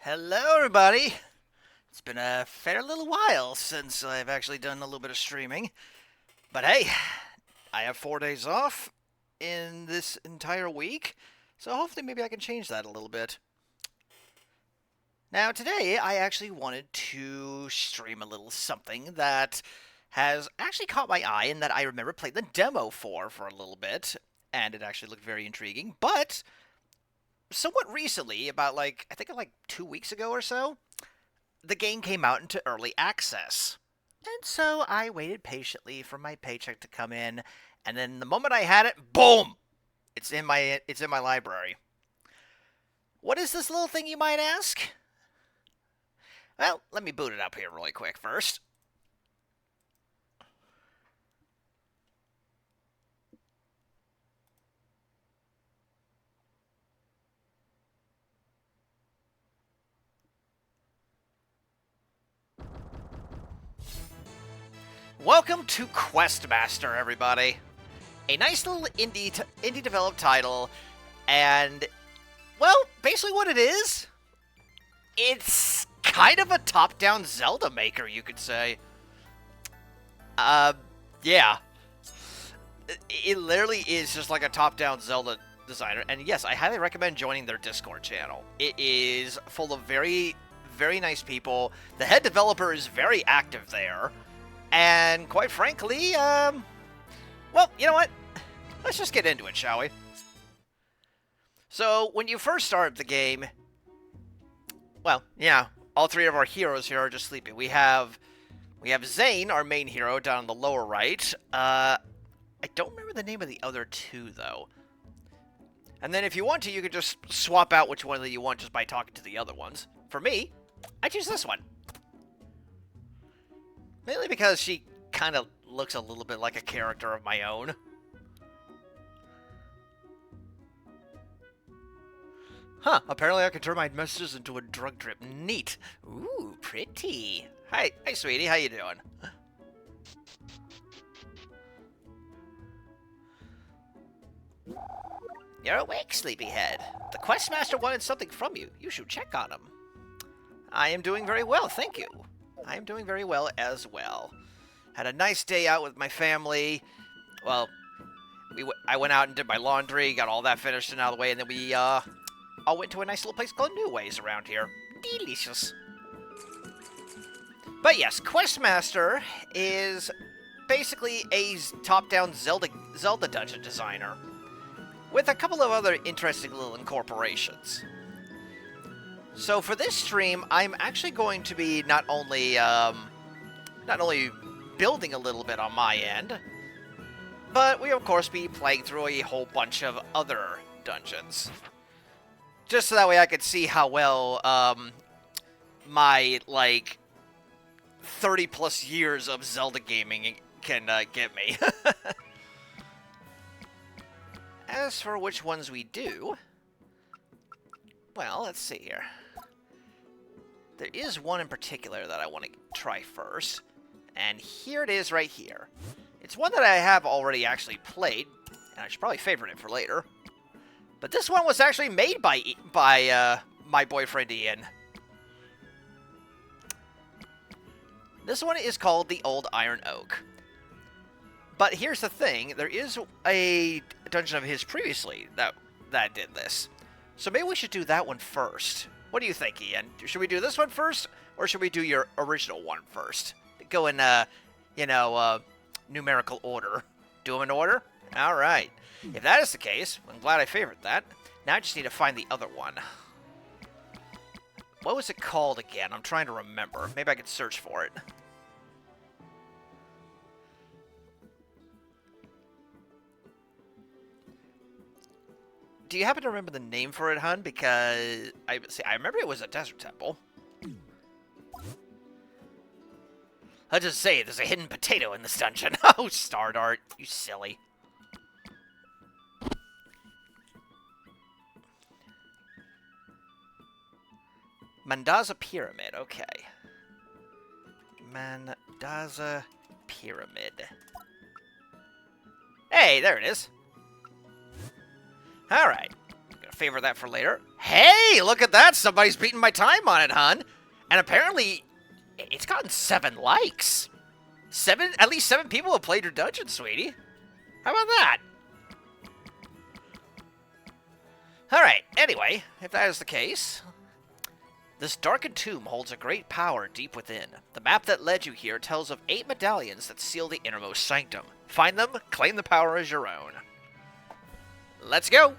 Hello, everybody. It's been a fair little while since I've actually done a little bit of streaming. But hey, I have 4 days off in this entire week, so hopefully maybe I can change that a little bit. Now, today I actually wanted to stream a little something that has actually caught my eye and that I remember playing the demo for a little bit, and it actually looked very intriguing. But somewhat recently, about I think like 2 weeks ago or so, the game came out into early access. And so I waited patiently for my paycheck to come in, and then the moment I had it, boom! It's in my library. What is this little thing, you might ask? Well, let me boot it up here really quick first. Welcome to Questmaster, everybody. A nice little indie developed title, and well, basically what it is, it's kind of a top-down Zelda maker, you could say. Yeah. It literally is just like a top-down Zelda designer, and yes, I highly recommend joining their Discord channel. It is full of very, very nice people. The head developer is very active there, and quite frankly, well, you know what? Let's just get into it, shall we? So, when you first start the game, Well, yeah, all three of our heroes here are just sleeping. We have Zane, our main hero, down in the lower right. I don't remember the name of the other two, though. And then if you want to, you could just swap out which one that you want just by talking to the other ones. For me, I choose this one. Mainly because she kind of looks a little bit like a character of my own. Huh, apparently I can turn my messages into a drug drip. Neat. Ooh, pretty. Hi, sweetie, how you doing? You're awake, sleepyhead. The questmaster wanted something from you. You should check on him. I am doing very well, thank you. I am doing very well as well. Had a nice day out with my family. Well, I went out and did my laundry, got all that finished and out of the way, and then we all went to a nice little place called New Ways around here. Delicious. But yes, Questmaster is basically a top-down Zelda dungeon designer, with a couple of other interesting little incorporations. So for this stream, I'm actually going to be not only building a little bit on my end, but we of course be playing through a whole bunch of other dungeons. Just so that way I could see how well my, like, 30-plus years of Zelda gaming can get me. As for which ones we do, well, let's see here. There is one in particular that I want to try first, and here it is right here. It's one that I have already actually played, and I should probably favorite it for later. But this one was actually made by my boyfriend Ian. This one is called the Old Iron Oak. But here's the thing, there is a dungeon of his previously that did this. So maybe we should do that one first. What do you think, Ian? Should we do this one first, or should we do your original one first? Go in, numerical order. Do them in order? Alright. If that is the case, I'm glad I favored that. Now I just need to find the other one. What was it called again? I'm trying to remember. Maybe I could search for it. Do you happen to remember the name for it, hun? Because I remember it was a desert temple. I'll just say there's a hidden potato in this dungeon. Oh, Stardart, you silly. Mandaza Pyramid, okay. Mandaza Pyramid. Hey, there it is. Alright. I'm gonna favor that for later. Hey, look at that! Somebody's beating my time on it, hun. And apparently, it's gotten 7 likes. At least 7 people have played your dungeon, sweetie. How about that? Alright, anyway, if that is the case, this darkened tomb holds a great power deep within. The map that led you here tells of 8 medallions that seal the innermost sanctum. Find them, claim the power as your own. Let's go!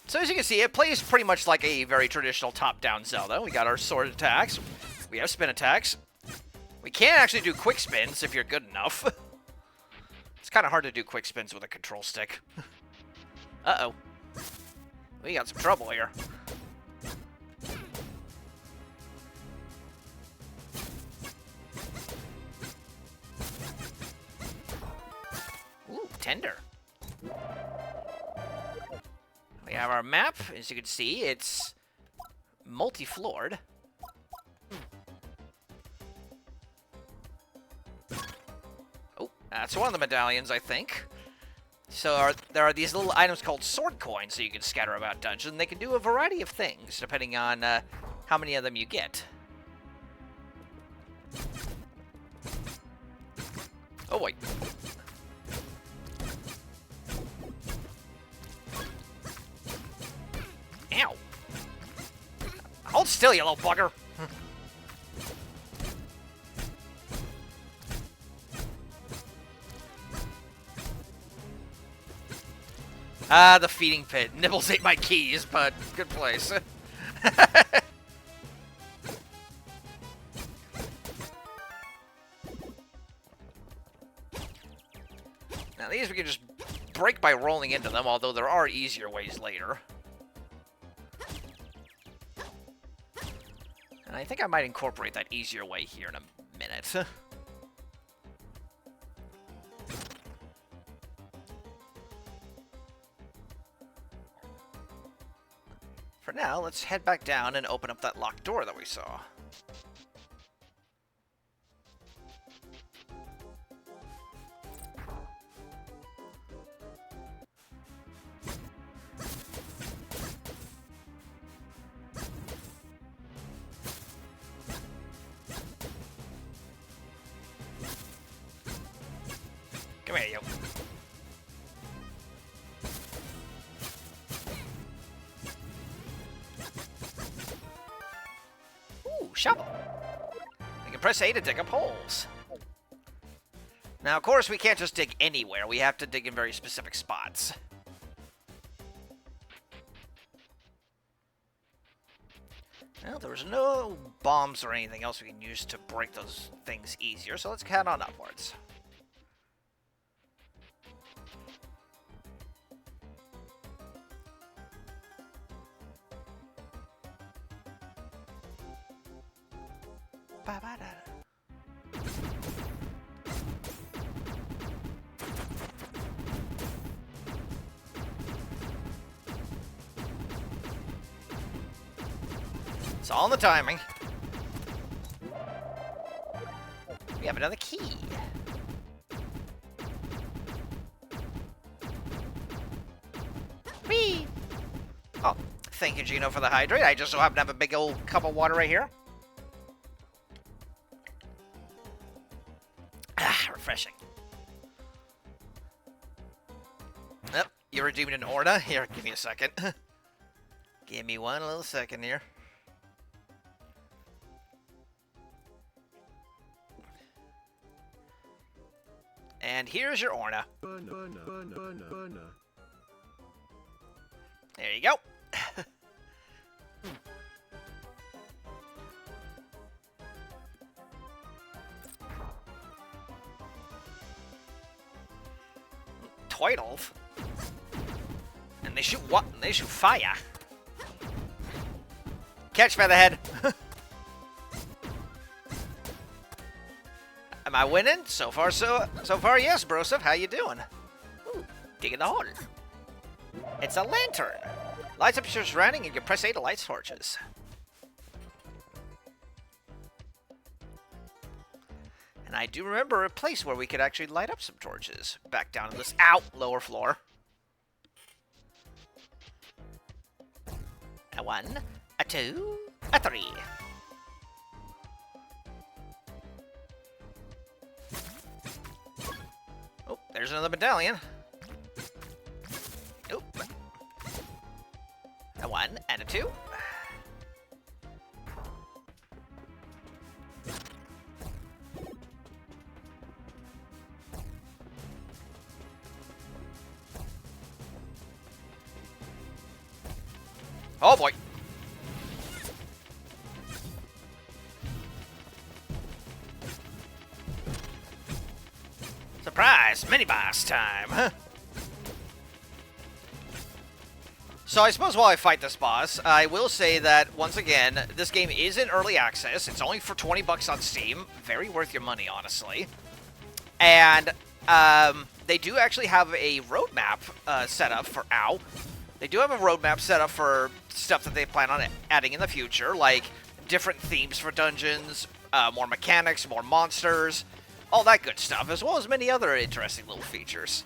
So as you can see, it plays pretty much like a very traditional top-down Zelda. We got our sword attacks. We have spin attacks. We can actually do quick spins if you're good enough. It's kind of hard to do quick spins with a control stick. Uh-oh. We got some trouble here. Ooh, tender. We have our map. As you can see, it's multi-floored. Oh, that's one of the medallions, I think. So there are these little items called sword coins that you can scatter about dungeon. They can do a variety of things, depending on how many of them you get. Oh, wait. Ow. Hold still, you little bugger. Ah, the feeding pit. Nibbles ate my keys, but good place. Now these we can just break by rolling into them, although there are easier ways later. And I think I might incorporate that easier way here in a minute. For now, let's head back down and open up that locked door that we saw. Come here, you. Ooh, shovel. We can press A to dig up holes. Now, of course, we can't just dig anywhere. We have to dig in very specific spots. Well, there was no bombs or anything else we can use to break those things easier, so let's head on upwards. It's all in the timing. We have another key. Whee! Oh, thank you, Gino, for the hydrate. I just so happen to have a big old cup of water right here. Ah, refreshing. Yep, you redeemed an Orna. Here, give me a second. Give me one little second here. And here's your Orna. There you go. Twiddle. And they shoot what? They shoot fire. Catch, Featherhead. Am I winning? So far, yes, Broseph. How you doing? Ooh, digging the hole. It's a lantern. Lights up your surrounding and you press A to light torches. And I do remember a place where we could actually light up some torches. Back down in this, lower floor. A 1, a 2, a 3. Oh, there's another medallion. Oh. A 1 and a 2. Oh boy. Surprise! Mini-boss time! So I suppose while I fight this boss, I will say that, once again, this game is in early access. It's only for 20 bucks on Steam. Very worth your money, honestly. And they do actually have a roadmap set up for... Ow! They do have a roadmap set up for stuff that they plan on adding in the future, like different themes for dungeons, more mechanics, more monsters, all that good stuff, as well as many other interesting little features.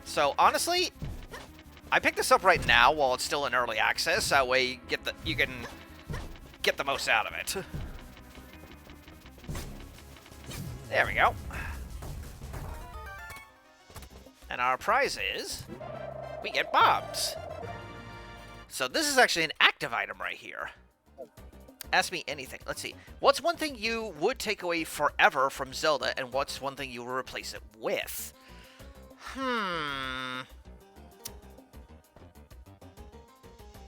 So, honestly, I picked this up right now while it's still in early access, that way you can get the most out of it. There we go. And our prize is... we get bombs. So this is actually an active item right here. Ask me anything. Let's see. What's one thing you would take away forever from Zelda, and what's one thing you would replace it with?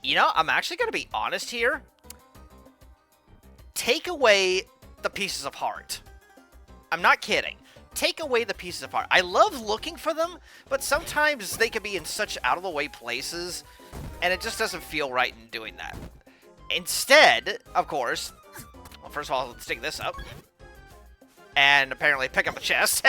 You know, I'm actually going to be honest here. Take away the pieces of heart. I'm not kidding. Take away the pieces of heart. I love looking for them, but sometimes they can be in such out-of-the-way places, and it just doesn't feel right in doing that. Instead, of course, well, first of all, let's dig this up. And apparently pick up a chest.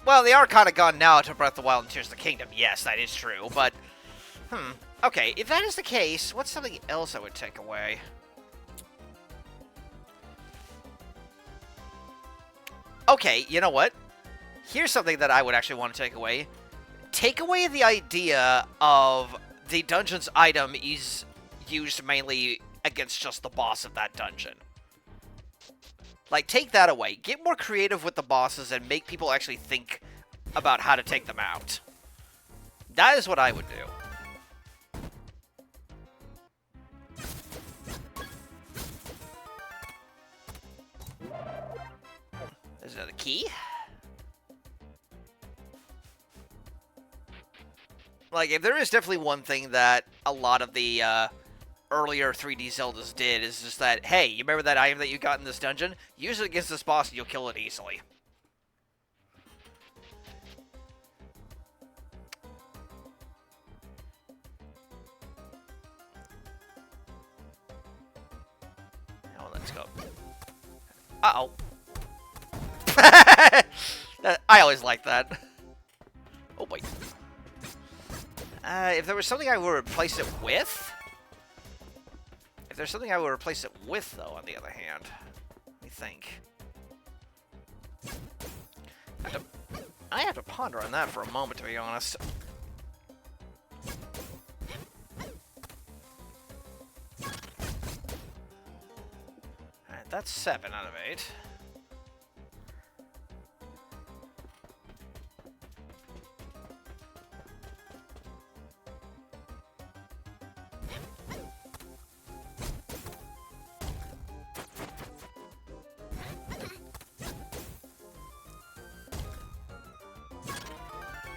Well, they are kind of gone now to Breath of the Wild and Tears of the Kingdom. Yes, that is true, but... Okay, if that is the case, what's something else I would take away? Okay, you know what? Here's something that I would actually want to take away. Take away the idea of the dungeon's item is used mainly against just the boss of that dungeon. Like, take that away. Get more creative with the bosses and make people actually think about how to take them out. That is what I would do. There's another key. Like, if there is definitely one thing that a lot of the earlier 3D Zeldas did, is just that, hey, you remember that item that you got in this dungeon? Use it against this boss and you'll kill it easily. Now let's go. Uh-oh. I always like that. Oh, boy. If there was something I would replace it with... If there's something I would replace it with, though, on the other hand... Let me think. I have to ponder on that for a moment, to be honest. Alright, that's 7 out of 8.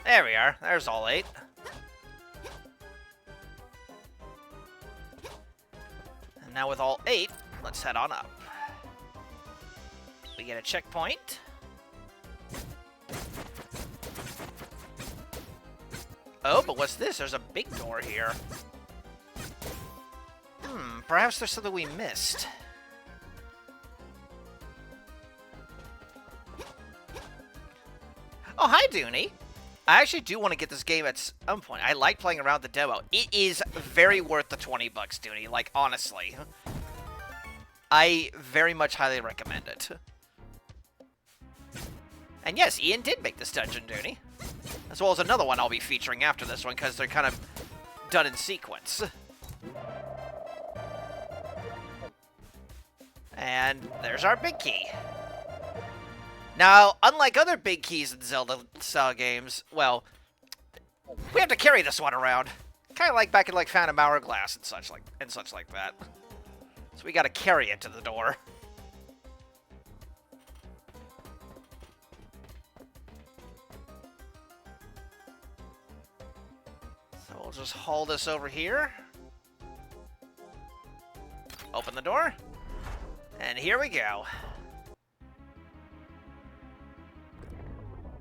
There we are. There's all 8. And now with all 8, let's head on up. We get a checkpoint. Oh, but what's this? There's a big door here. Perhaps there's something we missed. Oh, hi, Dooney. I actually do want to get this game at some point. I like playing around the demo. It is very worth the 20 bucks, Dooney. Like, honestly. I very much highly recommend it. And yes, Ian did make this dungeon, Dooney. As well as another one I'll be featuring after this one, because they're kind of done in sequence. And there's our big key. Now, unlike other big keys in Zelda-style games, well, we have to carry this one around. Kind of like back in, like, Phantom Hourglass and such like that. So we gotta carry it to the door. So we'll just haul this over here. Open the door. And here we go.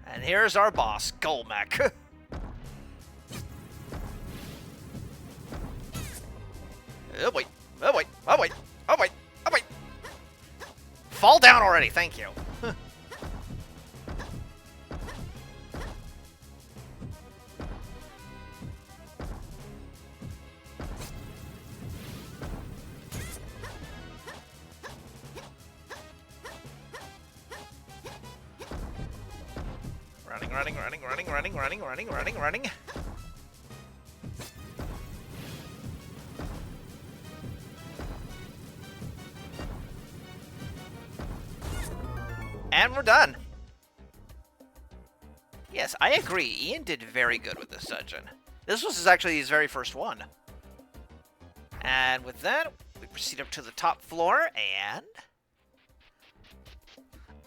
And here's our boss, Golmek. Oh wait, oh wait, oh wait, oh wait, oh wait. Fall down already, thank you. Running. And we're done. Yes, I agree. Ian did very good with this dungeon. This was actually his very first one. And with that, we proceed up to the top floor, and...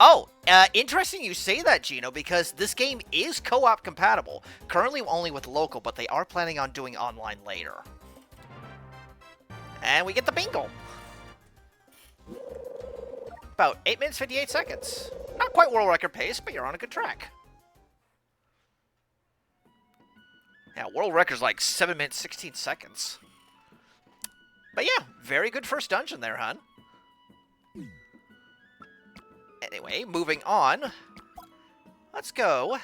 Oh, interesting you say that, Gino, because this game is co-op compatible. Currently only with local, but they are planning on doing online later. And we get the bingo. About 8 minutes, 58 seconds. Not quite world record pace, but you're on a good track. Yeah, world record's like 7 minutes, 16 seconds. But yeah, very good first dungeon there, hon. Anyway, moving on. Let's go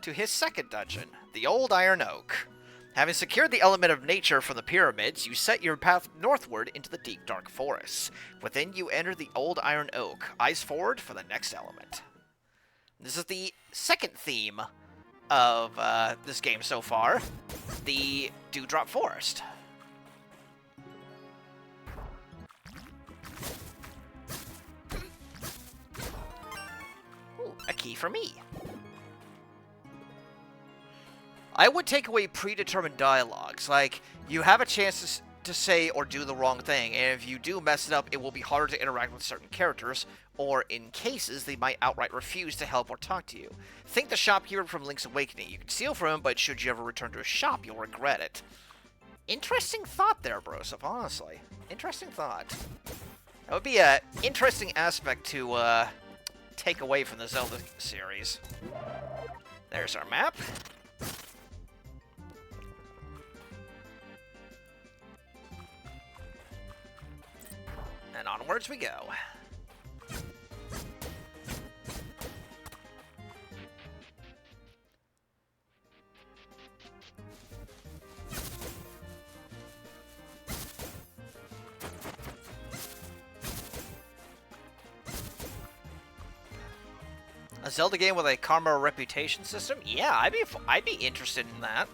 to his second dungeon, the Old Iron Oak. Having secured the element of nature from the pyramids, you set your path northward into the deep, dark forests. Within, you enter the Old Iron Oak. Eyes forward for the next element. This is the second theme of this game so far, the Dewdrop Forest. Ooh, a key for me. I would take away predetermined dialogues, like, you have a chance to say or do the wrong thing, and if you do mess it up, it will be harder to interact with certain characters, or in cases, they might outright refuse to help or talk to you. Think the shopkeeper from Link's Awakening. You can steal from him, but should you ever return to his shop, you'll regret it. Interesting thought there, Broseph, honestly. Interesting thought. That would be an interesting aspect to take away from the Zelda series. There's our map. And onwards we go. A Zelda game with a karma reputation system? Yeah, I'd be interested in that.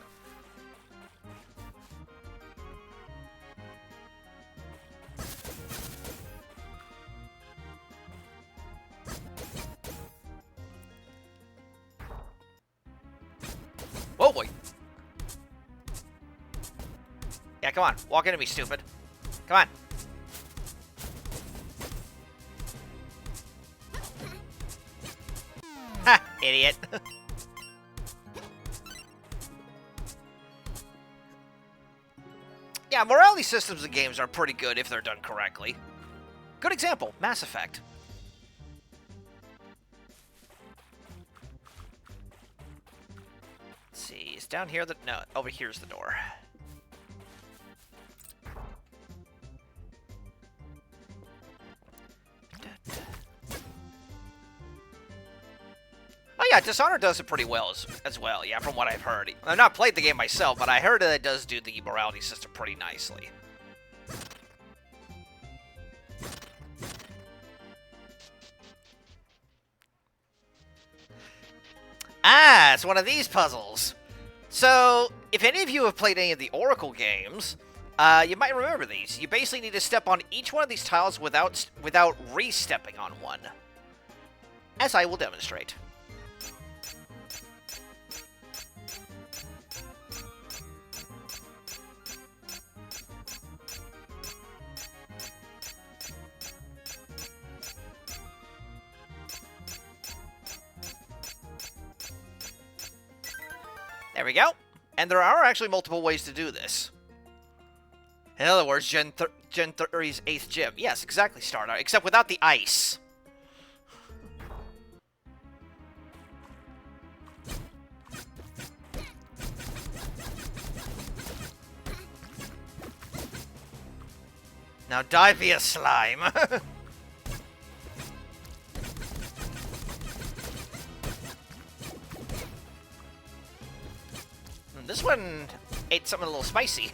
Whoa, boy. Yeah, come on. Walk into me, stupid. Come on. Ha! Idiot. Yeah, morality systems in games are pretty good if they're done correctly. Good example, Mass Effect. Let's see, is down here no, over here's the door. Oh yeah, Dishonored does it pretty well as well, yeah, from what I've heard. I've not played the game myself, but I heard that it does do the morality system pretty nicely. Ah, it's one of these puzzles. So, if any of you have played any of the Oracle games, you might remember these. You basically need to step on each one of these tiles without re-stepping on one. As I will demonstrate. There we go. And there are actually multiple ways to do this. In other words, Gen 3's 8th gym. Yes, exactly, Stardar, except without the ice. Now die via slime. This one ate something a little spicy.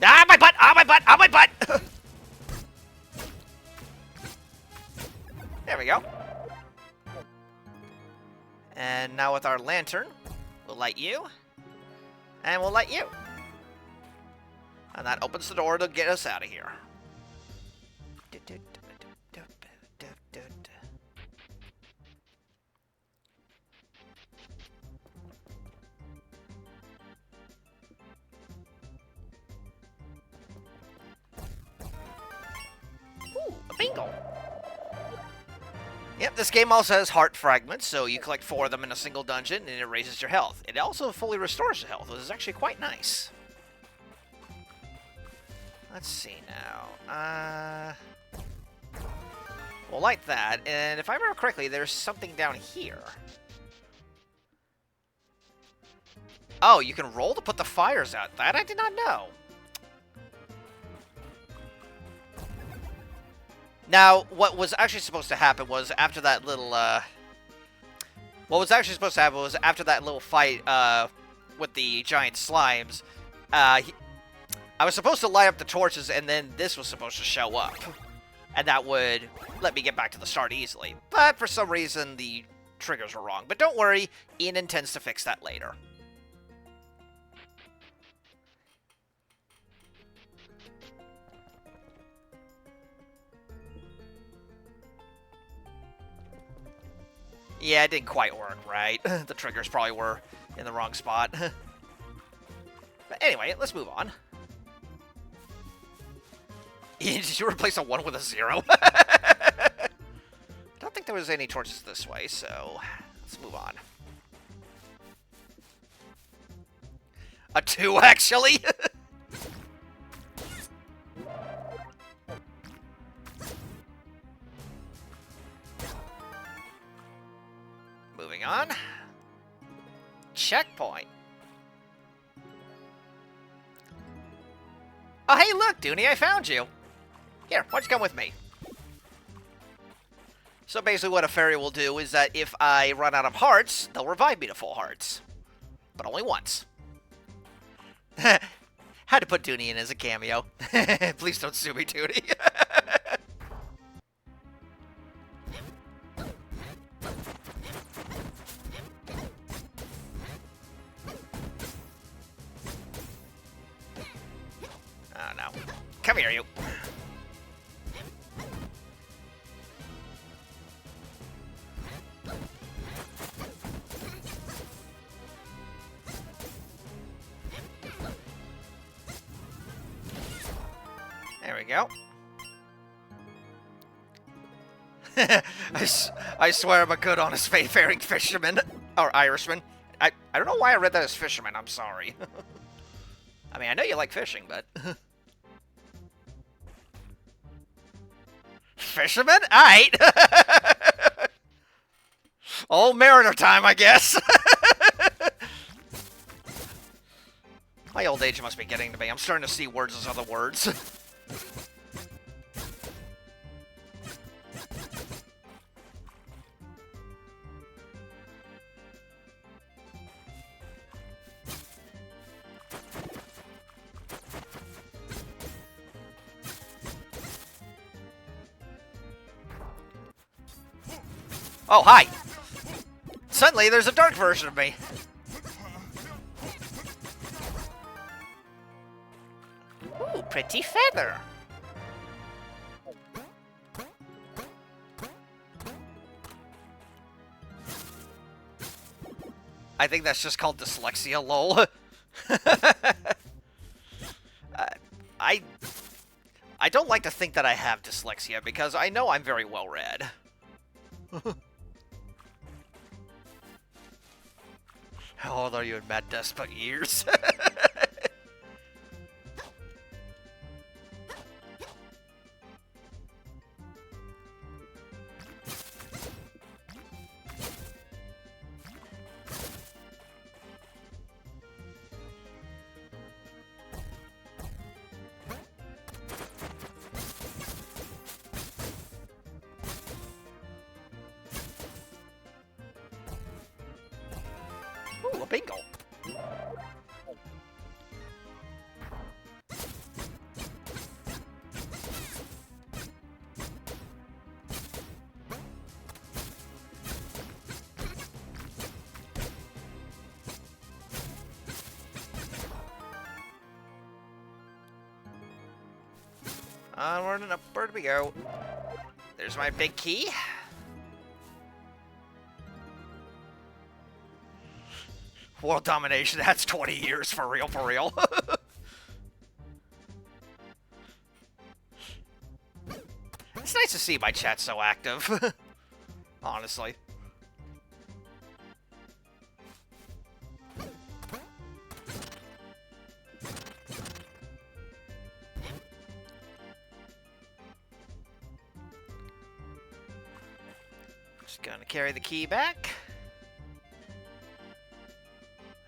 Ah, my butt! Ah, my butt! Ah, my butt! There we go. And now with our lantern, we'll light you. And we'll light you. And that opens the door to get us out of here. bingo. Yep, this game also has heart fragments, so you collect 4 of them in a single dungeon, and it raises your health. It also fully restores your health, which is actually quite nice. Let's see now. We'll light that, and if I remember correctly, there's something down here. Oh, you can roll to put the fires out. That I did not know. Now, what was actually supposed to happen was after that little, What was actually supposed to happen was after that little fight, with the giant slimes, I was supposed to light up the torches, and then this was supposed to show up. And that would let me get back to the start easily. But for some reason, the triggers were wrong. But don't worry, Ian intends to fix that later. Yeah, it didn't quite work right. The triggers probably were in the wrong spot. But anyway, let's move on. Did you replace a 1 with a 0? I don't think there was any torches this way, so let's move on. A 2, actually? Moving on. Checkpoint. Oh, hey, look, Dooney, I found you. Here, why don't you come with me? So basically what a fairy will do is that if I run out of hearts, they'll revive me to full hearts. But only once. Had to put Dooney in as a cameo. Please don't sue me, Dooney. Oh, no. Come here, you. There we go. I swear I'm a good, honest, faith-faring fisherman. Or Irishman. I don't know why I read that as fisherman. I'm sorry. I mean, I know you like fishing, but... Fisherman? Aight. Old mariner time, I guess. My old age must be getting to me. I'm starting to see words as other words. Oh, hi! Suddenly, there's a dark version of me. Ooh, pretty feather. I think that's just called dyslexia, lol. I don't like to think that I have dyslexia, because I know I'm very well read. How old are you in Mad Despot years? Ooh, a bingo. Onward and upward we go. There's my big key. World domination, that's 20 years for real, for real. It's nice nice to see my chat so active. Honestly. Just gonna carry the key back.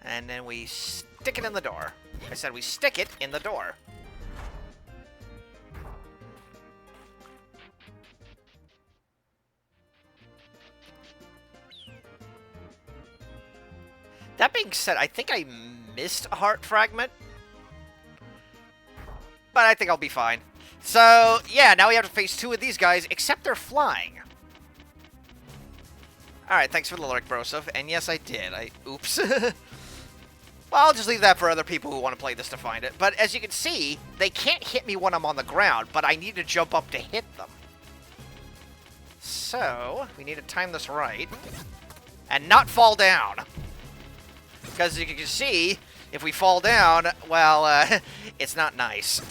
And then we stick it in the door. I said we stick it in the door. That being said, I think I missed a heart fragment. But I think I'll be fine. So, yeah, now we have to face 2 of these guys, except they're flying. Alright, thanks for the lyric, Broseph. And yes, I did. Oops. Well, I'll just leave that for other people who want to play this to find it. But as you can see, they can't hit me when I'm on the ground, but I need to jump up to hit them. So, we need to time this right. And not fall down. Because as you can see, if we fall down, well, it's not nice.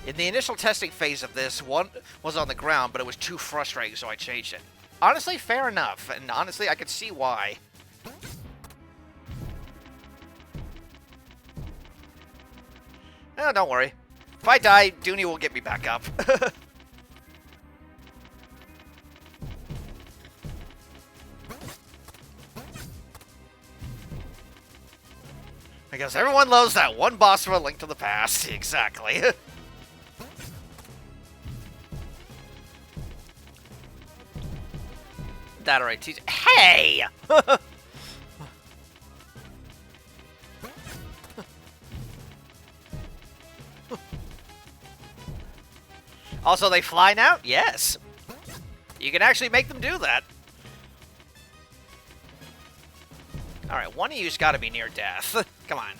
In the initial testing phase of this, one was on the ground, but it was too frustrating, so I changed it. Honestly, fair enough, and honestly, I could see why. Oh, don't worry. If I die, Dooney will get me back up. Because everyone loves that one boss from A Link to the Past. Exactly. That alright, teach. Hey! Also, they fly now? Yes. You can actually make them do that. Alright, one of you's got to be near death. Come on.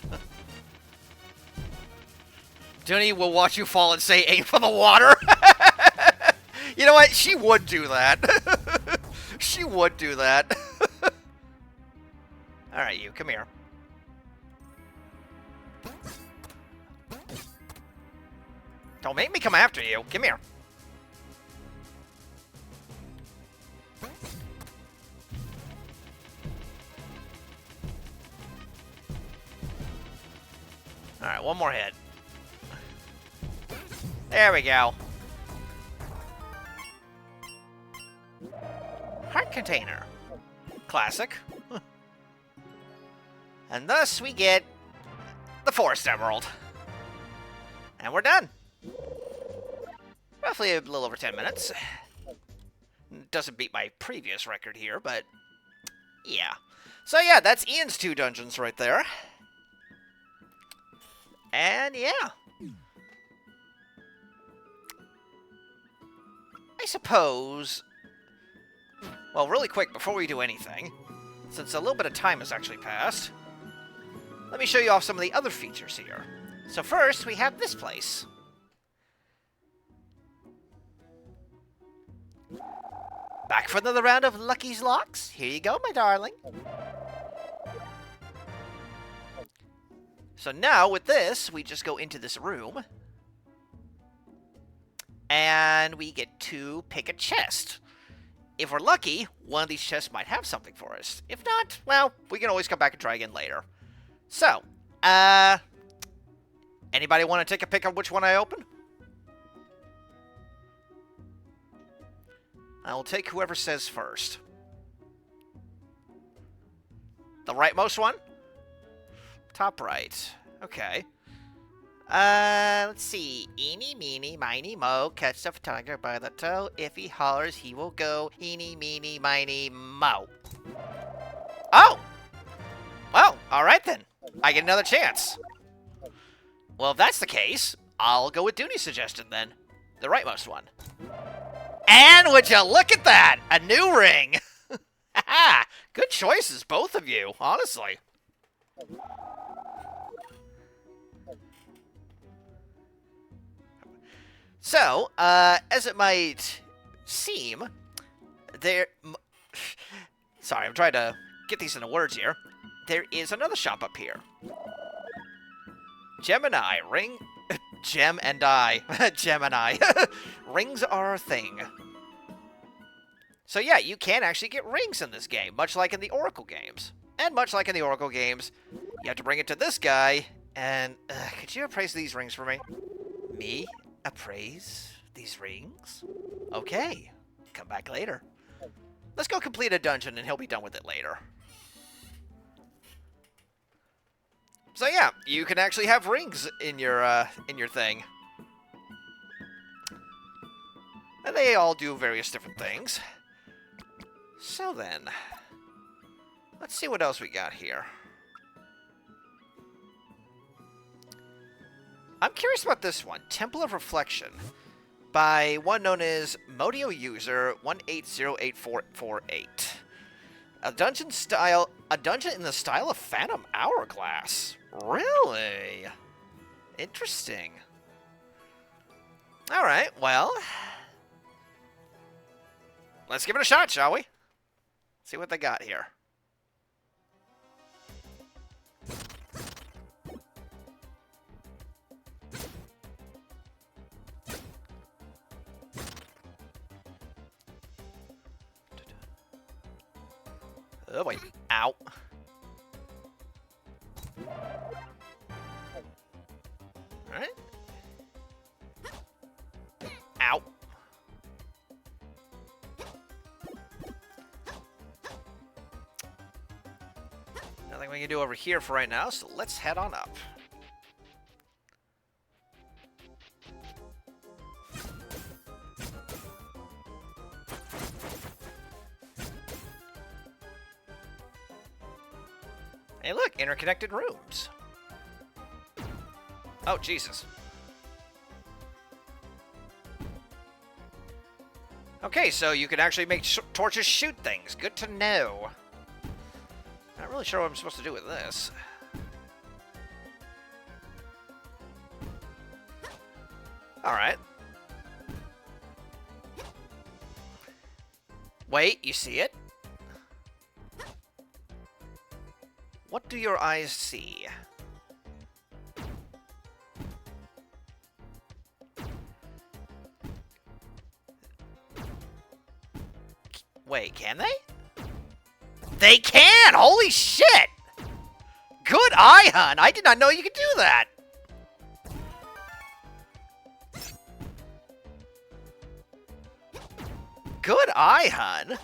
Dooney will watch you fall and say, aim for the water. You know what? She would do that. She would do that. Alright, you, come here. Don't make me come after you. Come here. Alright, one more hit. There we go. Heart container. Classic. And thus we get the Forest Emerald. And we're done. Roughly a little over 10 minutes. Doesn't beat my previous record here, but yeah. So yeah, that's Ian's 2 dungeons right there. And yeah. I suppose... Well, really quick, before we do anything, since a little bit of time has actually passed, let me show you off some of the other features here. So first, we have this place. Back for another round of Lucky's Locks. Here you go, my darling. So now, with this, we just go into this room. And we get to pick a chest. If we're lucky, one of these chests might have something for us. If not, well, we can always come back and try again later. So, anybody want to take a pick of which one I open? I will take whoever says first. The rightmost one? Top right. Okay. Let's see. Eeny, meeny, miny, mo. Catch the tiger by the toe. If he hollers, he will go. Eeny, meeny, miny, mo. Oh! Well, alright then. I get another chance. Well, if that's the case, I'll go with Dooney's suggestion then. The rightmost one. And would you look at that? A new ring. Haha. Good choices, both of you, honestly. So, as it might seem, Sorry, I'm trying to get these into words here. There is another shop up here. Gemini, ring... Gem and I. Gemini. Rings are a thing. So yeah, you can actually get rings in this game, much like in the Oracle games. And much like in the Oracle games, you have to bring it to this guy, and... could you appraise these rings for me? Me? Appraise these rings? Okay. Come back later. Let's go complete a dungeon, and he'll be done with it later. So yeah, you can actually have rings in your thing. And they all do various different things. So then, let's see what else we got here. I'm curious about this one, Temple of Reflection, by one known as Modio User 1808448. A dungeon in the style of Phantom Hourglass. Really? Interesting. Alright, well. Let's give it a shot, shall we? See what they got here. Oh, wait. Ow. Alright. Ow. Nothing we can do over here for right now, so let's head on up. Hey, look, interconnected rooms. Oh, Jesus. Okay, so you can actually make torches shoot things. Good to know. Not really sure what I'm supposed to do with this. Alright. Wait, you see it? What do your eyes see? Wait, can they? They can! Holy shit! Good eye, hun! I did not know you could do that! Good eye, hun!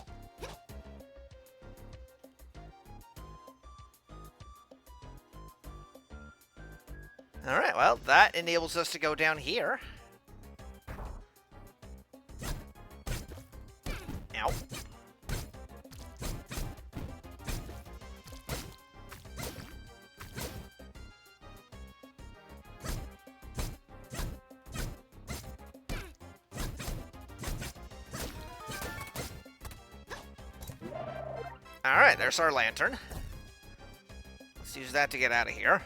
Alright, well, that enables us to go down here. Ow. Alright, there's our lantern. Let's use that to get out of here.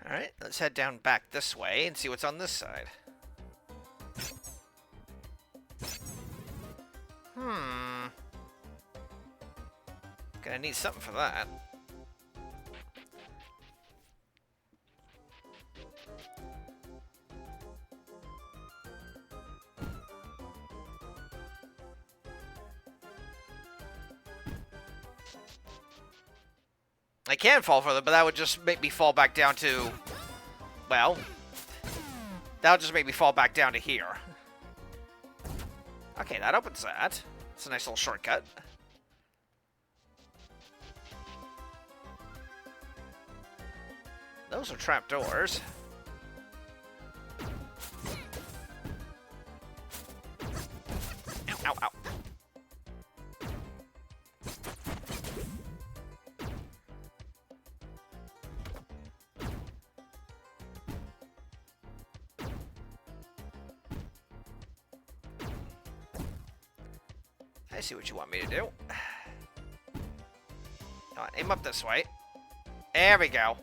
Alright, let's head down back this way and see what's on this side. Gonna need something for that. I can fall further, but that would just make me fall back down to... Well... That would just make me fall back down to here. Okay, that opens that. It's a nice little shortcut. Those are trapdoors. Ow, ow, ow. I see what you want me to do. Come on, aim up this way. There we go.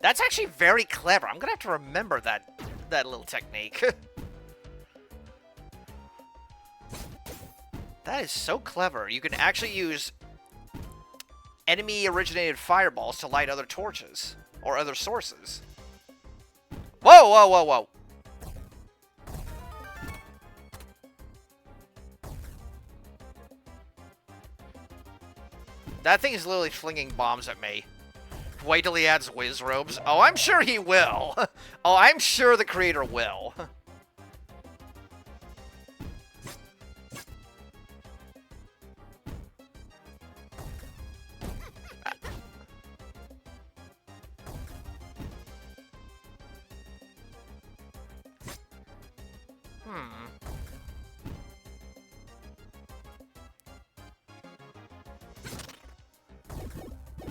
That's actually very clever. I'm gonna have to remember that little technique. That is so clever. You can actually use enemy-originated fireballs to light other torches or other sources. Whoa, whoa, whoa, whoa. That thing is literally flinging bombs at me. Wait till he adds whiz robes. Oh, I'm sure he will. Oh, I'm sure the creator will.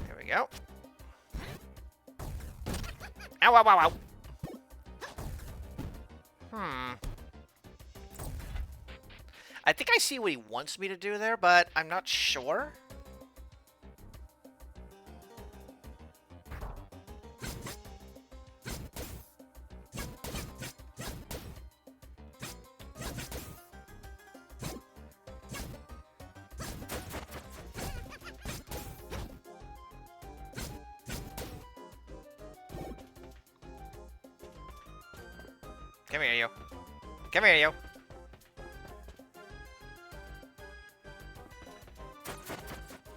There we go. Ow, ow, ow, ow. I think I see what he wants me to do there, but I'm not sure. Come here, you. Come here, you.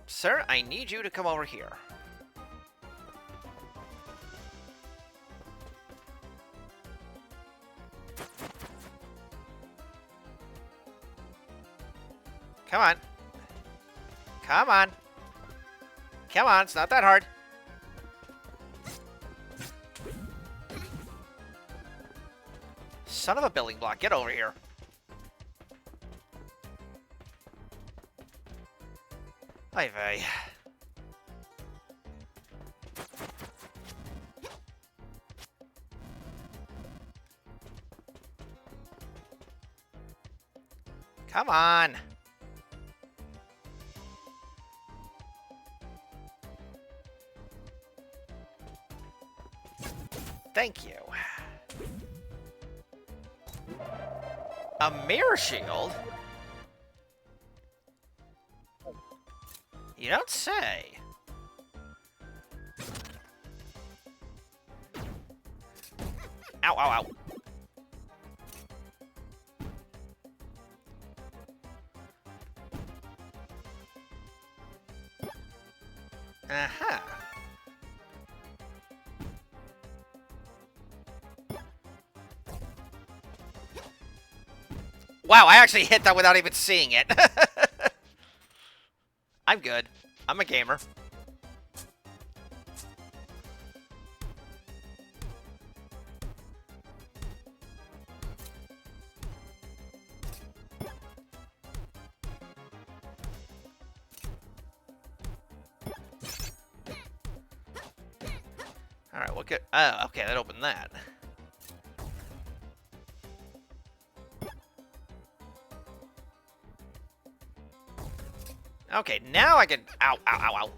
Sir, I need you to come over here. Come on. Come on. Come on, it's not that hard. Son of a building block, get over here. Hi, vey. Come on. Thank you. A mirror shield? You don't say. Ow, ow, ow. Uh-huh. Wow, I actually hit that without even seeing it. I'm good. I'm a gamer. Alright, we'll get... okay, that opened that. Okay, now I can... Ow, ow, ow, ow.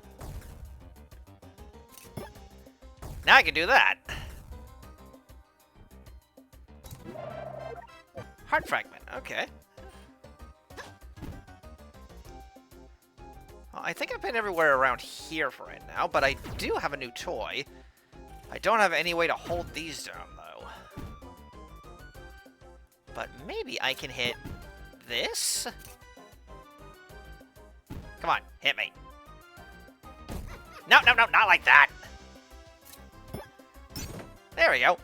Now I can do that. Heart fragment, okay. Well, I think I've been everywhere around here for right now, but I do have a new toy. I don't have any way to hold these down, though. But maybe I can hit this? Come on, hit me. No, no, no, not like that. There we go.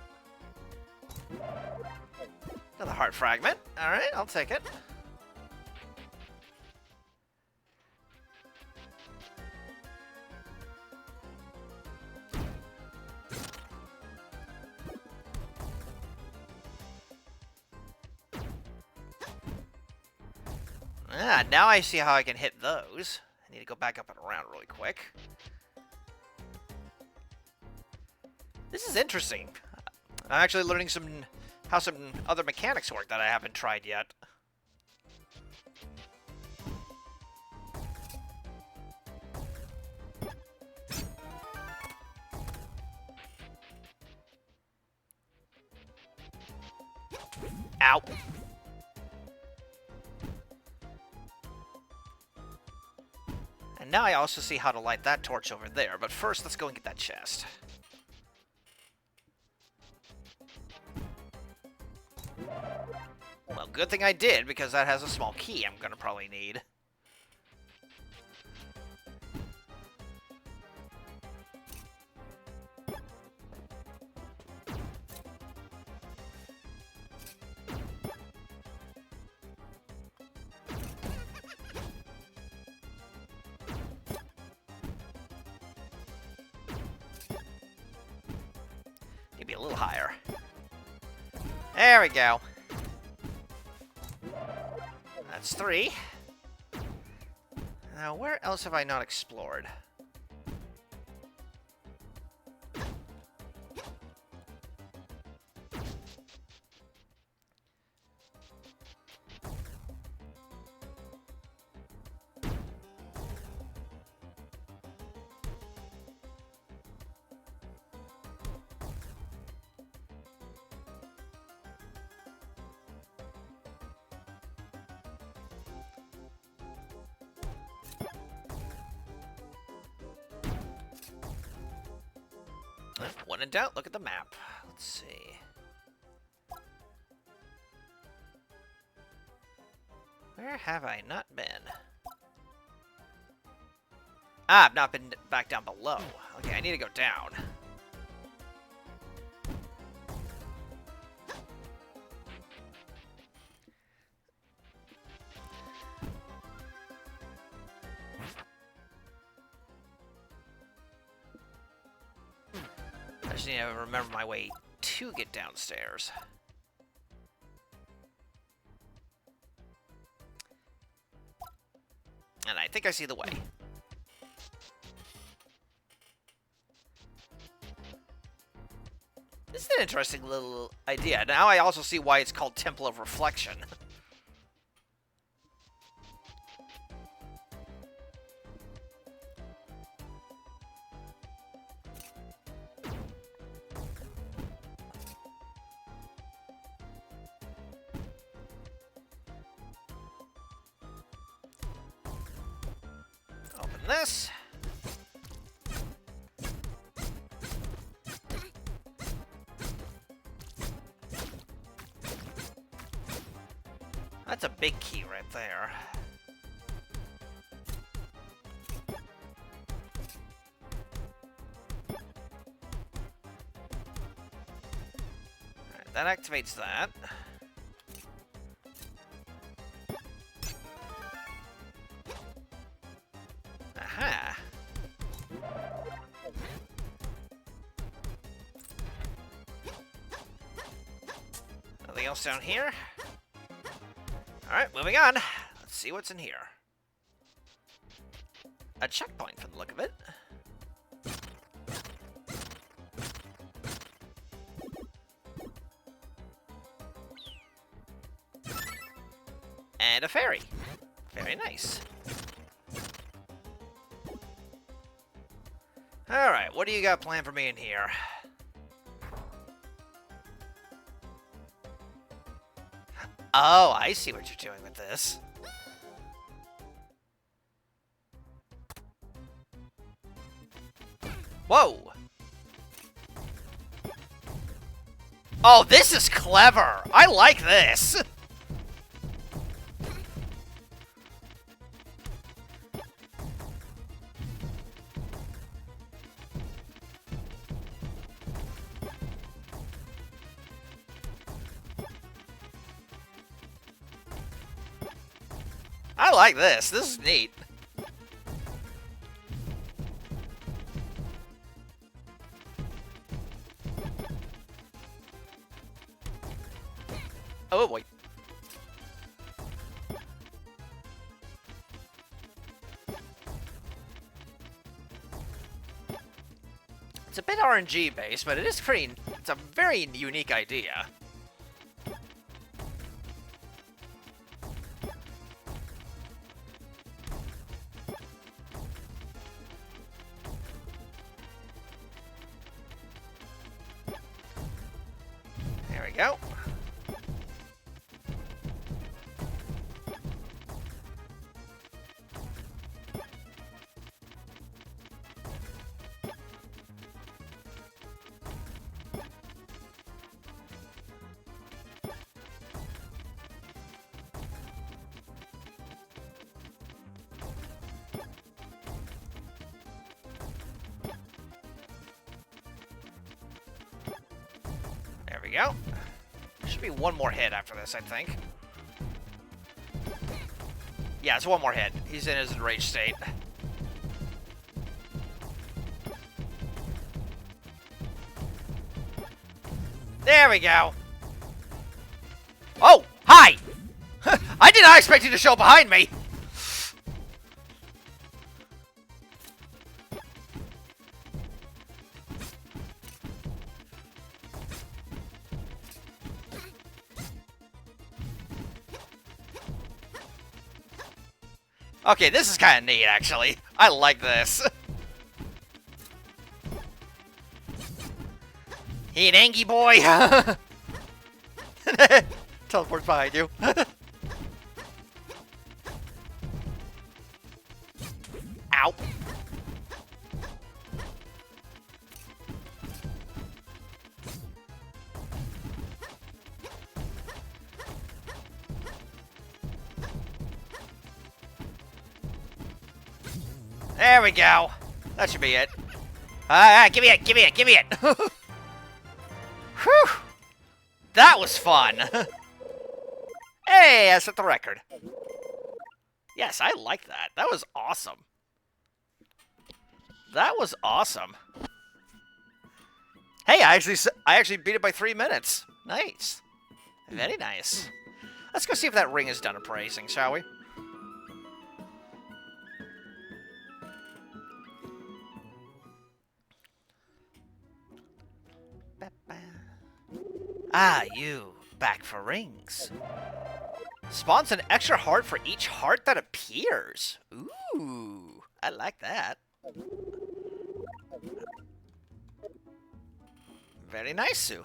Another heart fragment. All right, I'll take it. Ah, now I see how I can hit those. I need to go back up and around really quick. This is interesting. I'm actually learning how some other mechanics work that I haven't tried yet. Ow. And now I also see how to light that torch over there, but first let's go and get that chest. Well, good thing I did, because that has a small key I'm gonna probably need. Maybe a little higher. There we go. That's 3. Now, where else have I not explored? When in doubt, look at the map. Let's see. Where have I not been? Ah, I've not been back down below. Okay, I need to go down. I just need to remember my way to get downstairs. And I think I see the way. This is an interesting little idea. Now I also see why it's called Temple of Reflection. Open this. That's a big key right there. Alright, that activates that. Aha! Nothing else down here? Alright, moving on. Let's see what's in here. A checkpoint from the look of it. And a fairy. Very nice. Alright, what do you got planned for me in here? Oh, I see what you're doing with this. Whoa! Oh, this is clever! I like this! I like this. This is neat. Oh boy. It's a bit RNG based, but it is pretty. It's a very unique idea. There we go. we go. Should be one more hit after this, I think. Yeah, it's one more hit. He's in his enraged state. There we go. Oh, hi! I did not expect you to show behind me! Okay, this is kind of neat, actually. I like this. Hey, an Angie boy! Teleport's behind you. Ow. There we go. That should be it. Give me it, give me it, give me it. Whew. That was fun. Hey, I set the record. Yes, I like that. That was awesome. That was awesome. Hey, I actually beat it by 3 minutes. Nice. Very nice. Let's go see if that ring is done appraising, shall we? Ah, you. Back for rings. Spawns an extra heart for each heart that appears. Ooh, I like that. Very nice, Sue.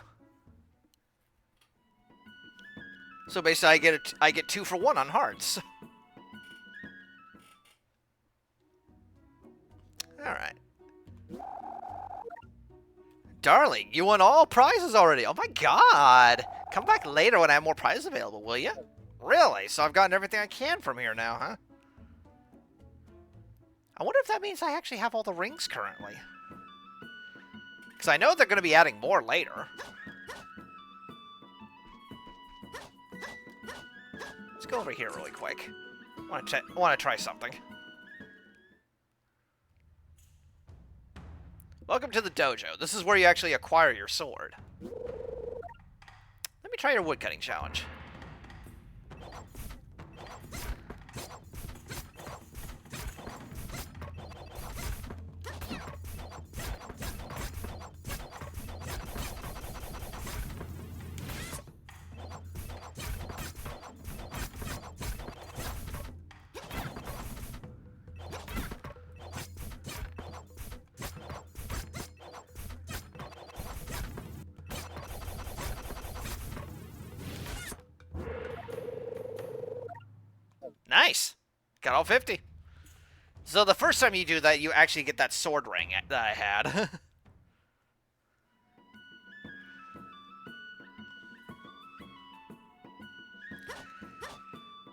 So basically, I get 2 for 1 on hearts. All right. Darling, you won all prizes already. Oh my god. Come back later when I have more prizes available, will you? Really? So I've gotten everything I can from here now, huh? I wonder if that means I actually have all the rings currently. Because I know they're going to be adding more later. Let's go over here really quick. I want to try something. Welcome to the dojo. This is where you actually acquire your sword. Let me try your woodcutting challenge. Nice. Got all 50. So the first time you do that, you actually get that sword ring that I had.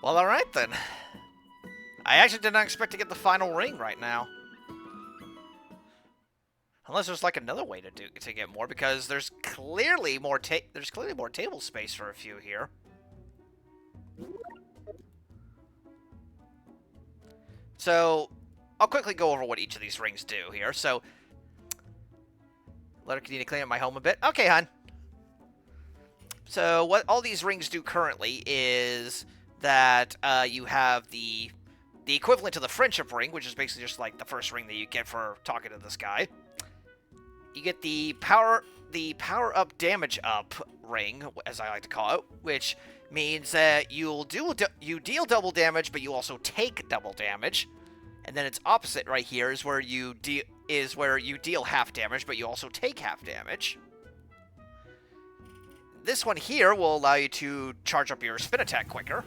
Well, alright then. I actually did not expect to get the final ring right now. Unless there's like another way to get more, because there's clearly more table space for a few here. So, I'll quickly go over what each of these rings do here. So, let her need to clean up my home a bit. Okay, hon. So, what all these rings do currently is that you have the equivalent to the friendship ring, which is basically just like the first ring that you get for talking to this guy. You get the power up damage up ring, as I like to call it, which means that you deal double damage, but you also take double damage. And then its opposite right here is where you deal half damage, but you also take half damage. This one here will allow you to charge up your spin attack quicker.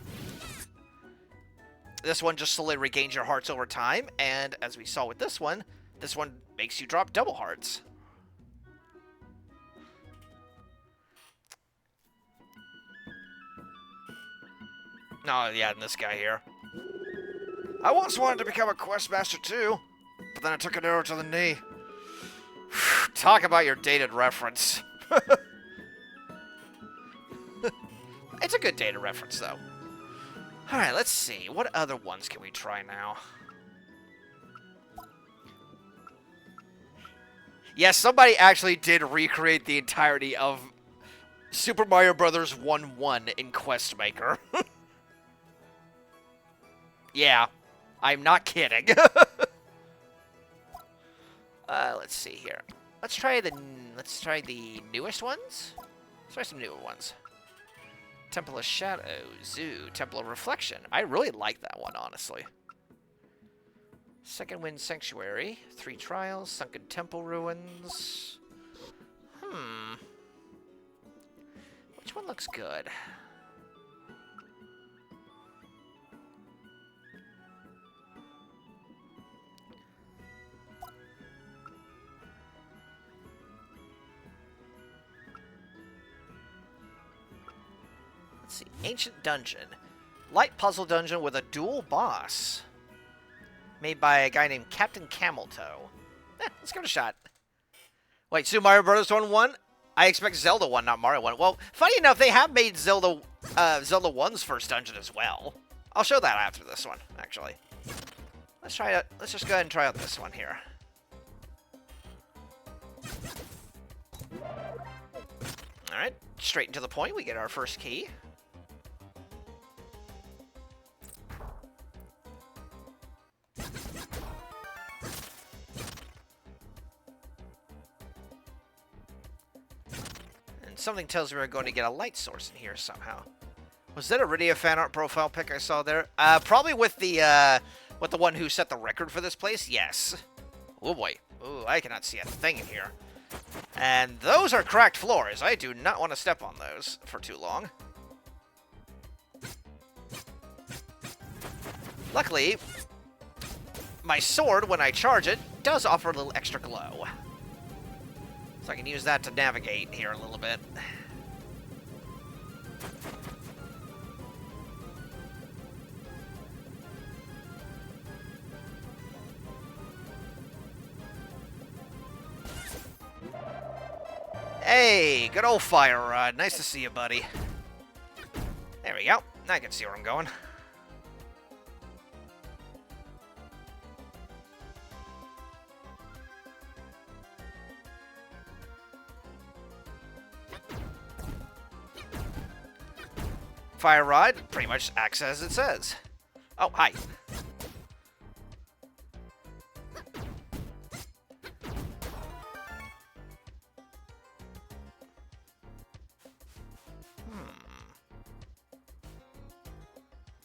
This one just slowly regains your hearts over time, and as we saw with this one makes you drop double hearts. Oh, yeah, and this guy here. I once wanted to become a quest master too, but then I took an arrow to the knee. Talk about your dated reference. It's a good data reference, though. Alright, let's see. What other ones can we try now? Yes, somebody actually did recreate the entirety of Super Mario Bros. 1-1 in Quest Maker. Yeah, I'm not kidding. Let's see here. Let's try the newest ones. Let's try some newer ones. Temple of Shadow, Zoo, Temple of Reflection. I really like that one, honestly. Second Wind Sanctuary, 3 Trials, Sunken Temple Ruins. Which one looks good? Let's see. Ancient Dungeon. Light puzzle dungeon with a dual boss. Made by a guy named Captain Cameltoe. Let's give it a shot. Wait, Super Mario Bros. 1-1? I expect Zelda 1, not Mario 1. Well, funny enough, they have made Zelda 1's first dungeon as well. I'll show that after this one, actually. Let's try it. Let's just go ahead and try out this one here. Alright, straight into the point, we get our first key. And something tells me we're going to get a light source in here somehow. Was that already a fan art profile pic I saw there? Probably with the one who set the record for this place, yes. Oh boy. Ooh, I cannot see a thing in here. And those are cracked floors. I do not want to step on those for too long. Luckily, my sword, when I charge it, does offer a little extra glow. So I can use that to navigate here a little bit. Hey, good old Fire Rod. Nice to see you, buddy. There we go. Now I can see where I'm going. Fire Rod pretty much acts as it says. Oh, hi.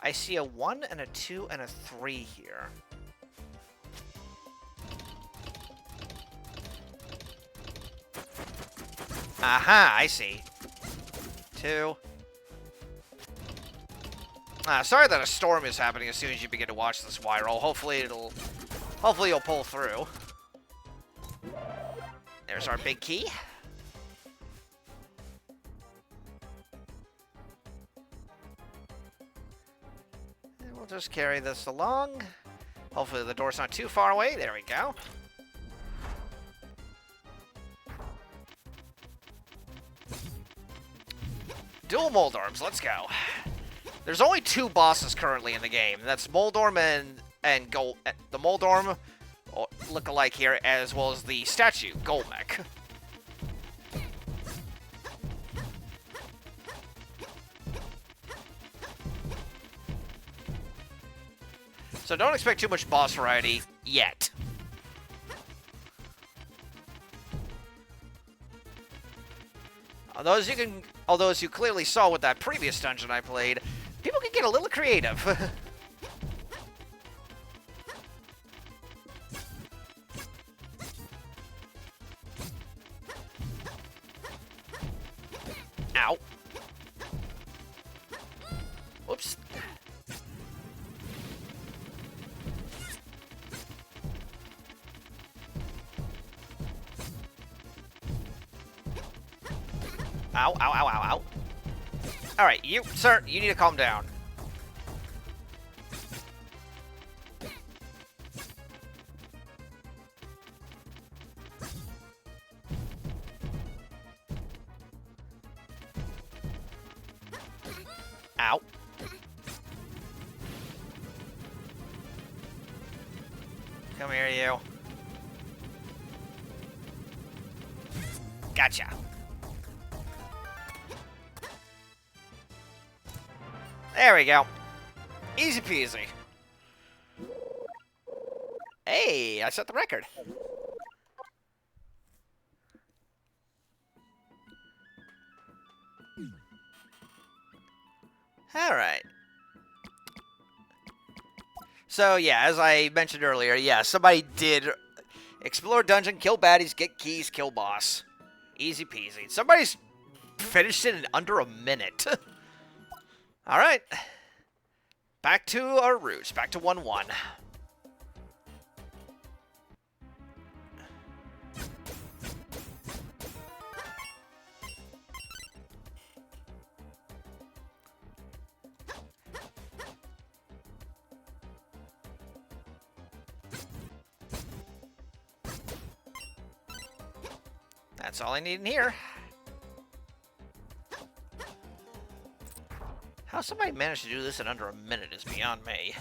I see a 1 and a 2 and a 3 here. Aha, I see. 2. Sorry that a storm is happening as soon as you begin to watch this Y-roll. Hopefully you'll pull through. There's our big key. And we'll just carry this along. Hopefully the door's not too far away. There we go. Dual Moldorms, let's go. There's only 2 bosses currently in the game. That's Moldorm and Gold. The Moldorm look alike here, as well as the statue, Golmec. So don't expect too much boss variety yet. Although as you clearly saw with that previous dungeon I played, people can get a little creative. Ow. Whoops. Ow, ow, ow, ow, ow. Alright, you, sir, you need to calm down. Ow. Come here, you. Gotcha. There we go. Easy peasy. Hey, I set the record. Alright. So, yeah, as I mentioned earlier, yeah, somebody did explore dungeon, kill baddies, get keys, kill boss. Easy peasy. Somebody's finished it in under a minute. Alright. Back to our roots. Back to 1-1. That's all I need in here. How somebody managed to do this in under a minute is beyond me.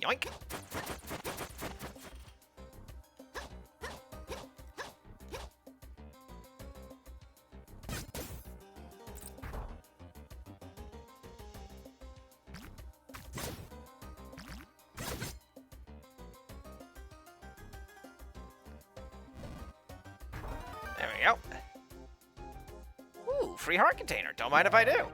Yoink. There we go. Ooh, free heart container. Don't mind if I do.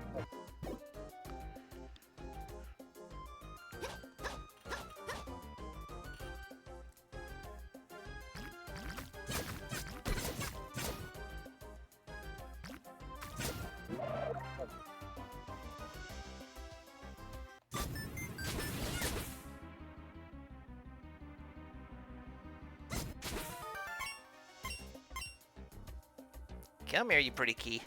Come here, you pretty key.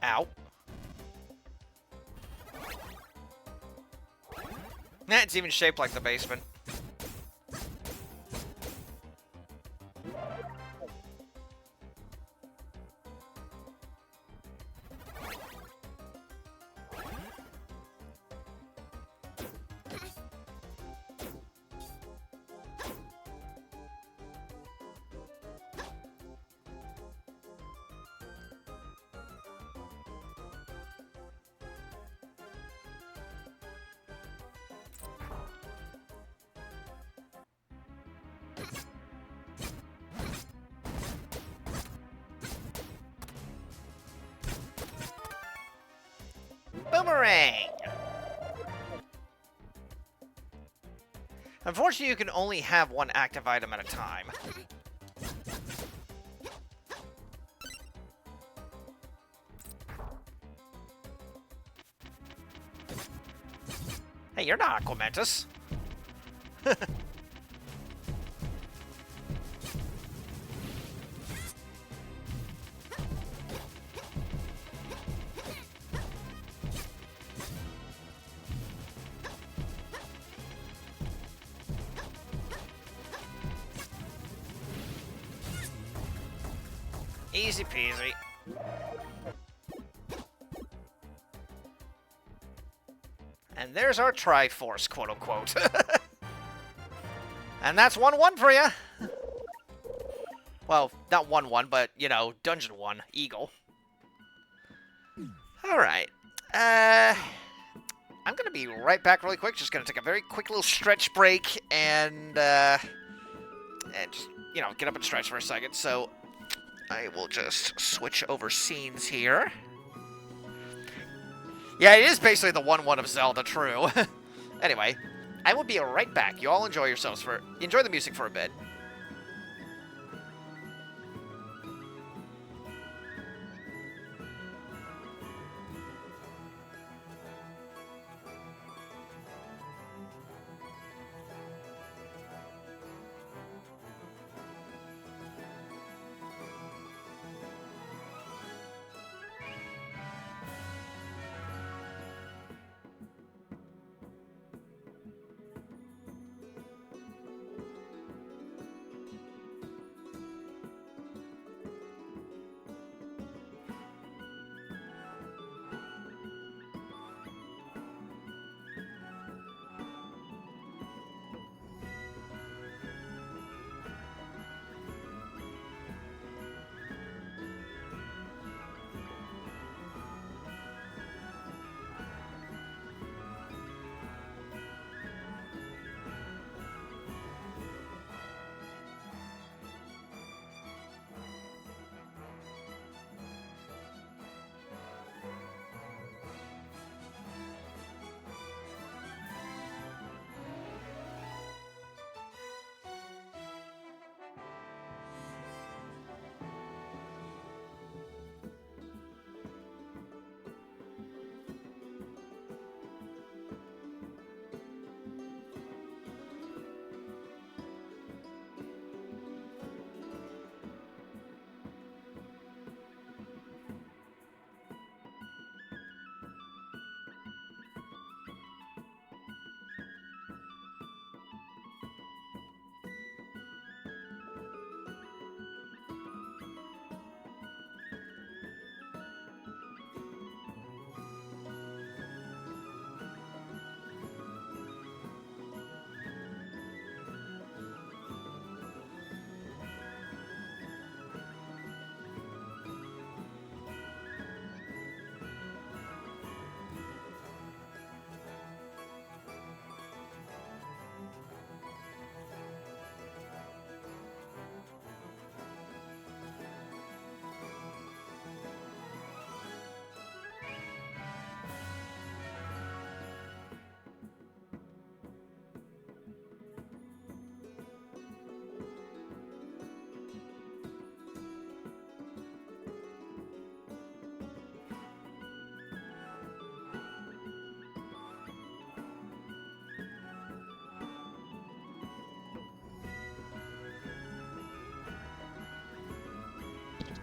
Ow. Nah, it's even shaped like the basement. Boomerang! Unfortunately, you can only have one active item at a time. Hey, you're not Aquamentus. Easy peasy. And there's our Triforce, quote-unquote. And that's 1-1 for you. Well, not 1-1, but, you know, Dungeon 1, Eagle. Alright. I'm gonna be right back really quick. Just gonna take a very quick little stretch break and just, you know, get up and stretch for a second. So I will just switch over scenes here. Yeah, it is basically the 1-1 of Zelda, true. Anyway, I will be right back. You all enjoy the music for a bit.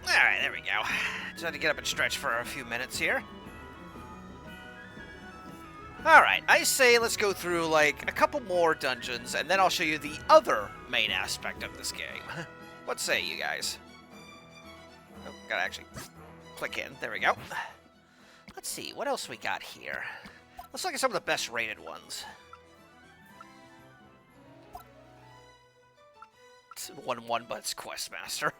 Alright, there we go. Just had to get up and stretch for a few minutes here. Alright, I say let's go through, like, a couple more dungeons, and then I'll show you the other main aspect of this game. What say you guys? Oh, gotta actually click in. There we go. Let's see, what else we got here? Let's look at some of the best rated ones. It's 1-1, but it's Questmaster.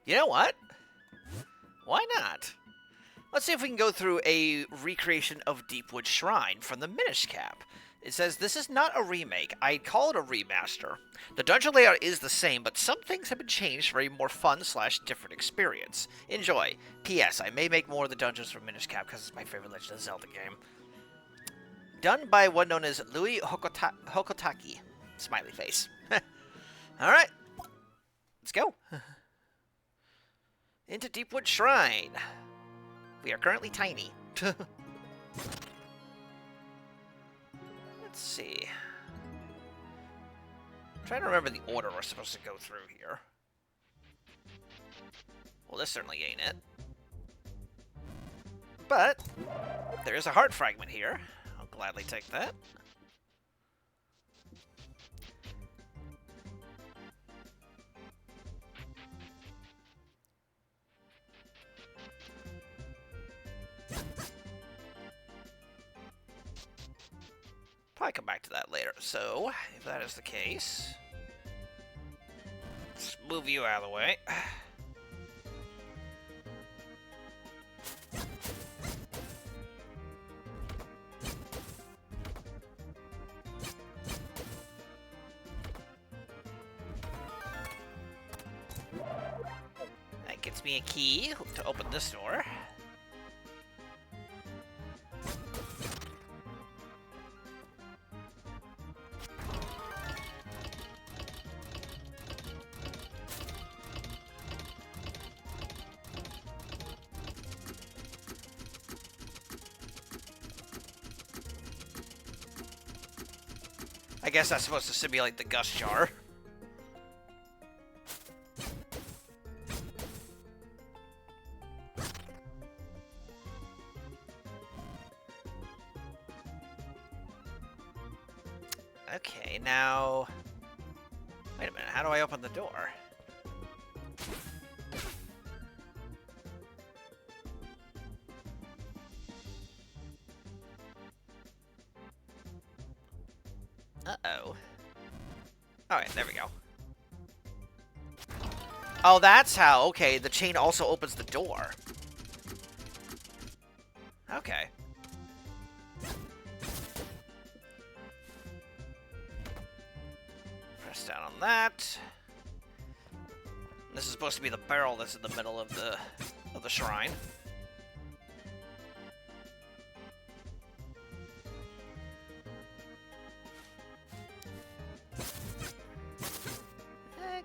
You know what? Why not? Let's see if we can go through a recreation of Deepwood Shrine from the Minish Cap. It says, this is not a remake. I'd call it a remaster. The dungeon layout is the same, but some things have been changed for a more fun/different experience. Enjoy. P.S. I may make more of the dungeons from Minish Cap because it's my favorite Legend of Zelda game. Done by one known as Louis Hokotaki. Smiley face. Alright. Let's go. Into Deepwood Shrine. We are currently tiny. Let's see. I'm trying to remember the order we're supposed to go through here. Well, this certainly ain't it. But there is a heart fragment here. I'll gladly take that. Probably come back to that later. So, if that is the case, let's move you out of the way. gets me a key to open this door. I guess that's supposed to simulate the gust jar. Okay, now... Wait a minute, how do I open the door? Uh-oh. Alright, there we go. Oh, that's how. Okay, the chain also opens the door. Okay. Press down on that. This is supposed to be the barrel that's in the middle of the shrine.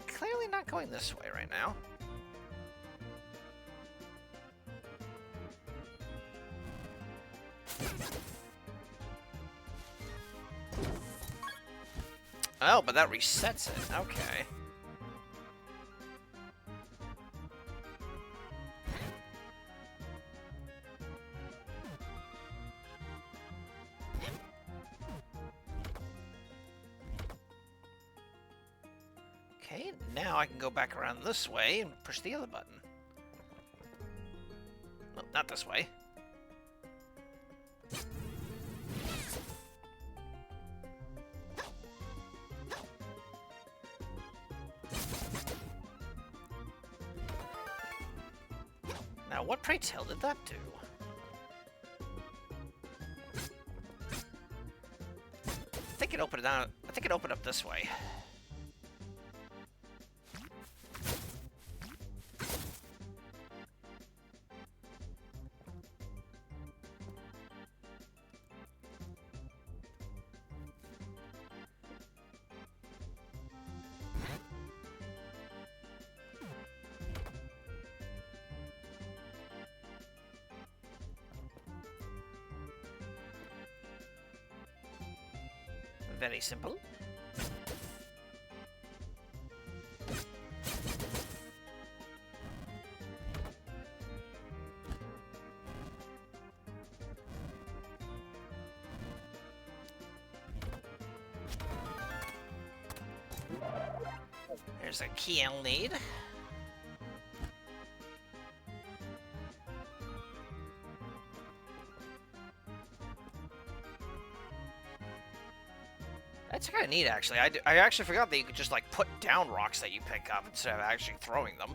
Clearly not going this way right now. Oh, but that resets it. Okay. Okay, now I can go back around this way and push the other button. No, not this way. Now, what pray tell did that do? I think it opened down. I think it opened up this way. Very simple. There's a key I'll need. That's kind of neat, actually. I actually forgot that you could just, like, put down rocks that you pick up instead of actually throwing them.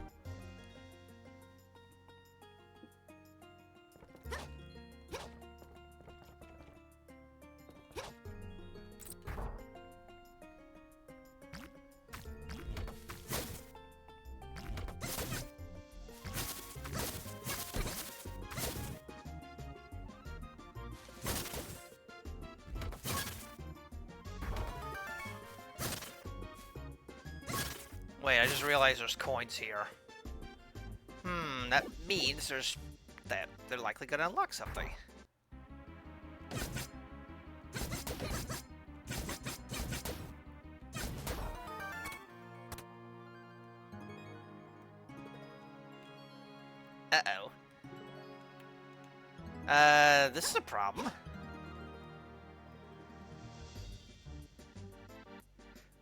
Wait, I just realized there's coins here. That means they're likely gonna unlock something. Uh-oh. This is a problem.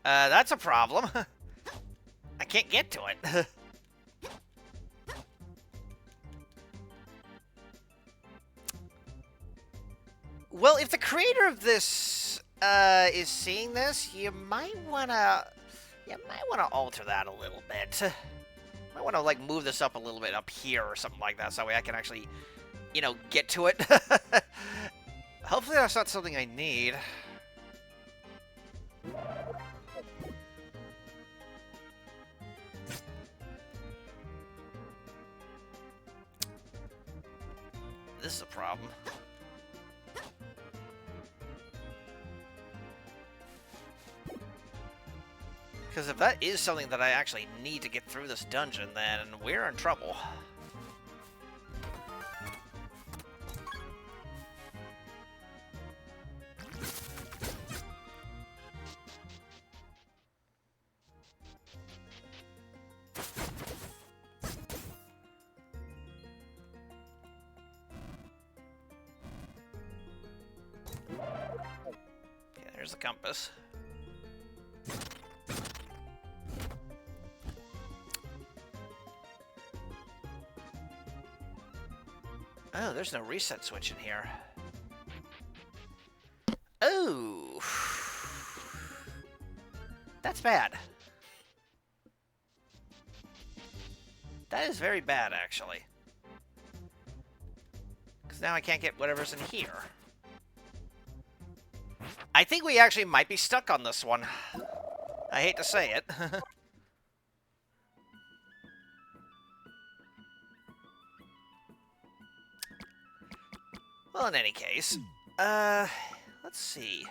That's a problem. I can't get to it. Well, if the creator of this is seeing this, you might wanna alter that a little bit. Might wanna like move this up a little bit up here or something like that, so that way I can actually, you know, get to it. Hopefully that's not something I need. this is a problem. Because if that is something that I actually need to get through this dungeon, then we're in trouble. Okay, there's the compass. Oh, there's no reset switch in here. Oh! That's bad. That is very bad, actually. Because now I can't get whatever's in here. I think we actually might be stuck on this one. I hate to say it. Well, in any case, let's see.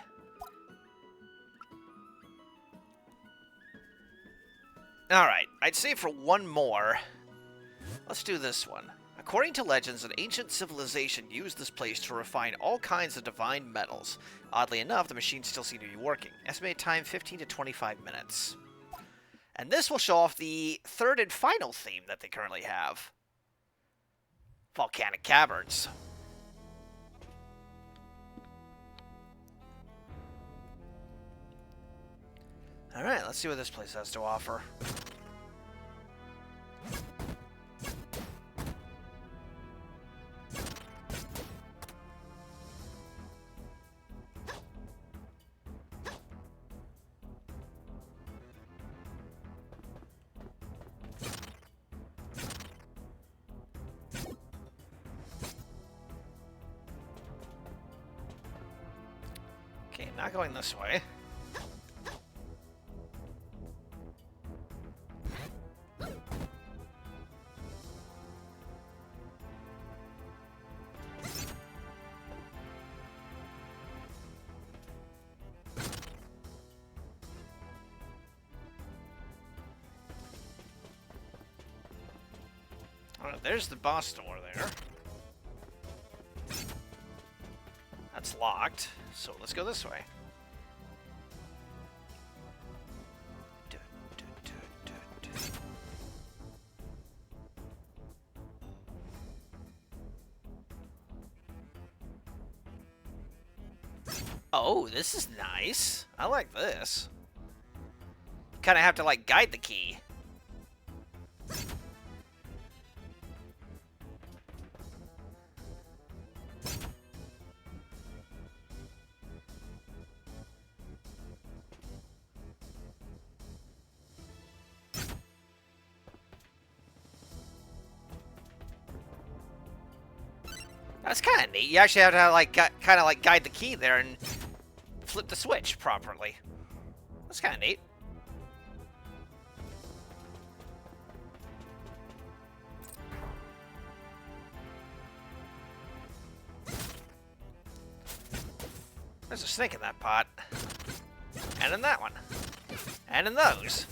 Alright, I'd say for one more, let's do this one. According to legends, an ancient civilization used this place to refine all kinds of divine metals. Oddly enough, the machines still seem to be working. Estimated time, 15 to 25 minutes. And this will show off the third and final theme that they currently have. Volcanic caverns. Alright, let's see what this place has to offer. Okay, not going this way. Alright, there's the boss door there. That's locked, so let's go this way. Oh, this is nice. I like this. Kind of have to, like, guide the key. That's kind of neat. You actually have to, like, kind of, like, guide the key there and flip the switch properly. That's kind of neat. There's a snake in that pot. And in that one. And in those.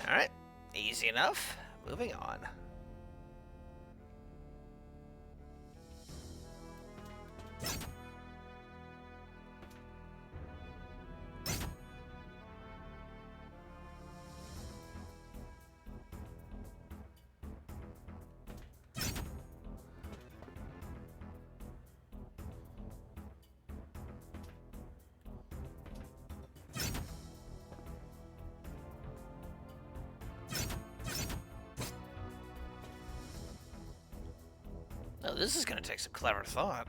Alright, easy enough. Moving on. No, this is gonna take some clever thought.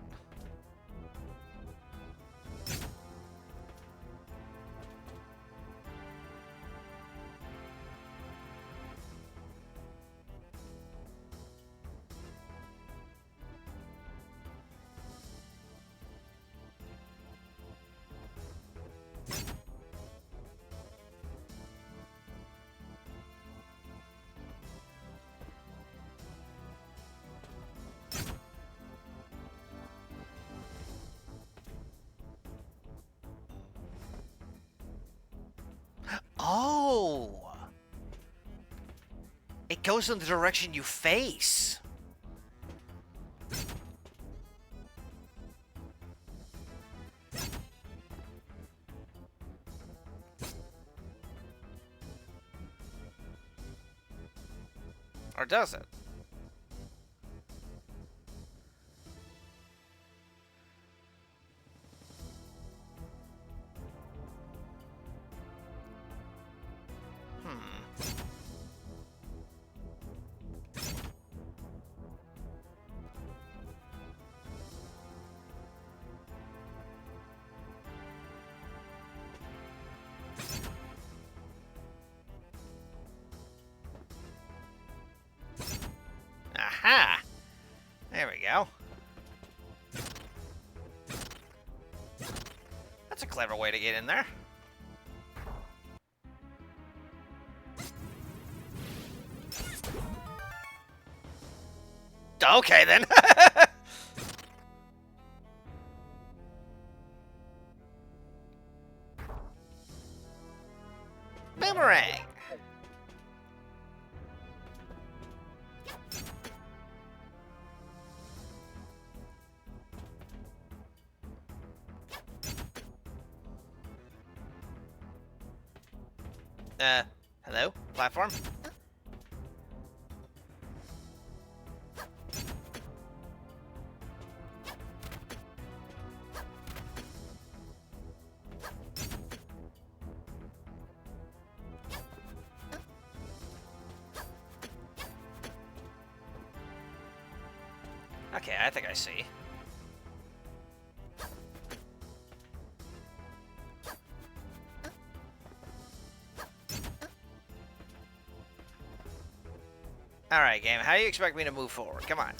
Oh! It goes in the direction you face. Or does it? Aha! There we go. That's a clever way to get in there. Okay, then. Boomerang. Hello? Platform? Okay, I think I see. Alright, game, how do you expect me to move forward? Come on.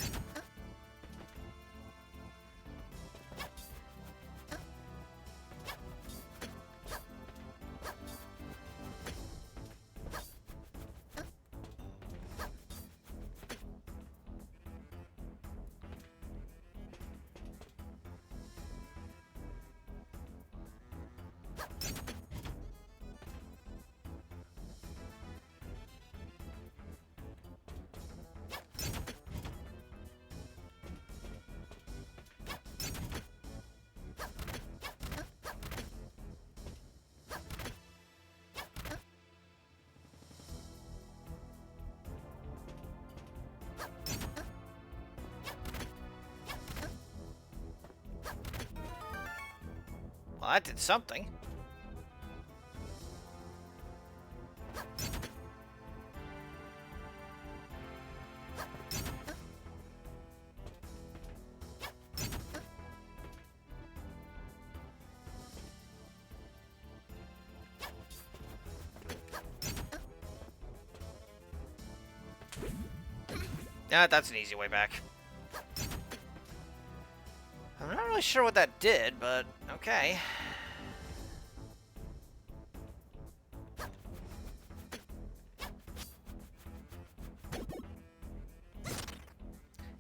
Well, that did something. Yeah, that's an easy way back. I'm not really sure what that did, but okay.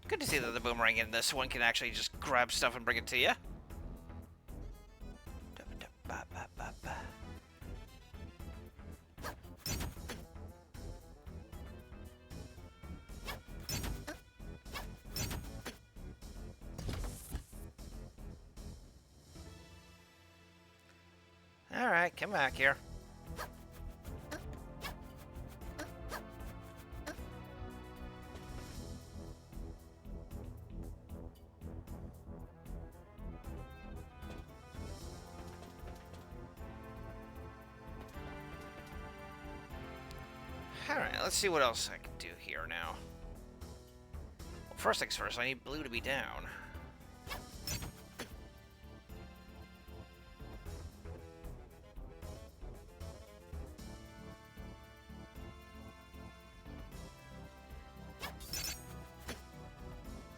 Good to see that the boomerang in this one can actually just grab stuff and bring it to you. Alright, come back here. Alright, let's see what else I can do here now. Well, First things first, I need blue to be down.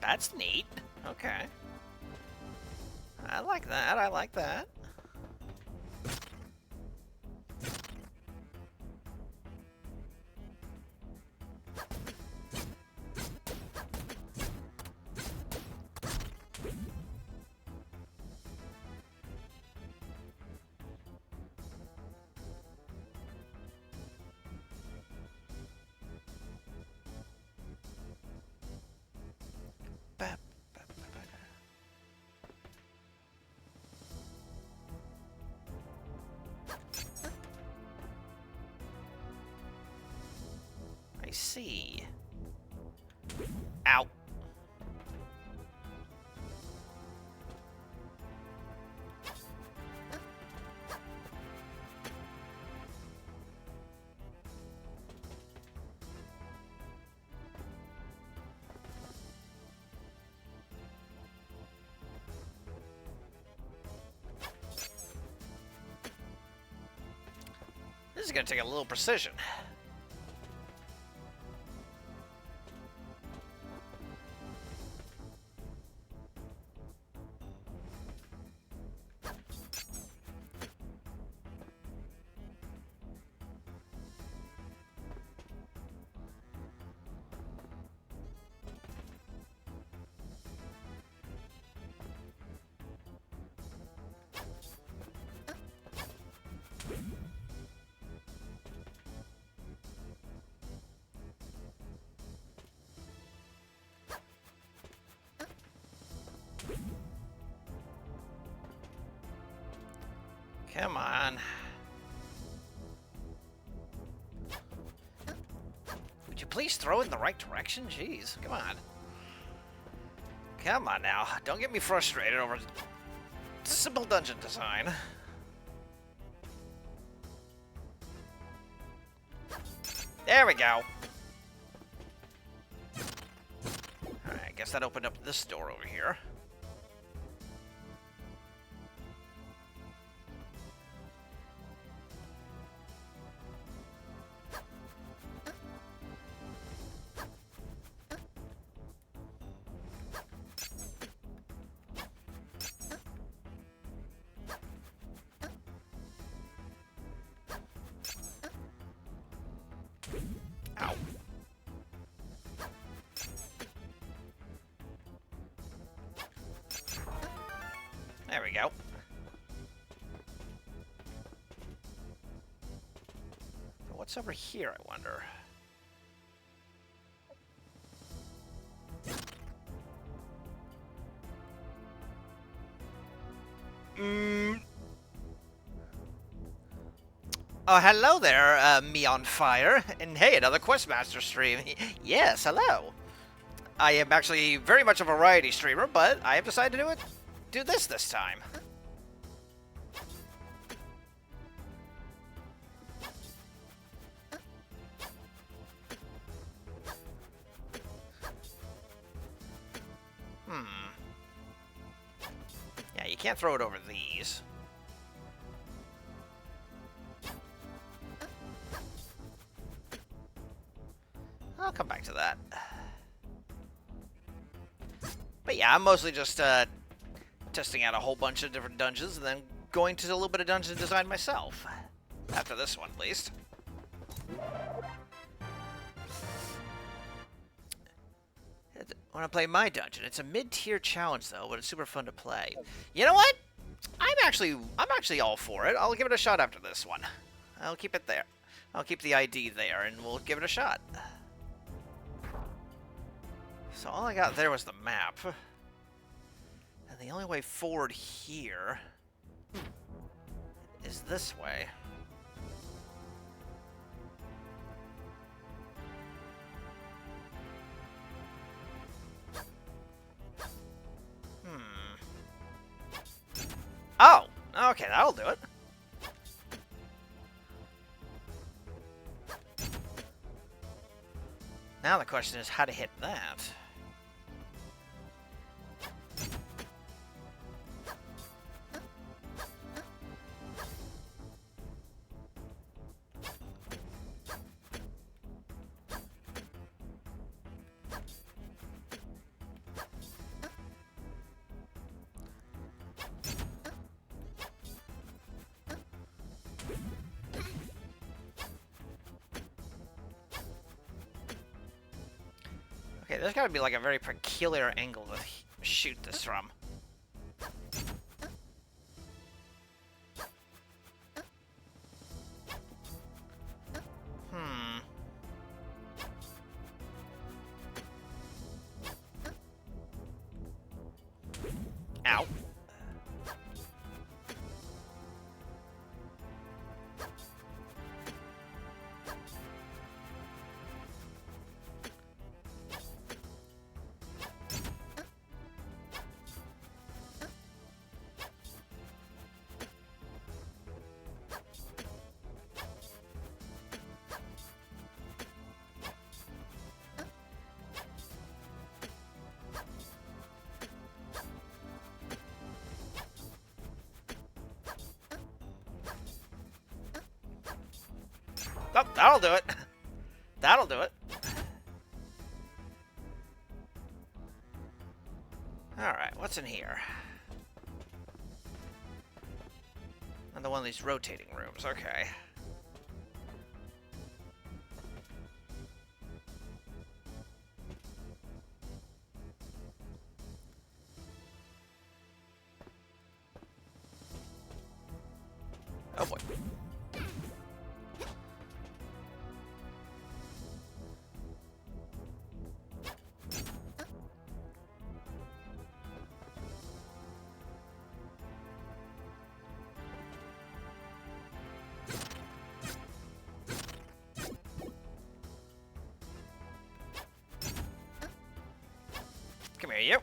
That's neat. Okay. I like that. I like that. I see. Ow. This is going to take a little precision. Come on. Would you please throw it in the right direction? Jeez, come on. Come on now. Don't get me frustrated over simple dungeon design. There we go. Alright, I guess that opened up this door over here. Ow. There we go. What's over here, I wonder? Oh, hello there, me on fire. And hey, another Questmaster stream. Yes, hello. I am actually very much a variety streamer, but I have decided to do this time. Yeah, you can't throw it over these. I'll come back to that. But yeah, I'm mostly just testing out a whole bunch of different dungeons and then going to a little bit of dungeon design myself. After this one, at least. I want to play my dungeon. It's a mid-tier challenge, though, but it's super fun to play. You know what? I'm actually all for it. I'll give it a shot after this one. I'll keep it there. I'll keep the ID there, and we'll give it a shot. So all I got there was the map. And the only way forward here is this way. Oh! Okay, that'll do it. Now the question is how to hit that. Okay, there's gotta be like a very peculiar angle to shoot this from. Ow. Oh, that'll do it. That'll do it. Alright, what's in here? Another one of these rotating rooms, okay. Oh boy. Come here, you.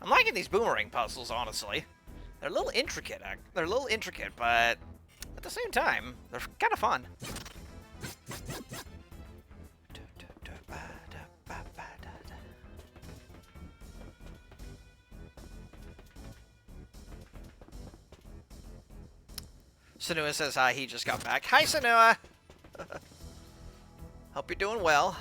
I'm liking these boomerang puzzles, honestly. They're a little intricate. They're a little intricate, but at the same time, they're kind of fun. Senua says hi, he just got back. Hi, Senua! Hope you're doing well.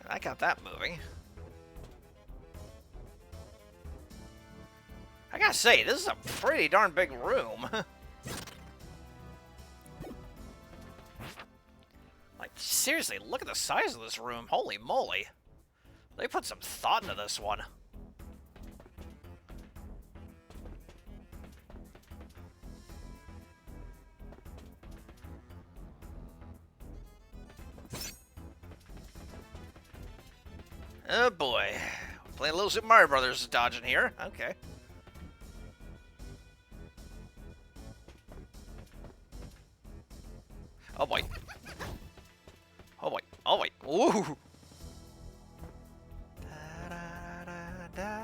I got that moving. I gotta say, this is a pretty darn big room. Like, seriously, look at the size of this room. Holy moly. They put some thought into this one. Oh boy. Playing a little Super Mario Brothers dodging here. Okay. Oh boy. Oh boy. Oh boy. Ooh. Da, da, da, da.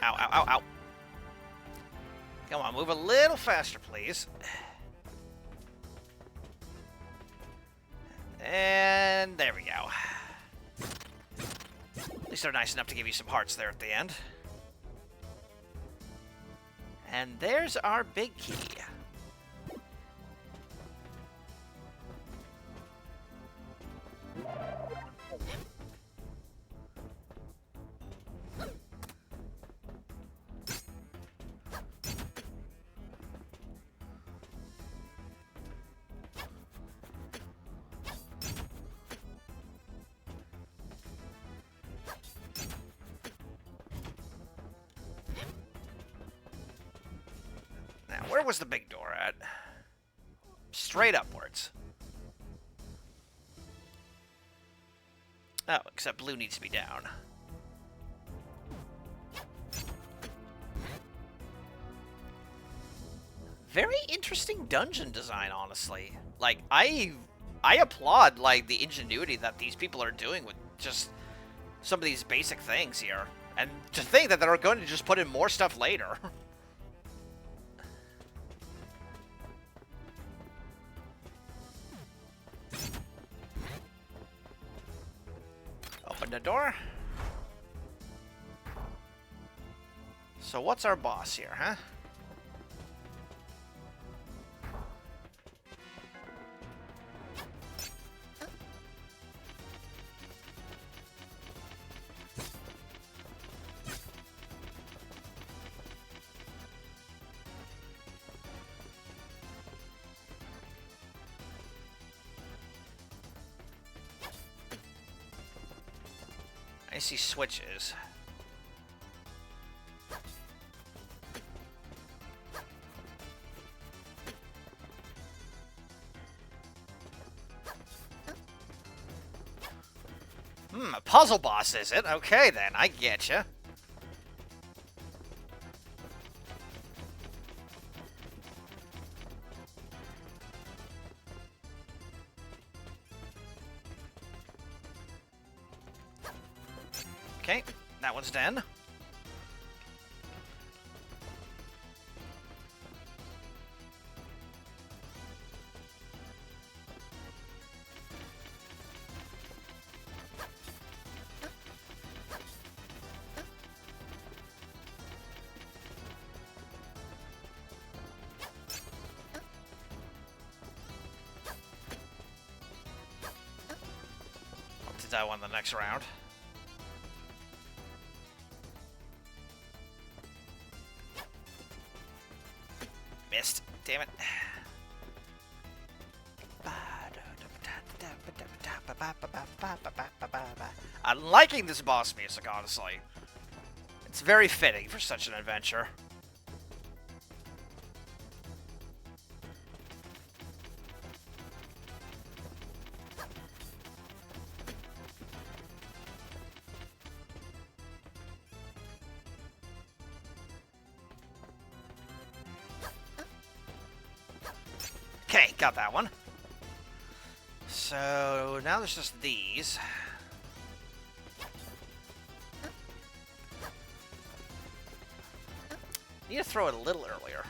Ow, ow, ow, ow. Come on, move a little faster, please. And there we go. At least they're nice enough to give you some hearts there at the end. And there's our big key. Now, where was the big door at? Straight upwards. Oh, except blue needs to be down. Very interesting dungeon design, honestly. Like, I applaud, like, the ingenuity that these people are doing with just some of these basic things here. And to think that they're going to just put in more stuff later. Open the door. So what's our boss here, huh? I see switches. A puzzle boss, is it? Okay, then. I getcha. Okay, that one's done. I'll do that one the next round. Missed. Damn it. I'm liking this boss music, honestly. It's very fitting for such an adventure. Okay, got that one. So now there's just these. Need to throw it a little earlier.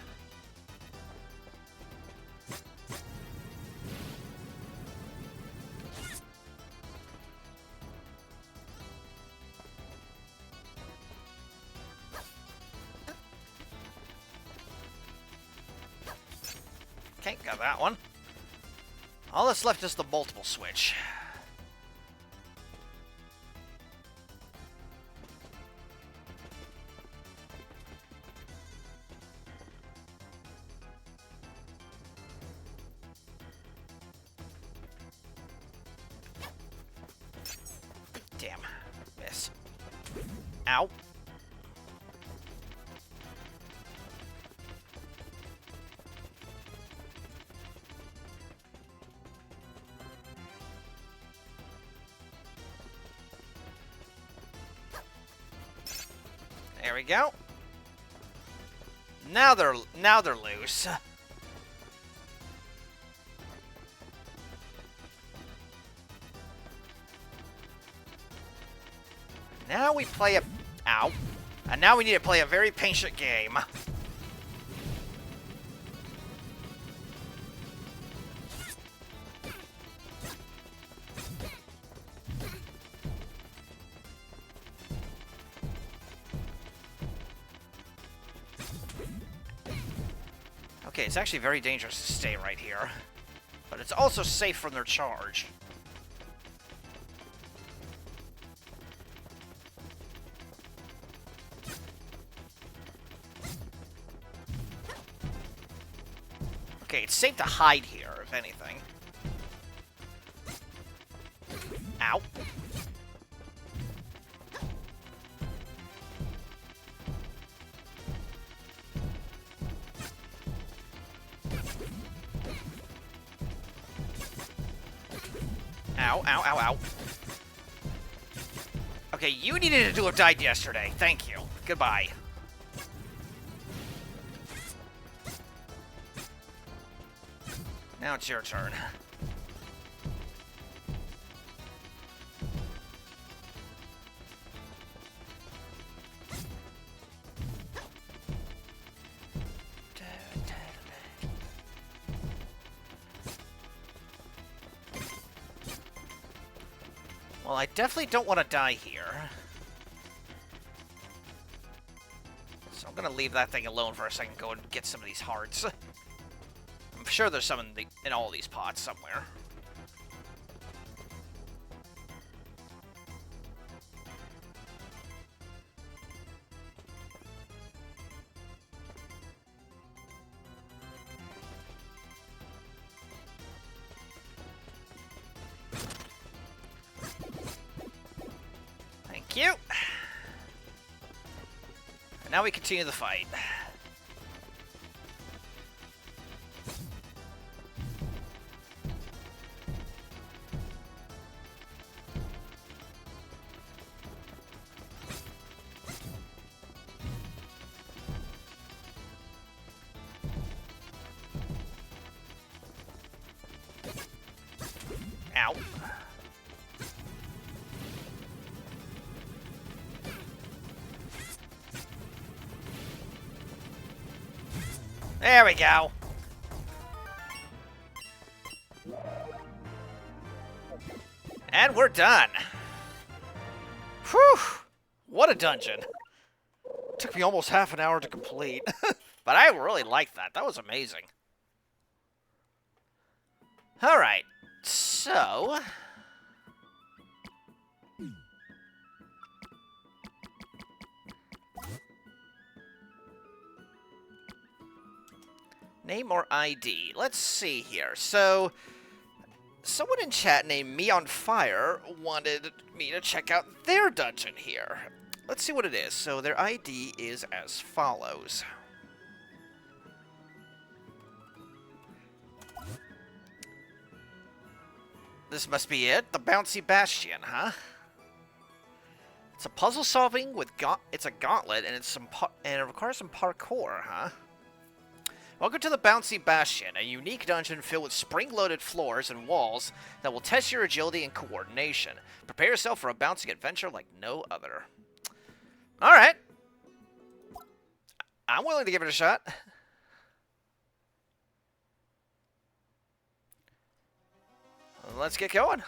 Okay, got that one. All that's left is the multiple switch. Damn. Miss. Ow. There we go. Now they're loose. Now we play a... Ow. And now we need to play a very patient game. Okay, it's actually very dangerous to stay right here. But it's also safe from their charge. Okay, it's safe to hide here, if anything. Ow. Ow, ow, ow, ow. Okay, you needed to have died yesterday. Thank you. Goodbye. Now it's your turn. Well, I definitely don't want to die here. So I'm going to leave that thing alone for a second, go and get some of these hearts. I'm sure there's some in all these pots somewhere. Thank you. And now we continue the fight. Ow. There we go. And we're done. Whew. What a dungeon. Took me almost half an hour to complete. But I really liked that. That was amazing. Alright. So... name or ID. Let's see here. So, someone in chat named Me on Fire wanted me to check out their dungeon here. Let's see what it is. So, their ID is as follows. This must be it. The Bouncy Bastion, huh? It's a puzzle solving with it's a gauntlet and and it requires some parkour, huh? Welcome to the Bouncy Bastion, a unique dungeon filled with spring-loaded floors and walls that will test your agility and coordination. Prepare yourself for a bouncing adventure like no other. Alright. I'm willing to give it a shot. Let's get going.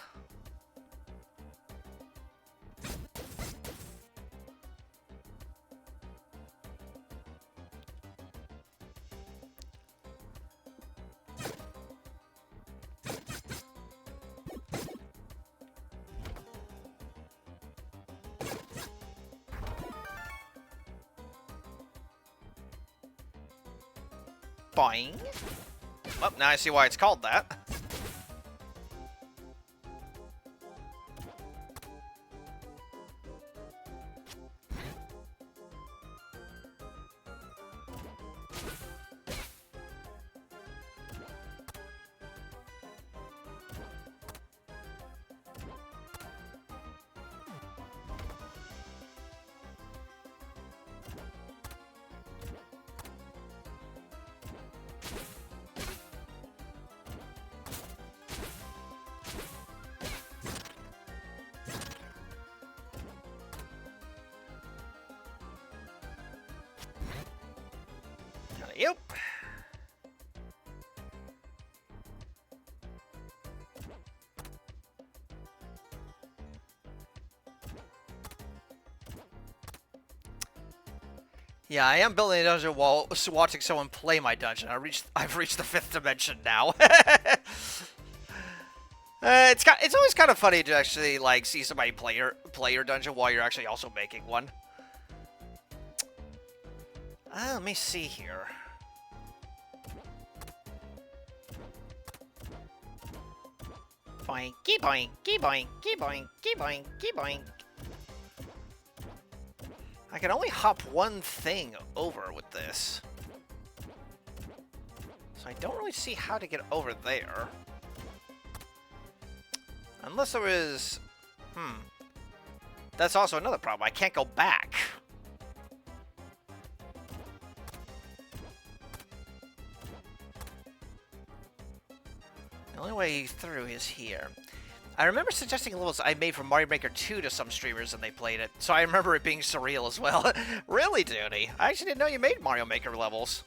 Boing. Well, now I see why it's called that. Yep. Yeah, I am building a dungeon while watching someone play my dungeon. I've reached the 5th dimension now. It's always kind of funny to actually like see somebody play your dungeon while you're actually also making one. Let me see here. Boink, boink, boink, boink, boink, boink. I can only hop one thing over with this. So I don't really see how to get over there. Unless there is... That's also another problem. I can't go back. The only way through is here. I remember suggesting levels I made from Mario Maker 2 to some streamers and they played it, so I remember it being surreal as well. Really, Dooney? I actually didn't know you made Mario Maker levels.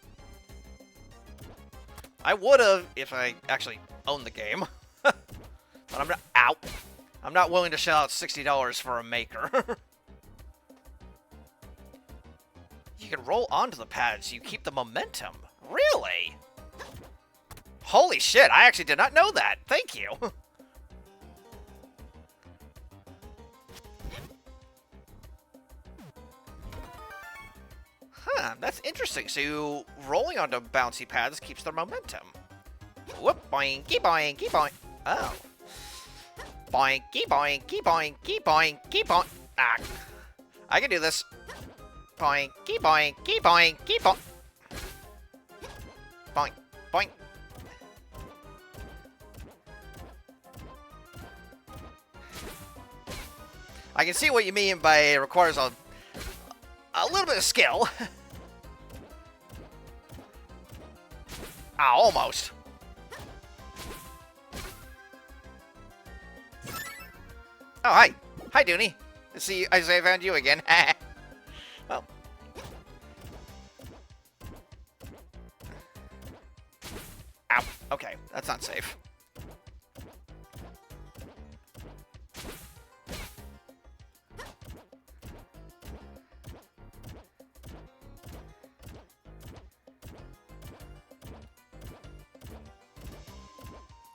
I would've if I actually owned the game. But I'm not— ow! I'm not willing to shell out $60 for a maker. You can roll onto the pads, so you keep the momentum. Really? Holy shit, I actually did not know that. Thank you. Huh, that's interesting. So rolling onto bouncy pads keeps their momentum. Whoop, boinky, boinky, boink. Oh. Boinky, boinky, boinky, boinky, boink. Ah. I can do this. Boinky, boinky, boinky, boink. Boink, boink. I can see what you mean by it requires a little bit of skill. Ah, almost. Oh, hi. Hi, Dooney. See, I found you again. Well. Ow. Okay, that's not safe.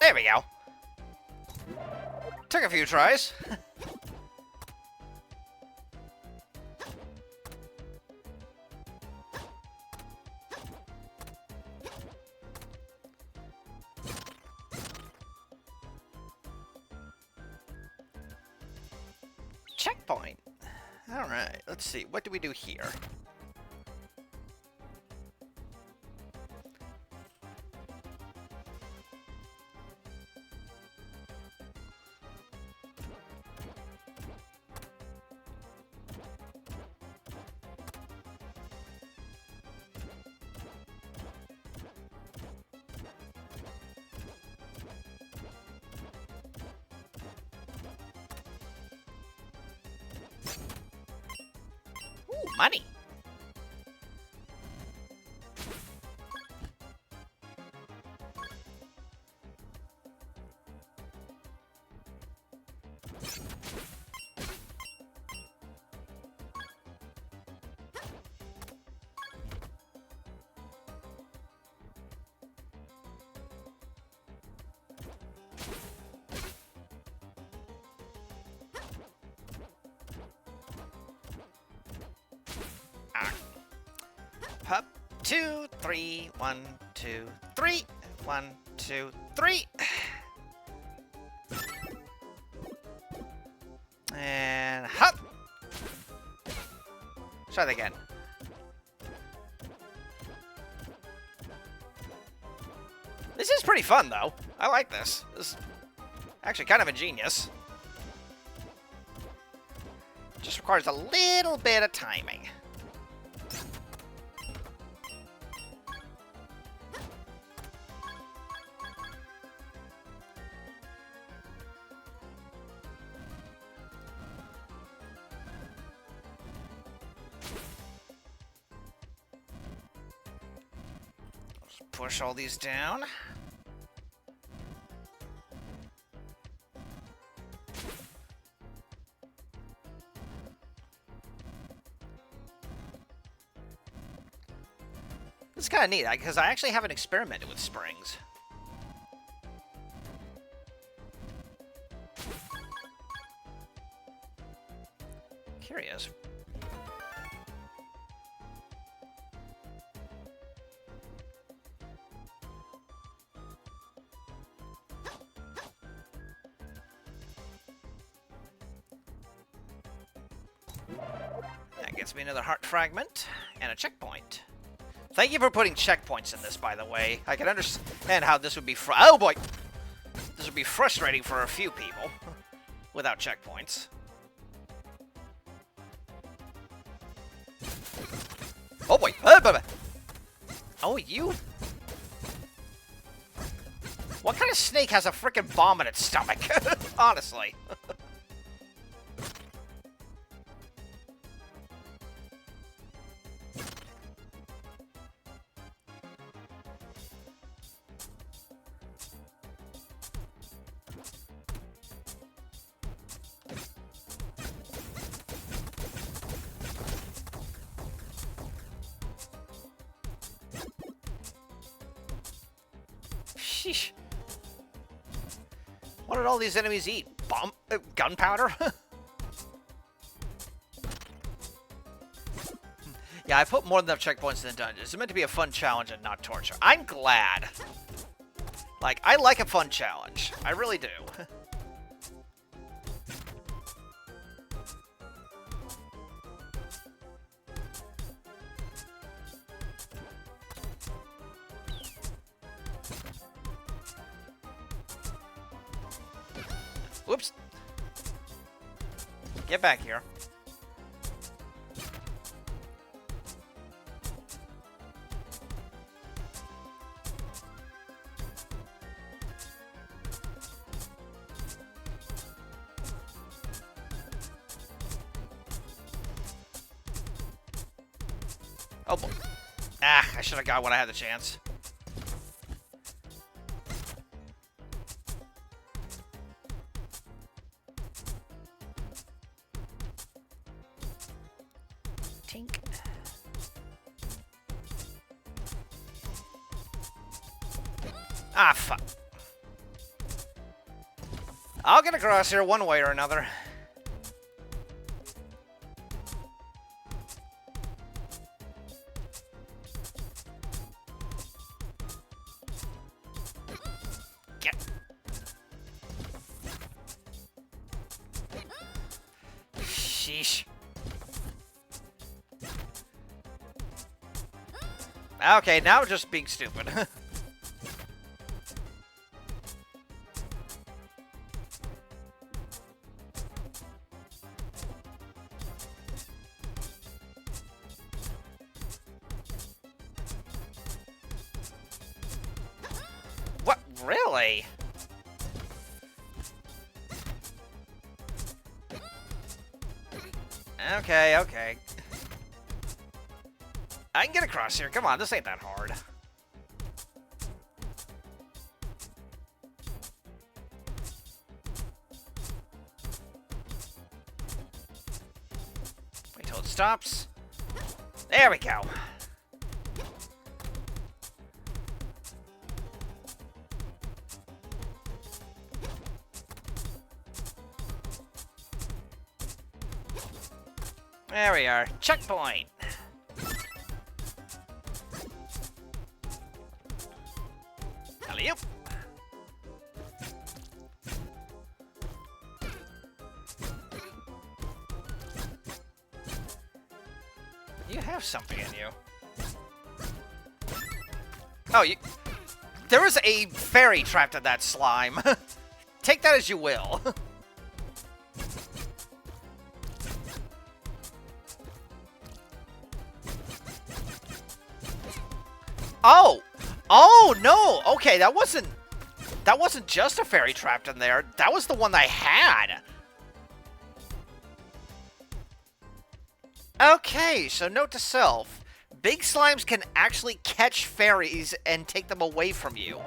There we go. Took a few tries. Checkpoint. All right, let's see. What do we do here? Money. Up, 2, 3, 1, 2, 3, 1, 2, 3. And hop. Try that again. This is pretty fun, though. I like this. This is actually kind of ingenious. Just requires a little bit of timing. Push all these down. It's kind of neat, because I actually haven't experimented with springs. Curious. That gets me another heart fragment and a checkpoint. Thank you for putting checkpoints in this, by the way. I can understand how this would be oh boy! This would be frustrating for a few people without checkpoints. Oh boy! Oh, you? What kind of snake has a frickin' bomb in its stomach? Honestly. Sheesh. What did all these enemies eat? Gunpowder? Yeah, I put more than enough checkpoints in the dungeons. It's meant to be a fun challenge and not torture. I'm glad. Like, I like a fun challenge. I really do. Whoops. Get back here. Oh boy. Ah, I should have got when I had the chance. Tink. Ah, fuck. I'll get across here one way or another. Get. Sheesh. Okay, now we're just being stupid. What? Really? Okay, okay. I can get across here. Come on, this ain't that hard. Wait till it stops. There we go. There we are. Checkpoint. Alley-oop. You have something in you. Oh, you... There was a fairy trapped in that slime. Take that as you will. Oh! Oh, no! Okay, that wasn't just a fairy trapped in there. That was the one I had. Okay, so note to self. Big slimes can actually catch fairies and take them away from you.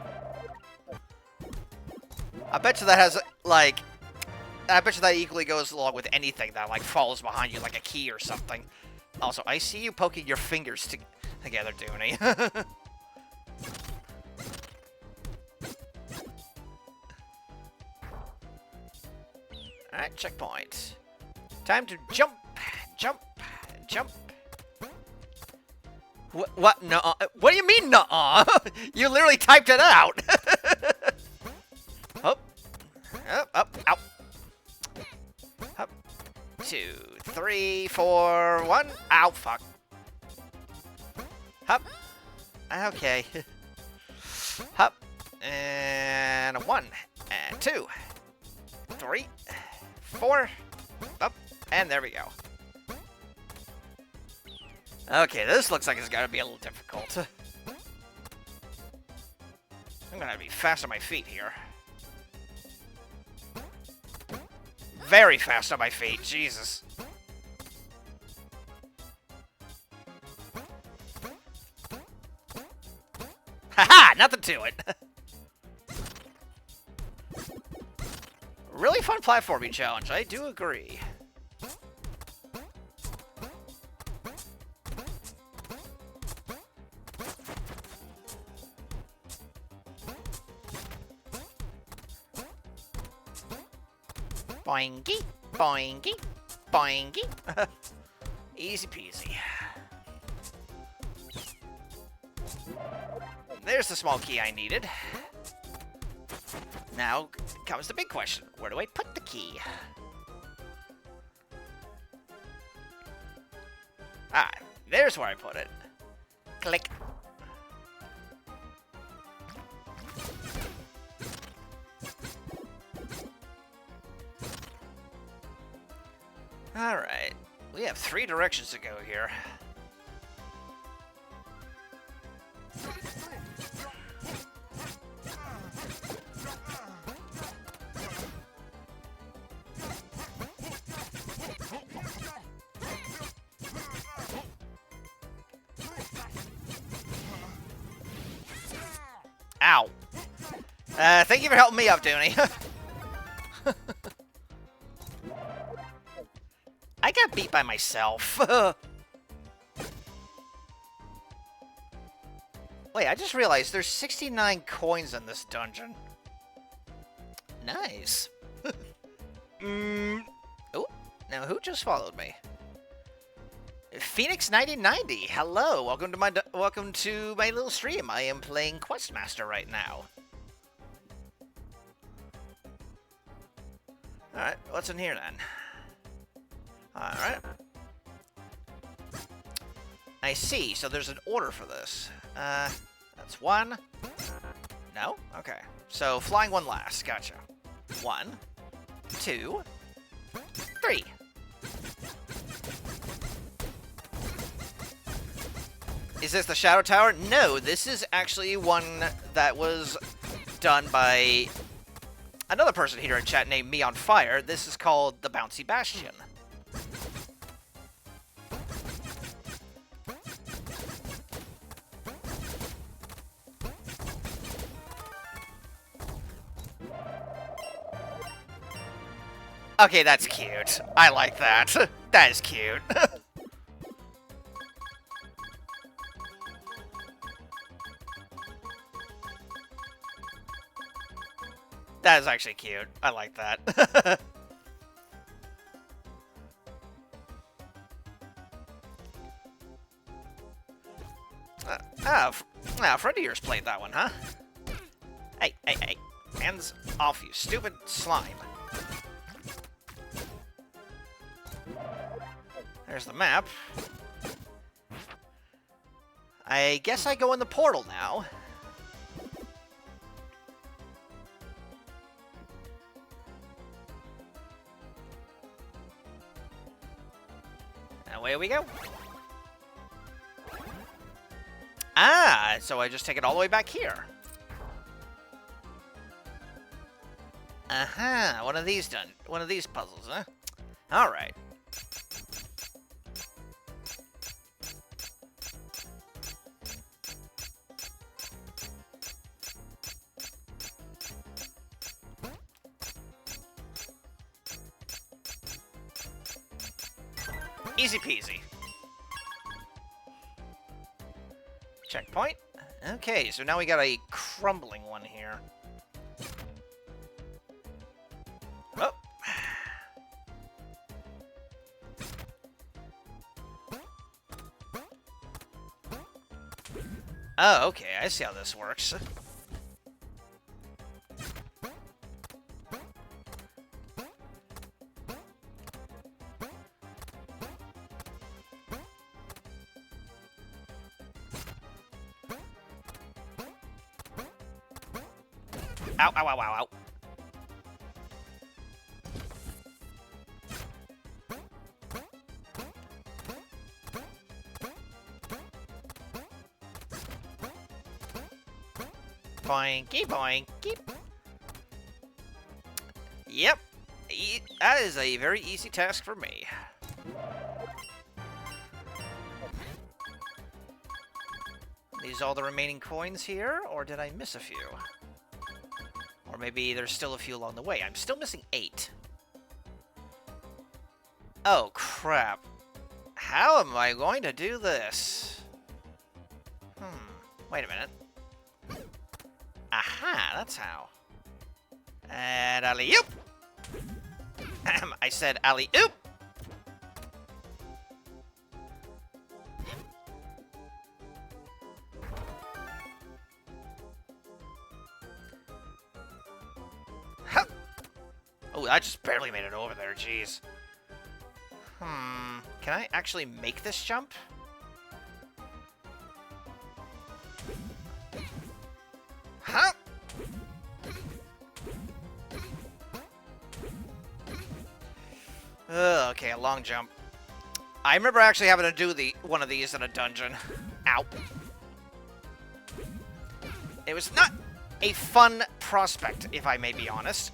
I bet you that has, like... I bet you that equally goes along with anything that, like, falls behind you, like a key or something. Also, I see you poking your fingers together, Dooney. Alright, checkpoint. Time to jump, jump, jump. What? No. What do you mean, nuh-uh? You literally typed it out. Up, up, up, out. Up. 2, 3, 4, 1. Ow, fuck. Up. Okay. Up. And 1, and 2, 3, 4. Up. And there we go. Okay, this looks like it's gotta be a little difficult. I'm gonna be fast on my feet here. Very fast on my feet, Jesus. Haha, nothing to it. Really fun platforming challenge, I do agree. Boingy, boingy, boingy. Easy peasy. There's the small key I needed. Now comes the big question. Where do I put the key? Ah, there's where I put it. Click. Alright. We have 3 directions to go here. Ow. Thank you for helping me up, Dooney. I got beat by myself. Wait, I just realized there's 69 coins in this dungeon. Nice. Oh, now who just followed me? Phoenix 9090. Hello, welcome to my little stream. I am playing Questmaster right now. All right, what's in here then? All right. I see. So there's an order for this. That's 1. No? Okay. So flying 1 last. Gotcha. 1, 2, 3. Is this the Shadow Tower? No, this is actually one that was done by another person here in chat named Me on Fire. This is called the Bouncy Bastion. Okay, that's cute. I like that. That is cute. That is actually cute. I like that. A friend of yours played that one, huh? Hey, hey, hey. Hands off, you stupid slime. There's the map. I guess I go in the portal now. Away we go. Ah, so I just take it all the way back here. Aha, one of these done. One of these puzzles, huh? All right. Easy peasy. Checkpoint. Okay, so now we got a crumbling one here. Oh. Oh, okay, I see how this works. Ow, ow, ow, ow, ow. Boinky, boinky. Yep. That is a very easy task for me. These all the remaining coins here, or did I miss a few? Or maybe there's still a few along the way. I'm still missing 8. Oh, crap. How am I going to do this? Wait a minute. Aha, that's how. And alley-oop! I said alley-oop! Oh, I just barely made it over there, jeez. Can I actually make this jump? Huh? Okay, a long jump. I remember actually having to do one of these in a dungeon. Ow. It was not a fun prospect, if I may be honest,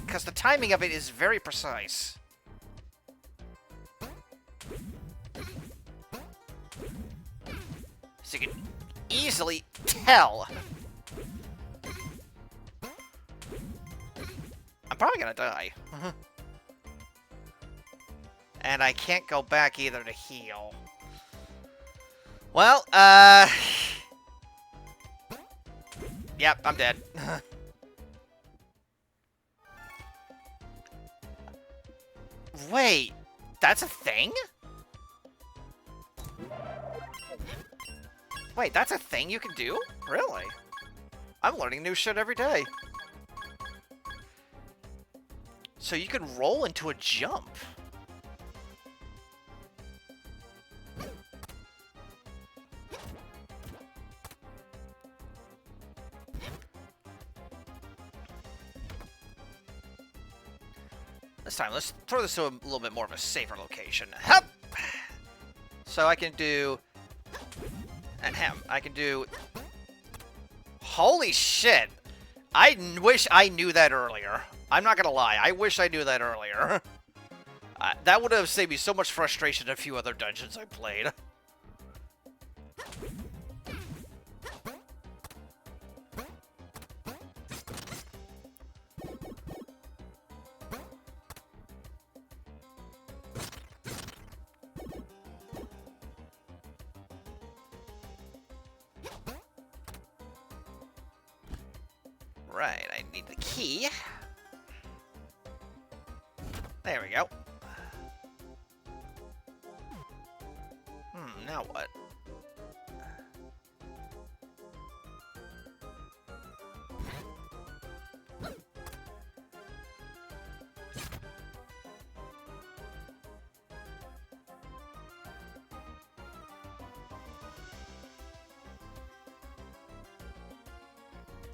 because the timing of it is very precise. So you can easily tell. I'm probably gonna die. And I can't go back either to heal. Well, yep, I'm dead. Wait, that's a thing? Wait, that's a thing you can do? Really? I'm learning new shit every day. So you can roll into a jump. This time, let's throw this to a little bit more of a safer location. Hup! So I can do... And him. I can do... Holy shit! I wish I knew that earlier. I'm not gonna lie. I wish I knew that earlier. That would have saved me so much frustration in a few other dungeons I played. Right, I need the key. There we go. Now what?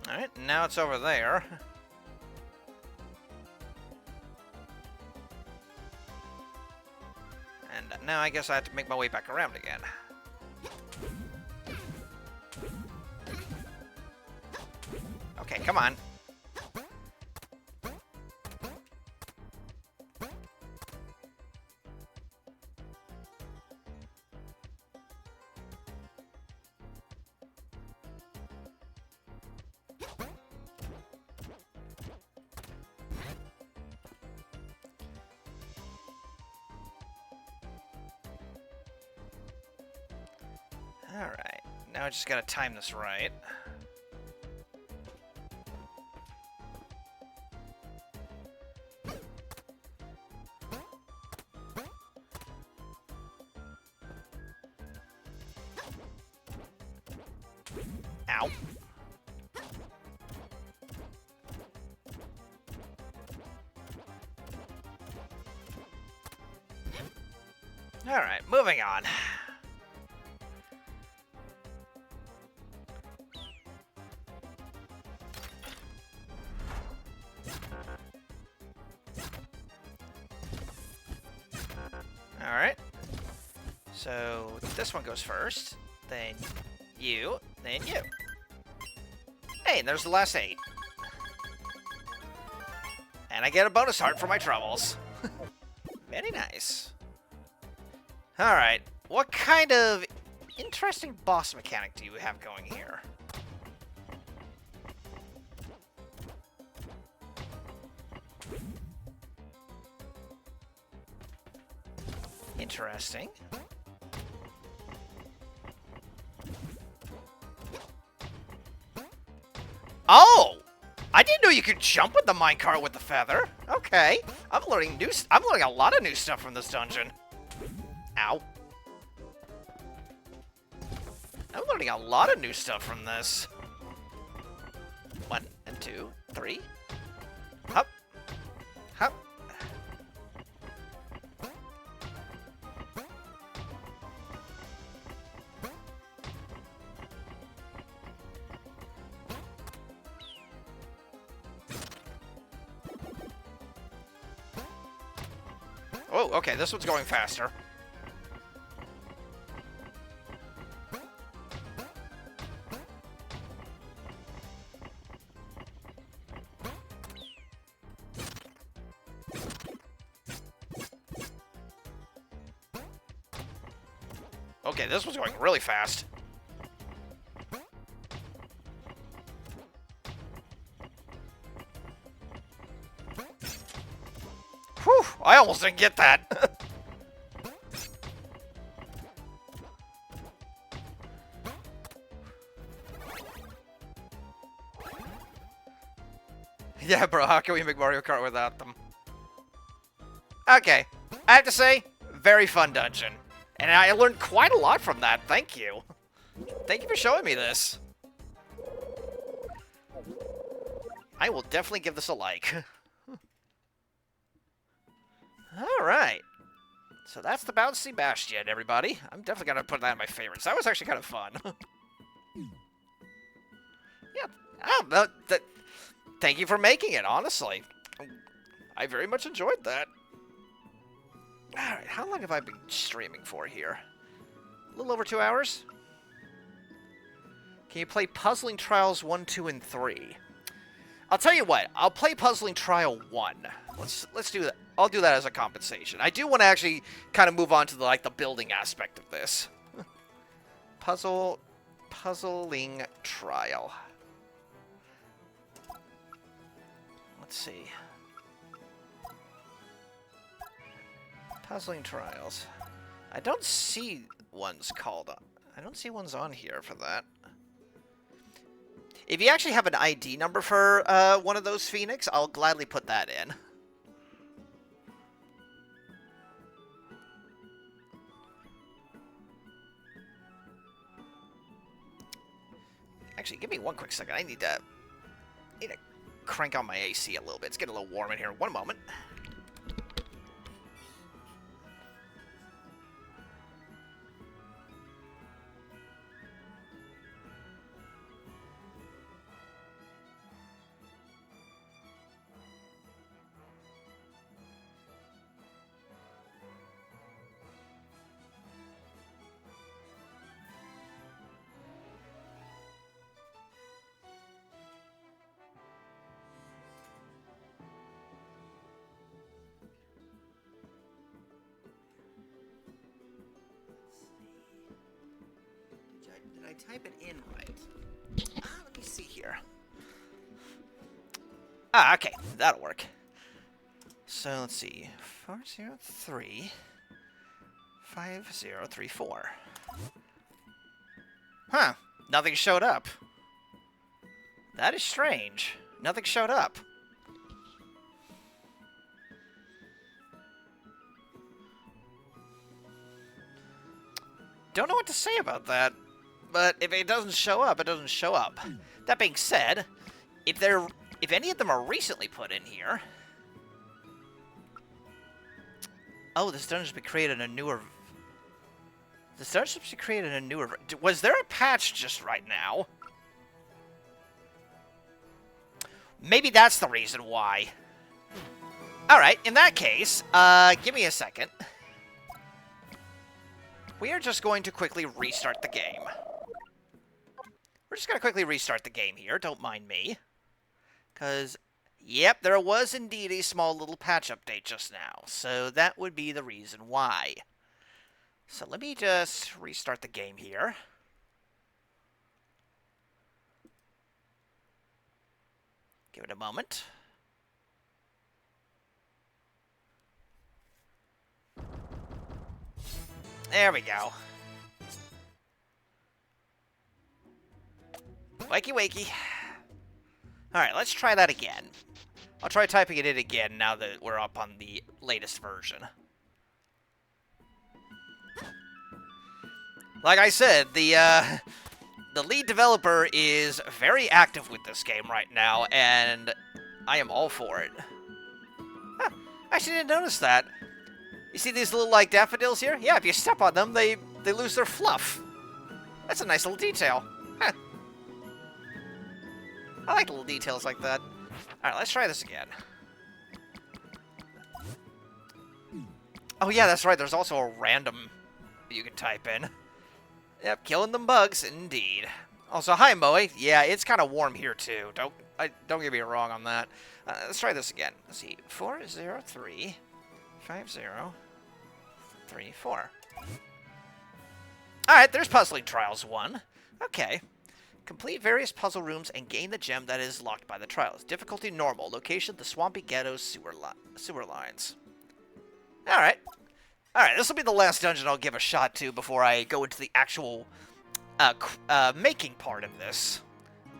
Alright, now it's over there. And now I guess I have to make my way back around again. Okay, come on. Alright, now I just gotta time this right. Ow. Alright, moving on. Alright. So, this one goes first, then you, then you. Hey, and there's the last 8. And I get a bonus heart for my troubles. Very nice. Alright, what kind of interesting boss mechanic do you have going here? Interesting. Oh! I didn't know you could jump with the minecart with the feather. Okay. I'm learning a lot of new stuff from this dungeon. Ow. I'm learning a lot of new stuff from this. 1 and 2, 3. Hup. Hup. Oh, okay, this one's going faster. Okay, this one's going really fast. Whew, I almost didn't get that. Yeah, bro, how can we make Mario Kart without them? Okay, I have to say, very fun dungeon. And I learned quite a lot from that, thank you. Thank you for showing me this. I will definitely give this a like. Alright. So that's the Bouncy Bastion, everybody. I'm definitely going to put that in my favorites. That was actually kind of fun. Yeah. Oh, thank you for making it, honestly. I very much enjoyed that. Alright, how long have I been streaming for here? A little over 2 hours? Can you play Puzzling Trials 1, 2, and 3? I'll tell you what, I'll play Puzzling Trial 1. Let's do that. I'll do that as a compensation. I do want to actually kind of move on to the building aspect of this. Puzzling Trial. Let's see. Puzzling Trials. I don't see ones called. I don't see ones on here for that. If you actually have an ID number for one of those Phoenix, I'll gladly put that in. Actually, give me one quick second. I need to crank on my AC a little bit. It's getting a little warm in here. One moment. Did I type it in right? Let me see here. Okay. That'll work. So, let's see. 403 5034. Huh. Nothing showed up. That is strange. Nothing showed up. Don't know what to say about that. But if it doesn't show up, it doesn't show up. That being said, if any of them are recently put in here... Oh, this dungeon should be created in a newer... This dungeon should be created in a newer... Was there a patch just right now? Maybe that's the reason why. Alright, in that case, give me a second. We are just going to quickly restart the game. we're just going to quickly restart the game here. Don't mind me. Because, yep, there was indeed a small little patch update just now. So that would be the reason why. So let me just restart the game here. Give it a moment. There we go. Wakey wakey. Alright, let's try that again. I'll try typing it in again now that we're up on the latest version. Like I said, the lead developer is very active with this game right now, and I am all for it. Huh, I actually didn't notice that. You see these little, like, daffodils here? Yeah, if you step on them, they lose their fluff. That's a nice little detail. Huh. I like little details like that. Alright, let's try this again. Oh yeah, that's right, there's also a random you can type in. Yep, killing them bugs, indeed. Also, hi Moe. Yeah, it's kind of warm here too. Don't get me wrong on that. Let's try this again. Let's see, 403 5034. Alright, there's Puzzling Trials 1. Okay. Complete various puzzle rooms and gain the gem that is locked by the trials. Difficulty normal. Location, the Swampy Ghetto sewer lines. Alright. Alright, this will be the last dungeon I'll give a shot to before I go into the actual making part of this.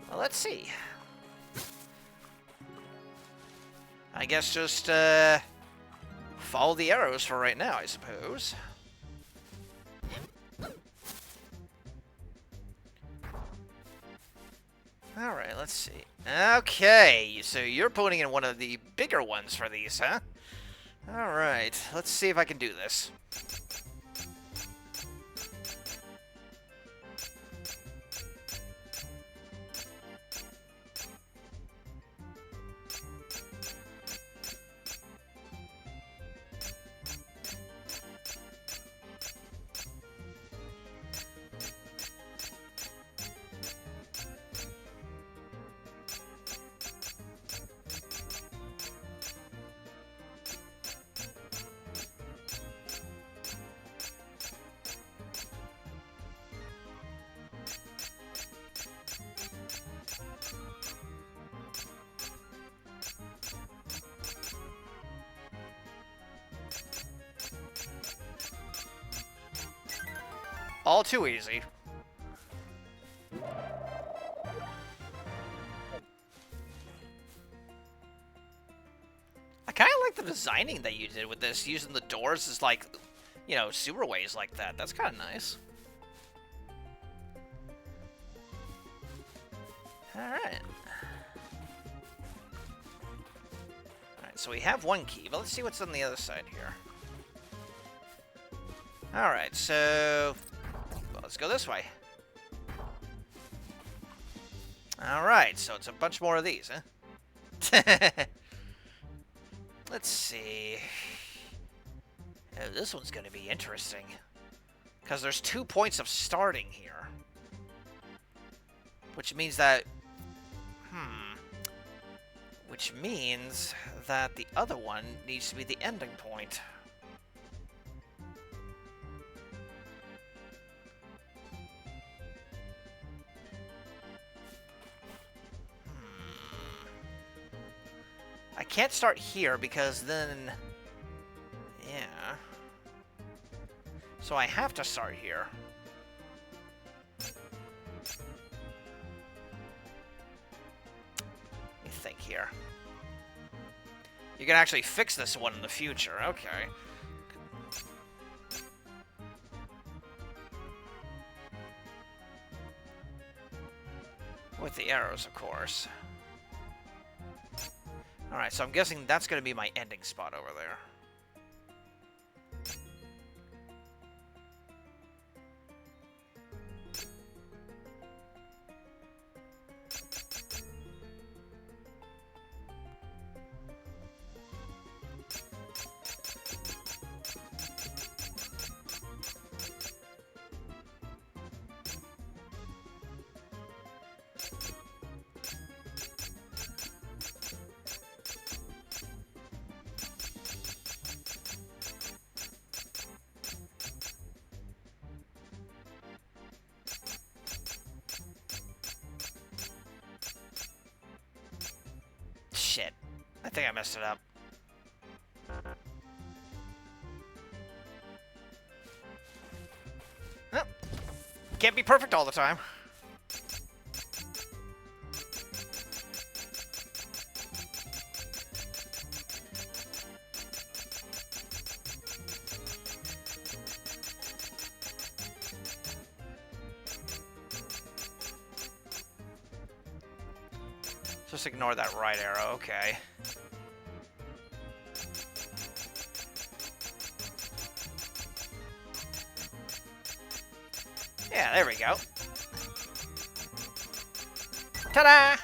Well, let's see. I guess just follow the arrows for right now, I suppose. Alright, let's see. Okay, so you're putting in one of the bigger ones for these, huh? Alright, let's see if I can do this. All too easy. I kind of like the designing that you did with this, using the doors as, like, you know, sewerways like that. That's kind of nice. Alright. Alright, so we have one key, but let's see what's on the other side here. Alright, so well, let's go this way. Alright, so it's a bunch more of these, huh? Let's see. Oh, this one's going to be interesting. Because there's 2 points of starting here. Which means that... Which means that the other one needs to be the ending point. I can't start here because then... Yeah. So I have to start here. Let me think here. You can actually fix this one in the future. Okay. With the arrows, of course. Alright, so I'm guessing that's going to be my ending spot over there. Shit. I think I messed it up. Well, can't be perfect all the time. Just ignore that right arrow, okay. Yeah, there we go. Ta-da!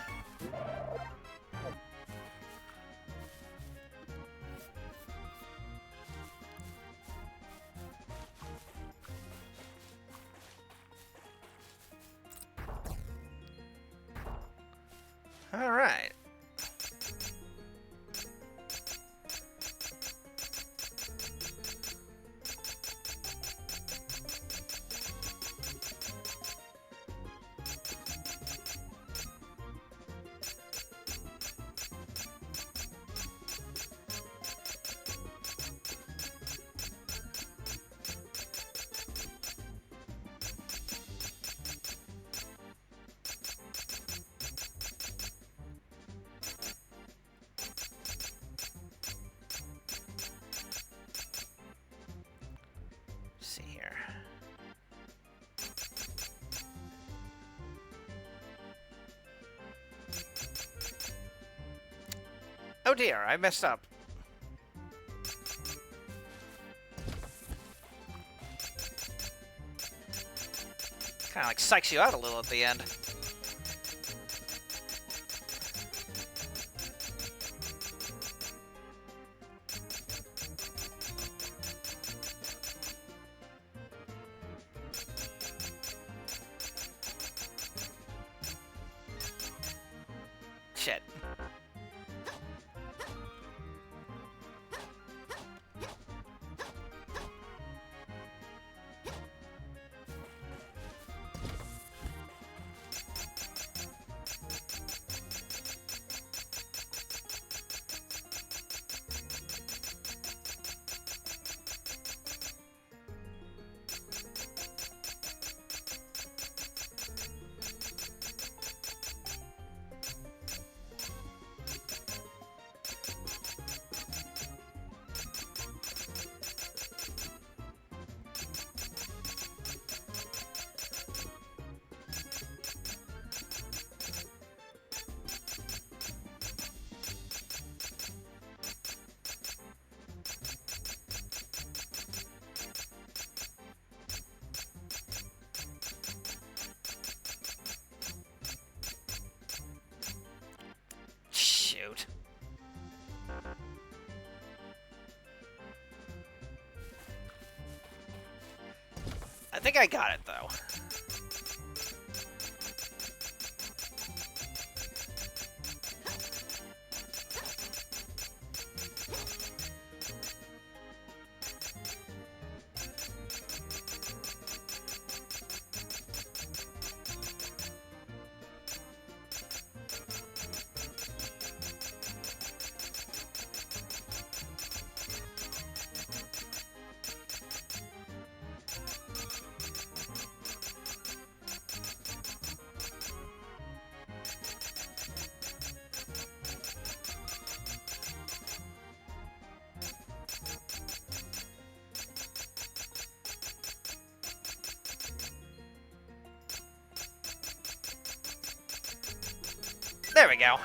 All right. See here. Oh dear, I messed up. Kind of like psychs you out a little at the end. Shit. Shoot. I think I got it, though. There we go.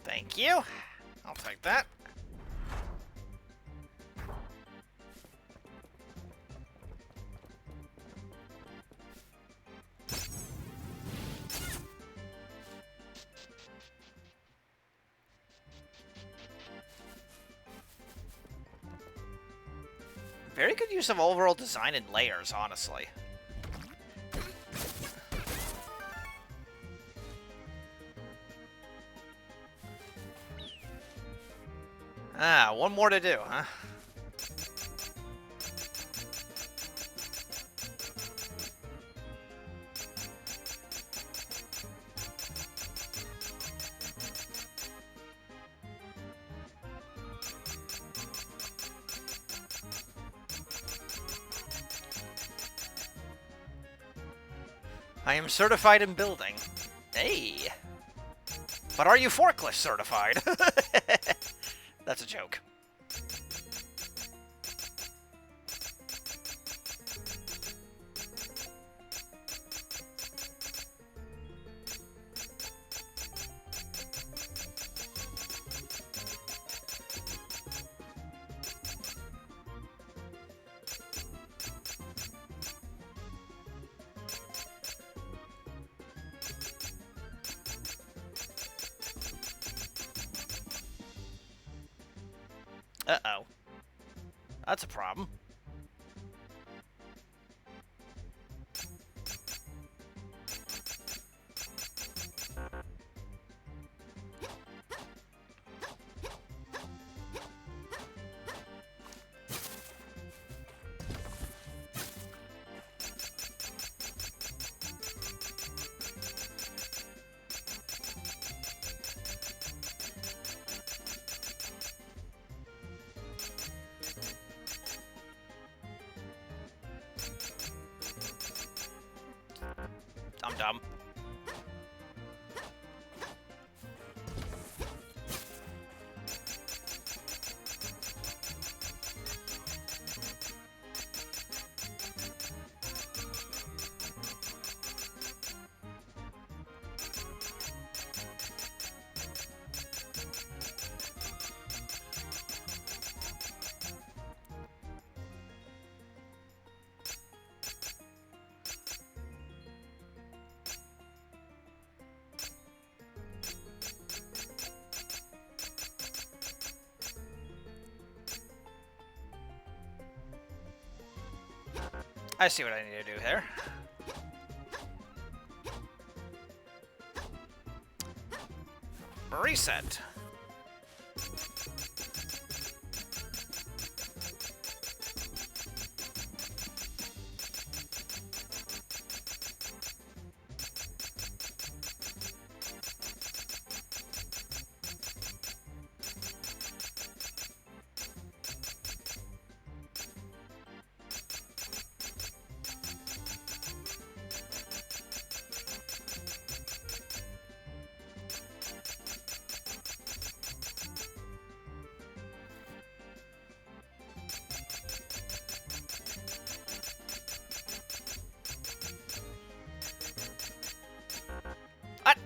Thank you. I'll take that. Very good use of overall design and layers, honestly. Ah, one more to do, huh? I am certified in building. Hey. But are you forklift certified? That's a joke. Uh-oh. That's a problem. I'm dumb. I see what I need to do here. Reset.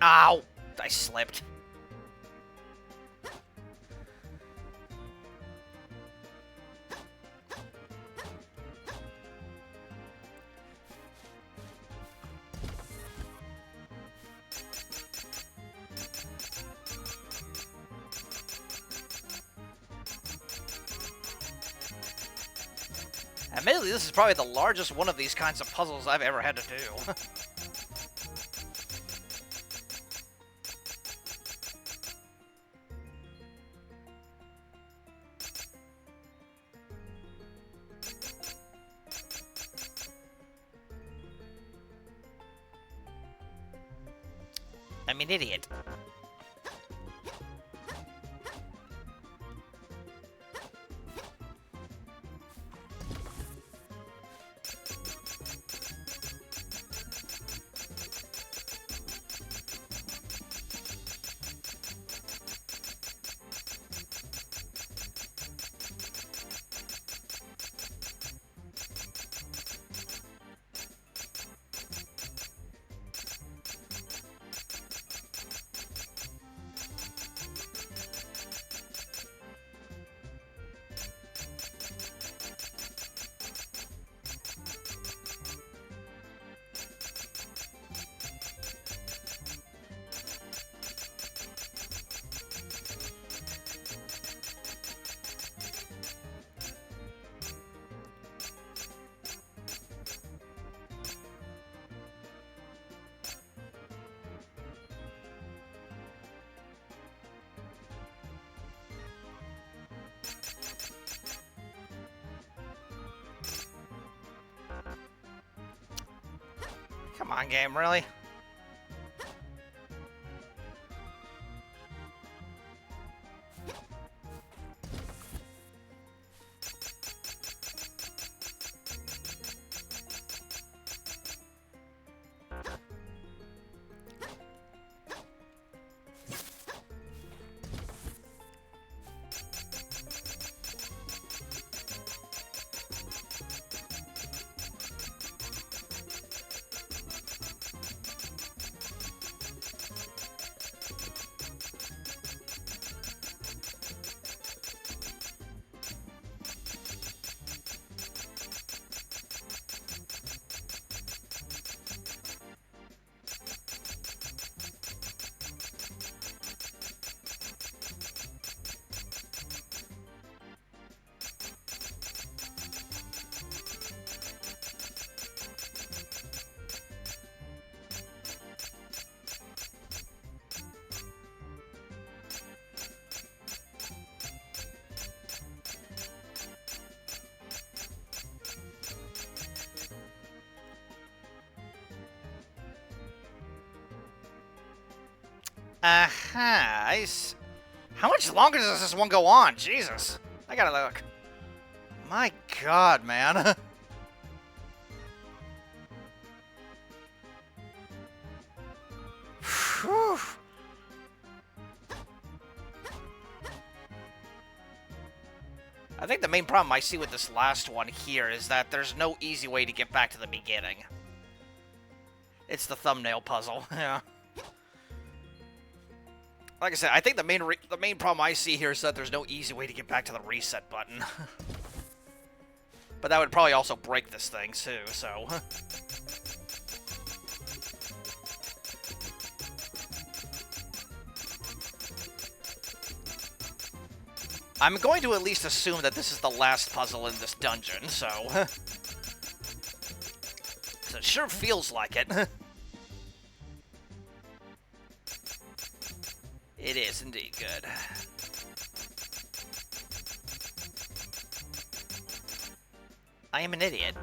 Ow! I slipped. Admittedly, this is probably the largest one of these kinds of puzzles I've ever had to do. I'm an idiot. on, game, really? Aha, How much longer does this one go on? Jesus. I gotta look. My god, man. Whew. I think the main problem I see with this last one here is that there's no easy way to get back to the beginning. It's the thumbnail puzzle, yeah. Like I said, I think the main problem I see here is that there's no easy way to get back to the reset button. But that would probably also break this thing, too, so... I'm going to at least assume that this is the last puzzle in this dungeon, so... So it sure feels like it. It is indeed good. I am an idiot.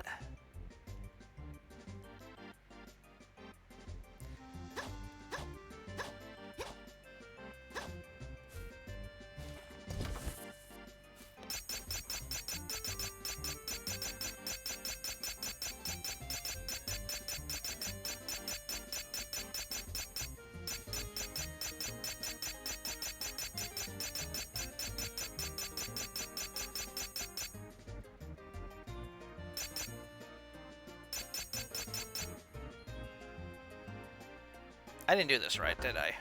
I didn't do this right, did I?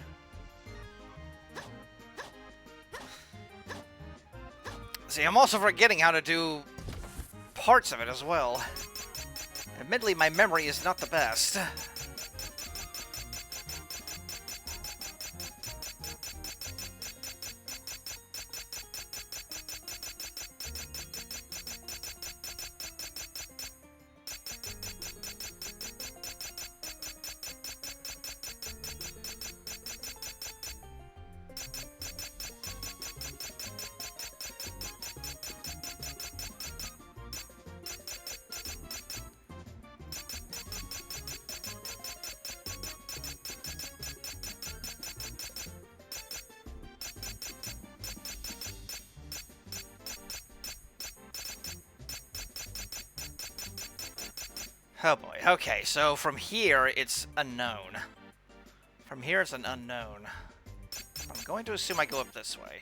See, I'm also forgetting how to do parts of it as well. Admittedly, my memory is not the best. Oh boy, okay, so from here, it's unknown. From here, it's an unknown. I'm going to assume I go up this way.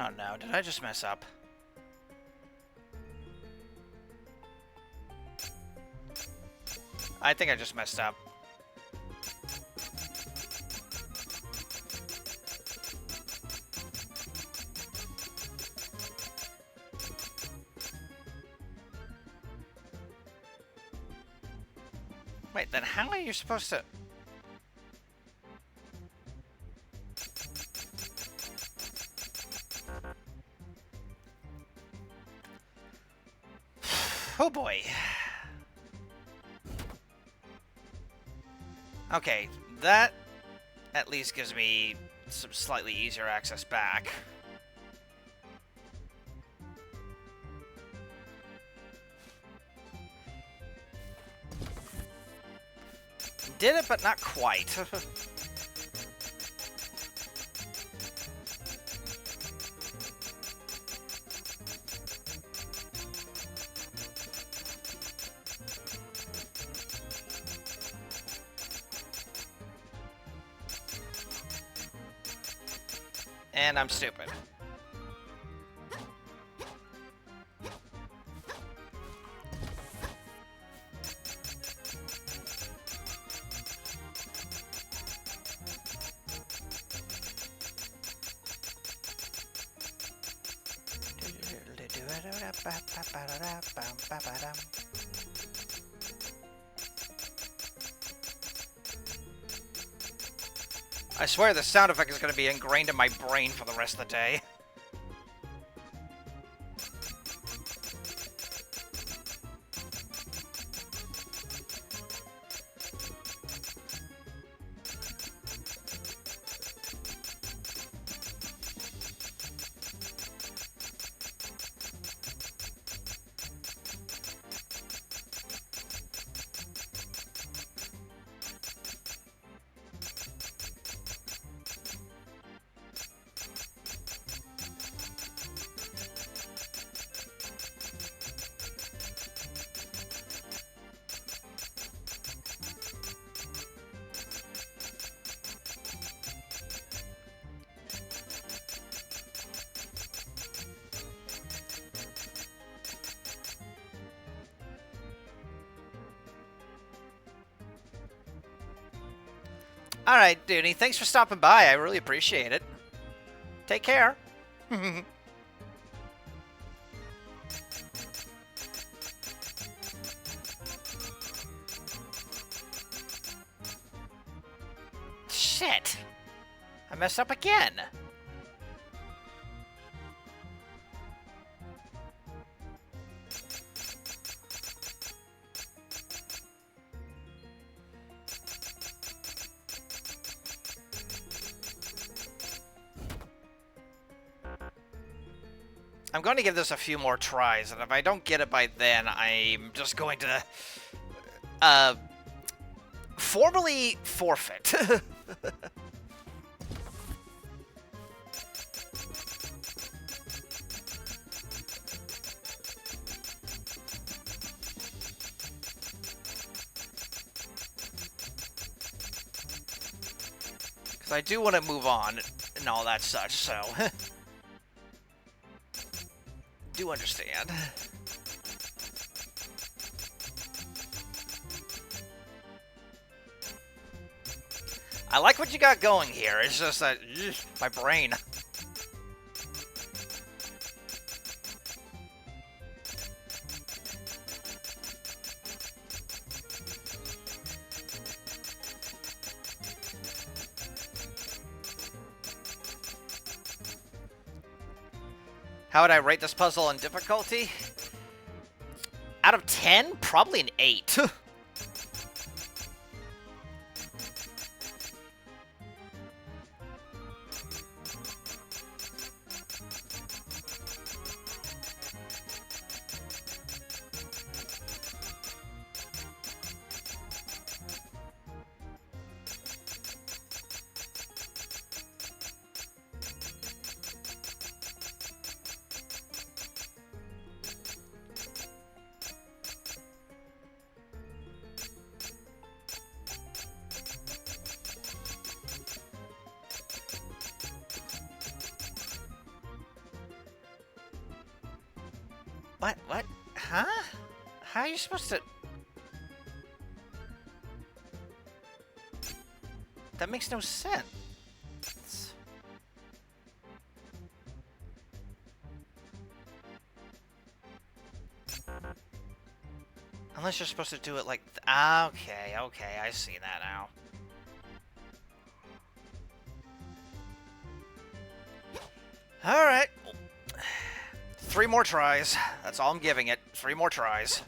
Oh no, did I just mess up? I think I just messed up. Wait, then how are you supposed to... Oh boy. Okay, that at least gives me some slightly easier access back. Did it, but not quite. And I'm stupid. I swear the sound effect is going to be ingrained in my brain for the rest of the day. Alright, Dooney, thanks for stopping by. I really appreciate it. Take care. Shit. I messed up again. I'm going to give this a few more tries, and if I don't get it by then, I'm just going to, formally forfeit. Because I do want to move on and all that such, so... do understand. I like what you got going here. It's just that my brain. How would I rate this puzzle in difficulty? Out of 10? Probably an 8. What? What? Huh? How are you supposed to... That makes no sense. Unless you're supposed to do it like... Okay, okay, I see that now. Alright. 3 more tries. That's all I'm giving it. 3 more tries.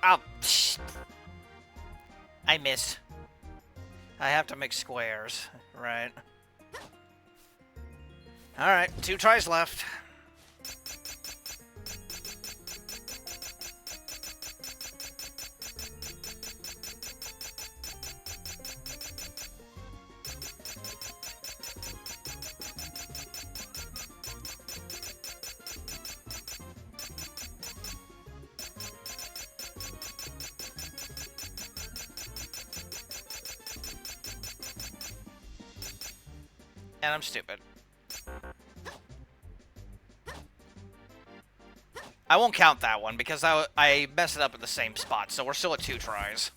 Oh, I missed. I have to make squares, right? Alright, 2 tries left. And I'm stupid. I won't count that one because I messed it up at the same spot, so we're still at 2 tries.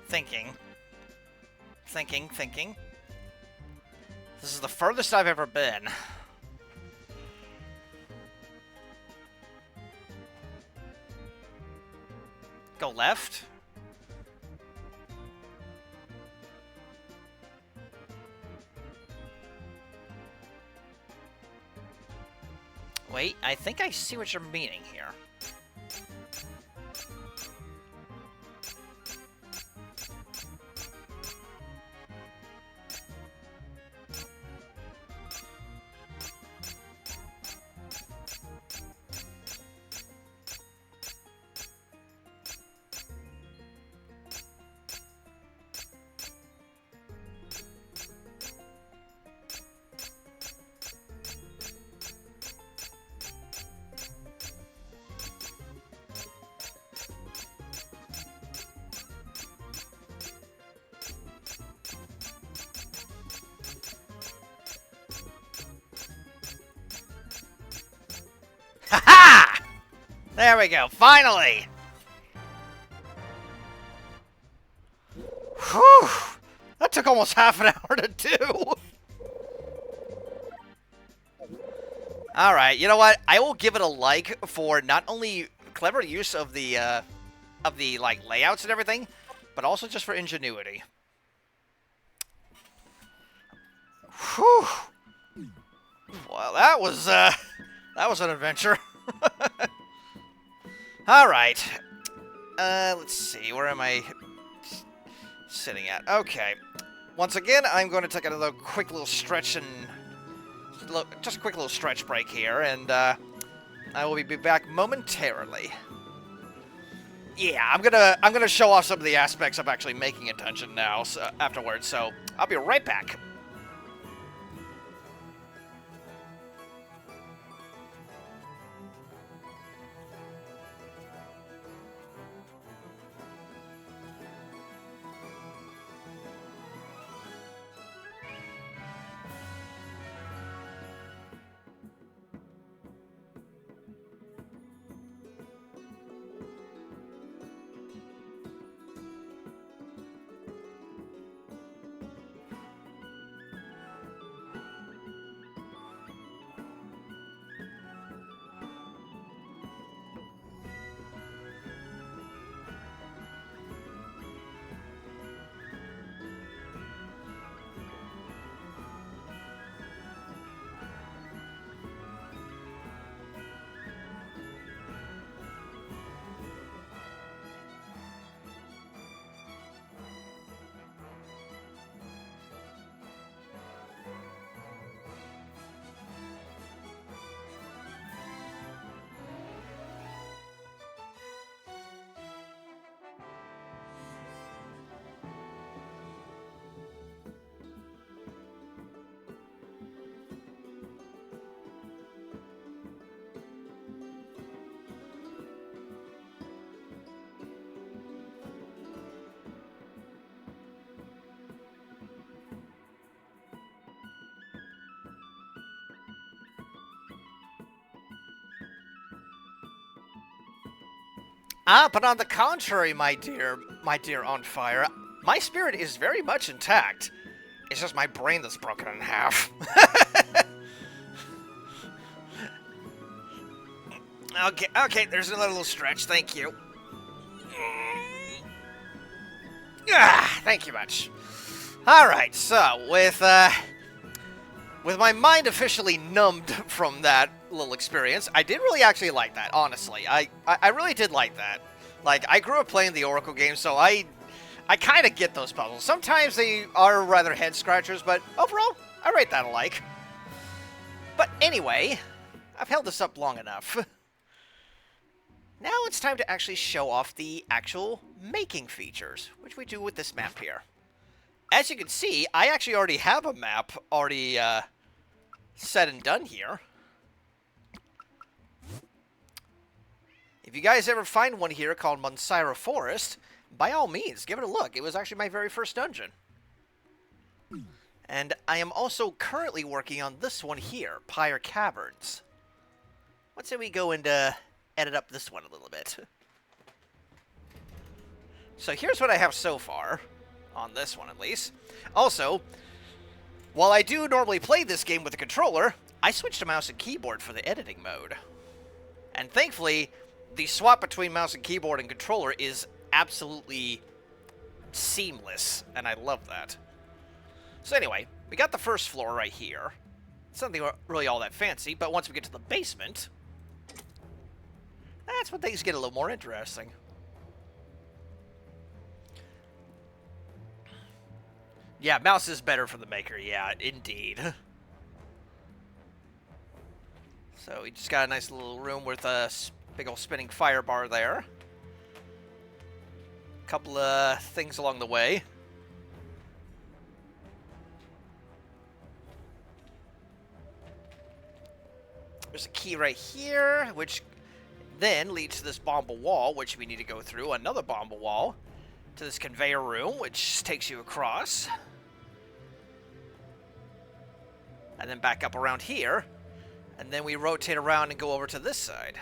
Thinking. This is the furthest I've ever been. Go left? Wait, I think I see what you're meaning here. Ha-ha! There we go, finally! Whew! That took almost half an hour to do. Alright, you know what? I will give it a like for not only clever use of the like layouts and everything, but also just for ingenuity. Whew. Well, that was an adventure. Alright. Let's see, where am I sitting at? Okay. Once again, I'm going to take another quick little stretch and just a quick little stretch break here, and I will be back momentarily. Yeah, I'm gonna show off some of the aspects of actually making a dungeon now afterwards. So I'll be right back. Ah, but on the contrary, my dear on fire, my spirit is very much intact. It's just my brain that's broken in half. Okay, there's another little stretch, thank you. Ah, thank you much. Alright, so, with my mind officially numbed from that little experience, I did really actually like that, honestly. I really did like that. Like, I grew up playing the Oracle games, so I kind of get those puzzles. Sometimes they are rather head-scratchers, but overall, I rate that alike. But anyway, I've held this up long enough. Now it's time to actually show off the actual making features, which we do with this map here. As you can see, I actually already have a map already said and done here. If you guys ever find one here called Monsira Forest, by all means, give it a look. It was actually my very first dungeon. And I am also currently working on this one here, Pyre Caverns. Let's say we go and edit up this one a little bit. So here's what I have so far, on this one at least. Also, while I do normally play this game with a controller, I switched to mouse and keyboard for the editing mode. And thankfully, the swap between mouse and keyboard and controller is absolutely seamless, and I love that. So anyway, we got the first floor right here. It's nothing really all that fancy, but once we get to the basement, that's when things get a little more interesting. Yeah, mouse is better for the maker, yeah, indeed. So we just got a nice little room with a big old spinning fire bar there. Couple of things along the way. There's a key right here, which then leads to this bomba wall, which we need to go through. Another bomba wall to this conveyor room, which takes you across. And then back up around here. And then we rotate around and go over to this side.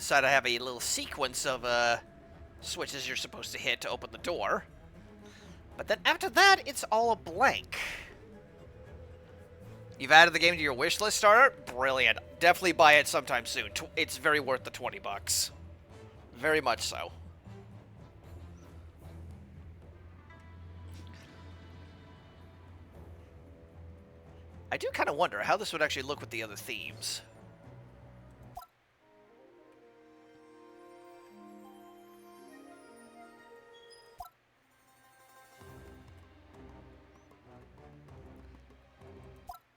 side I have a little sequence of switches you're supposed to hit to open the door. But then after that, it's all a blank. You've added the game to your wish list starter? Brilliant. Definitely buy it sometime soon. It's very worth the 20 bucks. Very much so. I do kind of wonder how this would actually look with the other themes.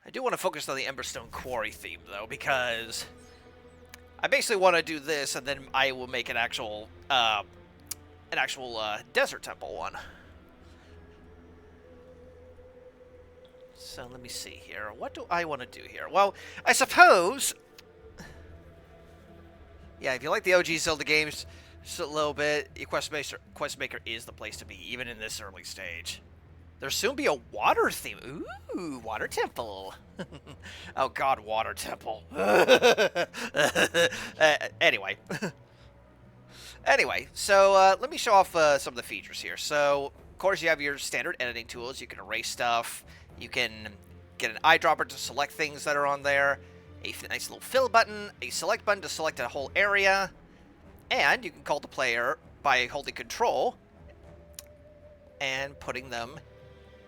I do want to focus on the Emberstone Quarry theme, though, because I basically want to do this, and then I will make an actual desert temple one. So let me see here. What do I want to do here? Well, I suppose... Yeah, if you like the OG Zelda games just a little bit, Questmaker is the place to be, even in this early stage. There'll soon be a water theme. Ooh, water temple. Oh god, water temple. Anyway. Anyway, so let me show off some of the features here. So, of course, you have your standard editing tools. You can erase stuff. You can get an eyedropper to select things that are on there. A nice little fill button. A select button to select a whole area. And you can call the player by holding control and putting them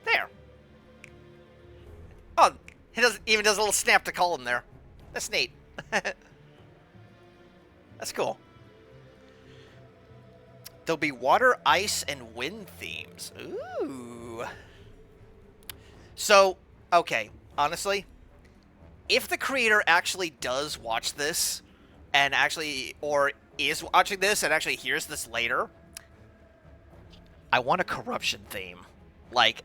there. Oh, he even does a little snap to call him there. That's neat. That's cool. There'll be water, ice, and wind themes. Ooh. So, okay, honestly, if the creator actually does watch this, and actually, or is watching this and actually hears this later, I want a corruption theme. Like,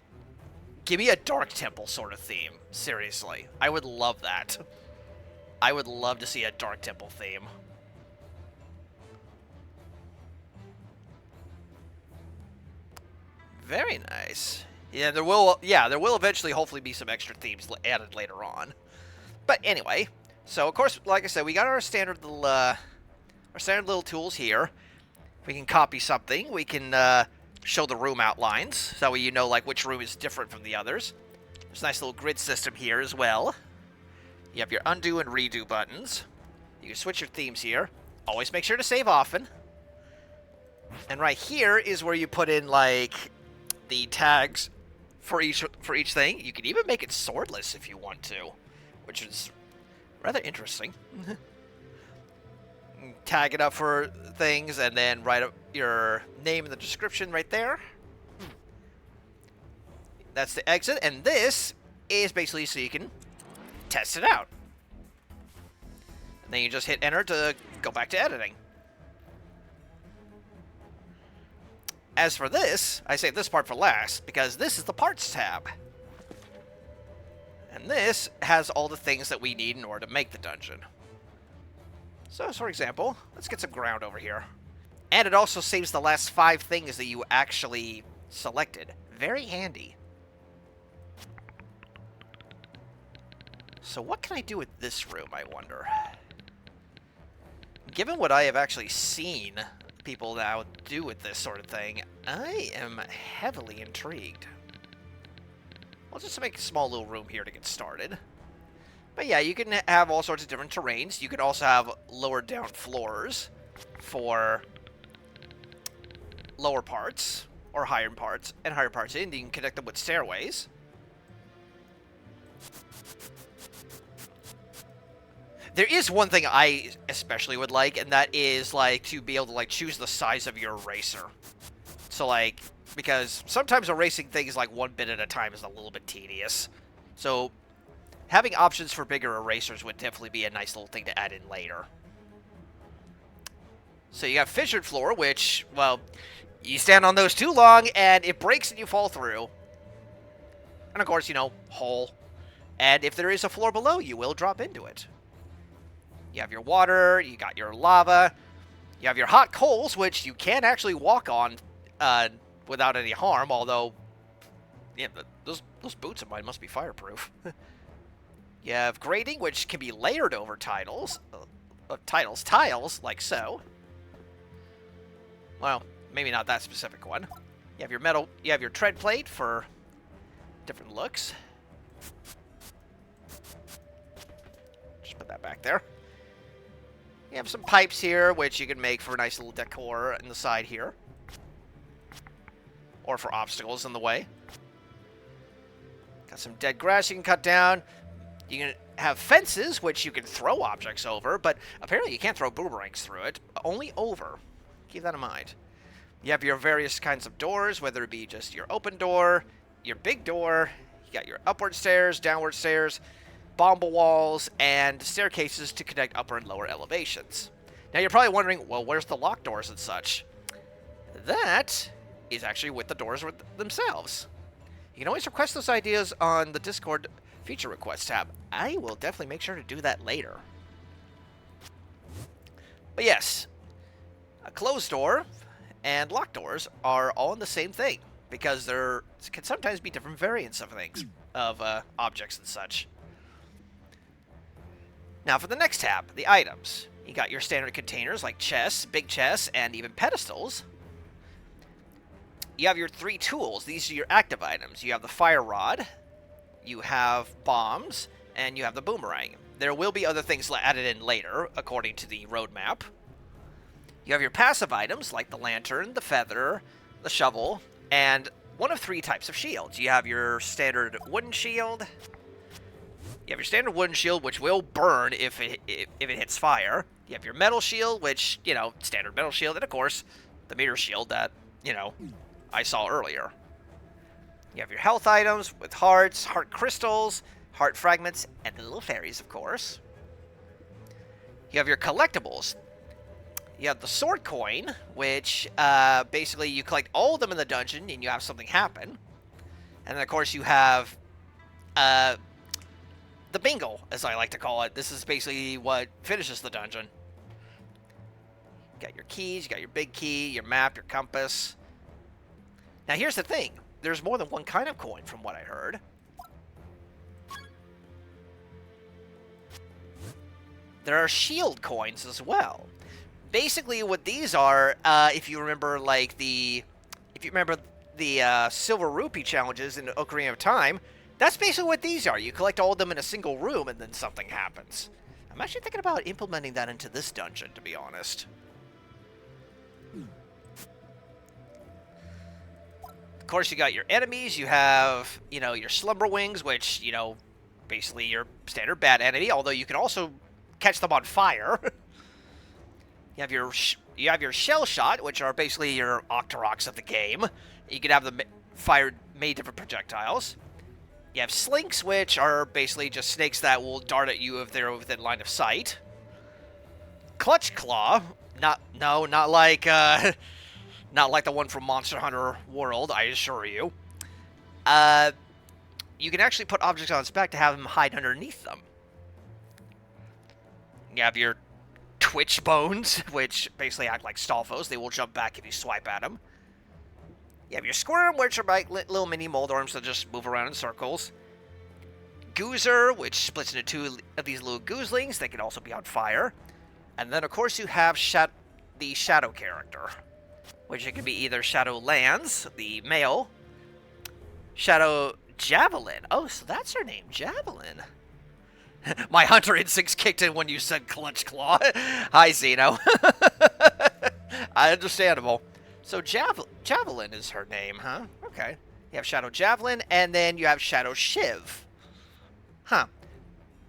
give me a Dark Temple sort of theme. Seriously. I would love that. I would love to see a Dark Temple theme. Very nice. Yeah, there will eventually hopefully be some extra themes added later on. But anyway, so of course, like I said, we got our standard little tools here. We can copy something. We can show the room outlines, so you know like which room is different from the others. There's a nice little grid system here as well. You have your undo and redo buttons. You can switch your themes here. Always make sure to save often. And right here is where you put in like the tags for each thing. You can even make it swordless if you want to, which is rather interesting. Tag it up for things, and then write up your name in the description right there. That's the exit, and this is basically so you can test it out. And then you just hit enter to go back to editing. As for this, I saved this part for last, because this is the Parts tab. And this has all the things that we need in order to make the dungeon. So, for example, let's get some ground over here. And it also saves the last 5 things that you actually selected. Very handy. So what can I do with this room, I wonder? Given what I have actually seen people now do with this sort of thing, I am heavily intrigued. I'll just make a small little room here to get started. But yeah, you can have all sorts of different terrains. You could also have lower down floors for lower parts, or higher parts, and higher parts in. You can connect them with stairways. There is one thing I especially would like, and that is like to be able to like choose the size of your eraser. So like, because sometimes erasing things like one bit at a time is a little bit tedious. So having options for bigger erasers would definitely be a nice little thing to add in later. So you got fissured floor, which, well, you stand on those too long and it breaks and you fall through. And of course, you know, hole. And if there is a floor below, you will drop into it. You have your water, you got your lava, you have your hot coals, which you can actually walk on without any harm, although, yeah, those boots of mine must be fireproof. You have grading, which can be layered over tiles. tiles, like so. Well, maybe not that specific one. You have your metal, you have your tread plate for different looks. Just put that back there. You have some pipes here, which you can make for a nice little decor in the side here. Or for obstacles in the way. Got some dead grass you can cut down. You can have fences, which you can throw objects over, but apparently you can't throw boomerangs through it. Only over. Keep that in mind. You have your various kinds of doors, whether it be just your open door, your big door, you got your upward stairs, downward stairs, bomba walls, and staircases to connect upper and lower elevations. Now you're probably wondering, well, where's the locked doors and such? That is actually with the doors themselves. You can always request those ideas on the Discord feature request tab. I will definitely make sure to do that later. But yes, a closed door and locked doors are all in the same thing, because there can sometimes be different variants of things, of objects and such. Now for the next tab, the items. You got your standard containers like chests, big chests, and even pedestals. You have your 3 tools. These are your active items. You have the fire rod, you have bombs, and you have the boomerang. There will be other things added in later, according to the roadmap. You have your passive items, like the lantern, the feather, the shovel, and one of 3 types of shields. You have your standard wooden shield. You have your standard wooden shield, which will burn if it hits fire. You have your metal shield, which, you know, standard metal shield, and of course, the meter shield that, you know, I saw earlier. You have your health items with hearts, heart crystals, heart fragments, and the little fairies, of course. You have your collectibles. You have the sword coin, which basically you collect all of them in the dungeon and you have something happen. And then, of course, you have the bingo, as I like to call it. This is basically what finishes the dungeon. You got your keys, you got your big key, your map, your compass. Now, here's the thing. There's more than one kind of coin, from what I heard. There are shield coins as well. Basically, what these are, if you remember, like the Silver Rupee challenges in Ocarina of Time, that's basically what these are. You collect all of them in a single room, and then something happens. I'm actually thinking about implementing that into this dungeon, to be honest. Of course, you got your enemies. You have, you know, your Slumber Wings, which, you know, basically your standard bad enemy, although you can also catch them on fire. You have your Shell Shot, which are basically your Octoroks of the game. You can have them fired many different projectiles. You have Slinks, which are basically just snakes that will dart at you if they're within line of sight. Clutch Claw, not like the one from Monster Hunter World, I assure you. You can actually put objects on its back to have them hide underneath them. You have your Twitch Bones, which basically act like Stalfos. They will jump back if you swipe at them. You have your Squirm, which are like little mini Moldorms that just move around in circles. Goozer, which splits into 2 of these little Goozlings. They can also be on fire. And then, of course, you have the Shadow character, which it can be either Shadow Lands, the male, Shadow Javelin. Oh, so that's her name, Javelin. My hunter instincts kicked in when you said Clutch Claw. Hi, Xeno. Understandable. So Javelin is her name, huh? Okay. You have Shadow Javelin, and then you have Shadow Shiv. Huh.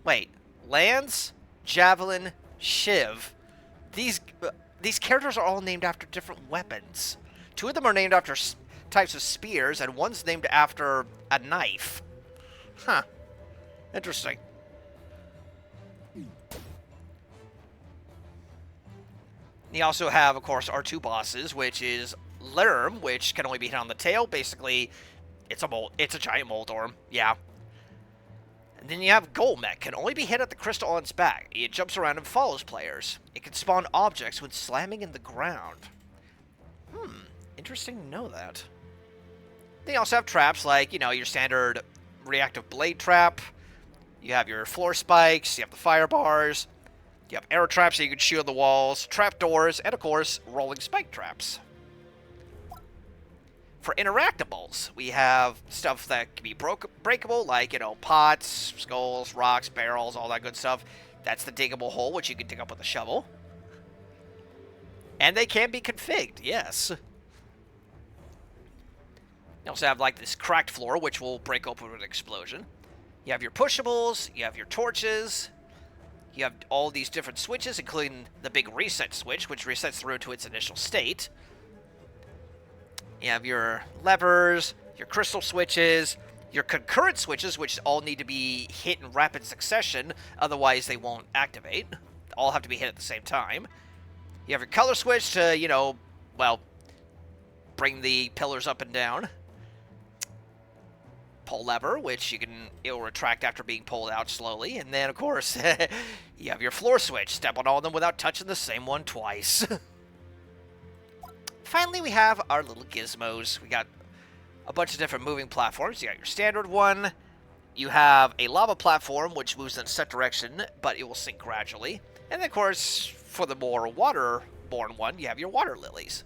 Wait. Lance, Javelin, Shiv. These characters are all named after different weapons. 2 of them are named after types of spears, and one's named after a knife. Huh. Interesting. You also have, of course, our 2 bosses, which is Lerm, which can only be hit on the tail. Basically, it's a giant Moldorm. Yeah. And then you have Golmek, can only be hit at the crystal on its back. It jumps around and follows players. It can spawn objects when slamming in the ground. Interesting to know that. Then you also have traps like, you know, your standard reactive blade trap. You have your floor spikes. You have the fire bars. You have arrow traps that you can shoot on the walls, trap doors, and of course, rolling spike traps. For interactables, we have stuff that can be breakable, like, you know, pots, skulls, rocks, barrels, all that good stuff. That's the diggable hole, which you can dig up with a shovel. And they can be configured, yes. You also have, like, this cracked floor, which will break open with an explosion. You have your pushables, you have your torches, you have all these different switches, including the big reset switch, which resets the room to its initial state. You have your levers, your crystal switches, your concurrent switches, which all need to be hit in rapid succession, otherwise they won't activate. All have to be hit at the same time. You have your color switch to, you know, well, bring the pillars up and down. Pull lever, which it'll retract after being pulled out slowly. And then, of course, you have your floor switch. Step on all of them without touching the same one twice. Finally, we have our little gizmos. We got a bunch of different moving platforms. You got your standard one. You have a lava platform, which moves in a set direction, but it will sink gradually. And then, of course, for the more water-borne one, you have your water lilies.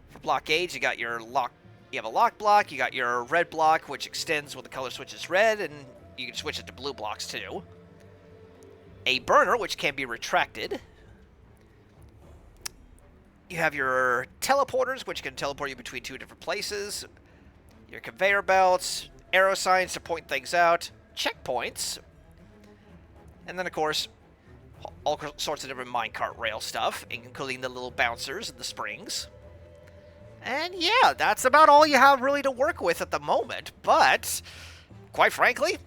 For block gauge, you got your lock. You have a lock block. You got your red block, which extends when the color switch is red, and you can switch it to blue blocks too. A burner, which can be retracted. You have your teleporters, which can teleport you between two different places. Your conveyor belts, arrow signs to point things out, checkpoints, and then, of course, all sorts of different minecart rail stuff, including the little bouncers and the springs. And yeah, that's about all you have really to work with at the moment, but, quite frankly,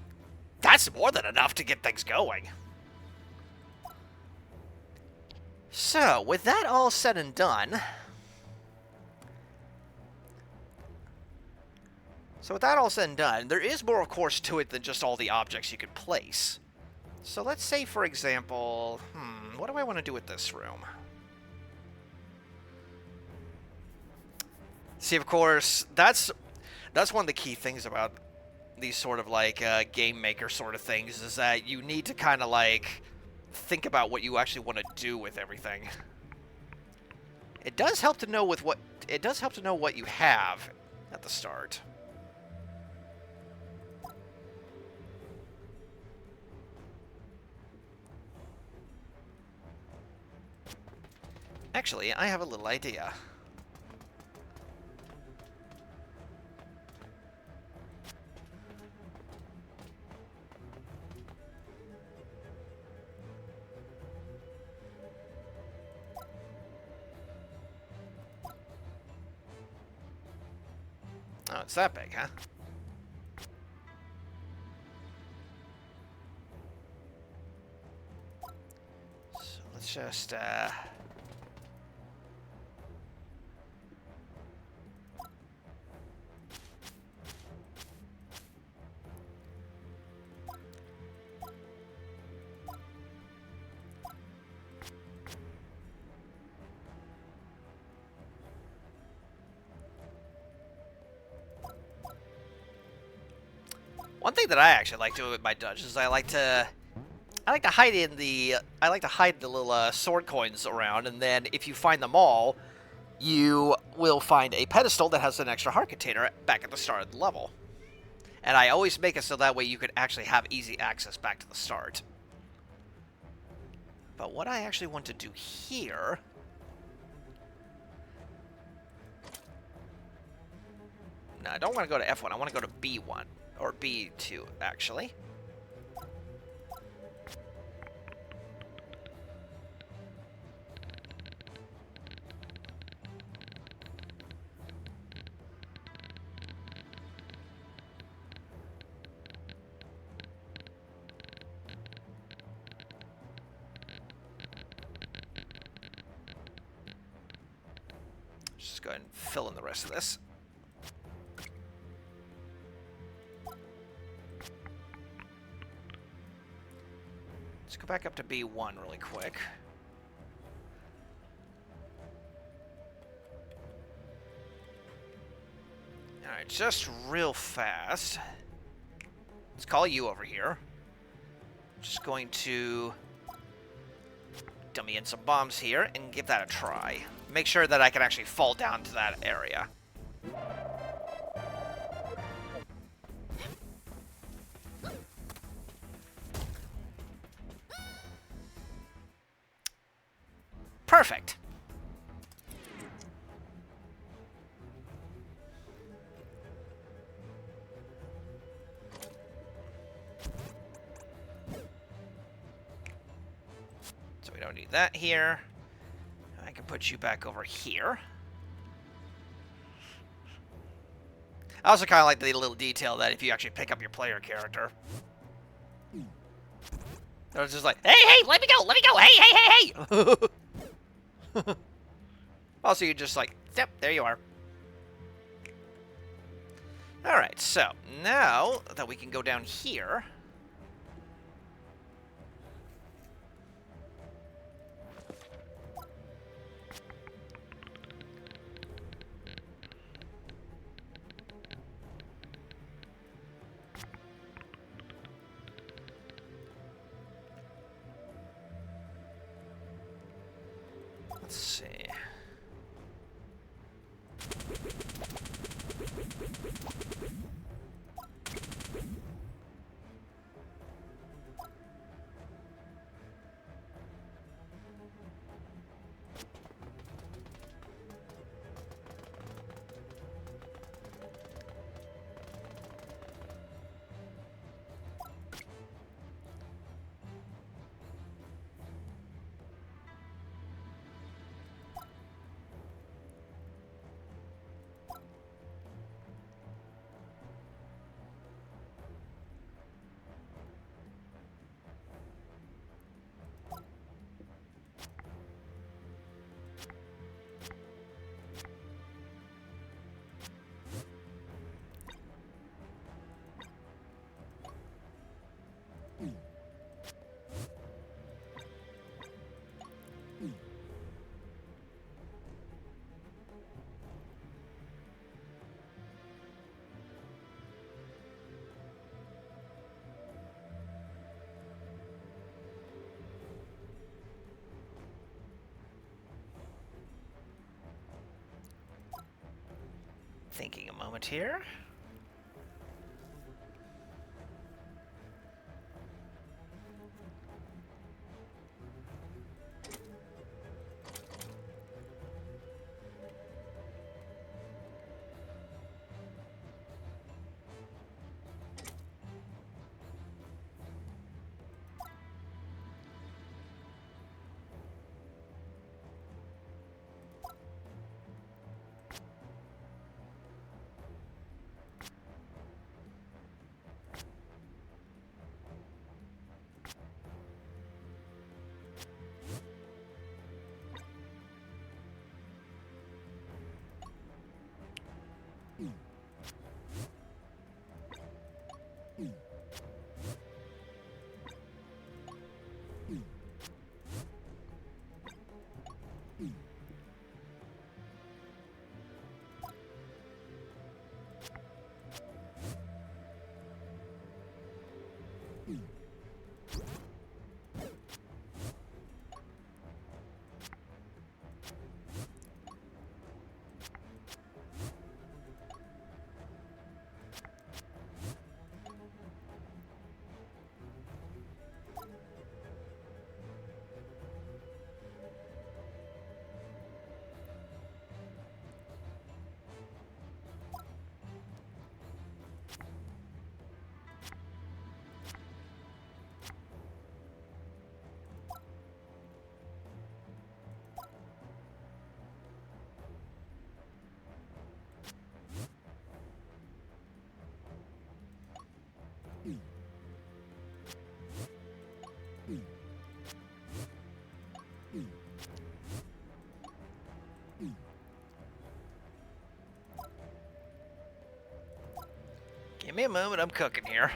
that's more than enough to get things going. So, with that all said and done... there is more, of course, to it than just all the objects you can place. So let's say, for example... what do I want to do with this room? See, of course, that's one of the key things about these sort of, like, game maker sort of things, is that you need to kind of, like... think about what you actually want to do with everything. It does help to know what you have at the start. Actually, I have a little idea. Oh, it's that big, huh? So let's just, one thing that I actually like doing with my dungeons is I like to hide the little sword coins around, and then if you find them all, you will find a pedestal that has an extra heart container back at the start of the level. And I always make it so that way you can actually have easy access back to the start. But what I actually want to do here... No, I don't want to go to F1. I want to go to B1. Or B2, actually. Just go ahead and fill in the rest of this. Let's go back up to B1 really quick. Alright, just real fast. Let's call you over here. Just going to dummy in some bombs here and give that a try. Make sure that I can actually fall down to that area. Perfect. So we don't need that here. I can put you back over here. I also kind of like the little detail that if you actually pick up your player character, it's just like, hey, let me go, hey. Also, you're just like, yep, there you are. All right, so now that we can go down here. Let's see. Thinking a moment here. Give me a moment, I'm cooking here.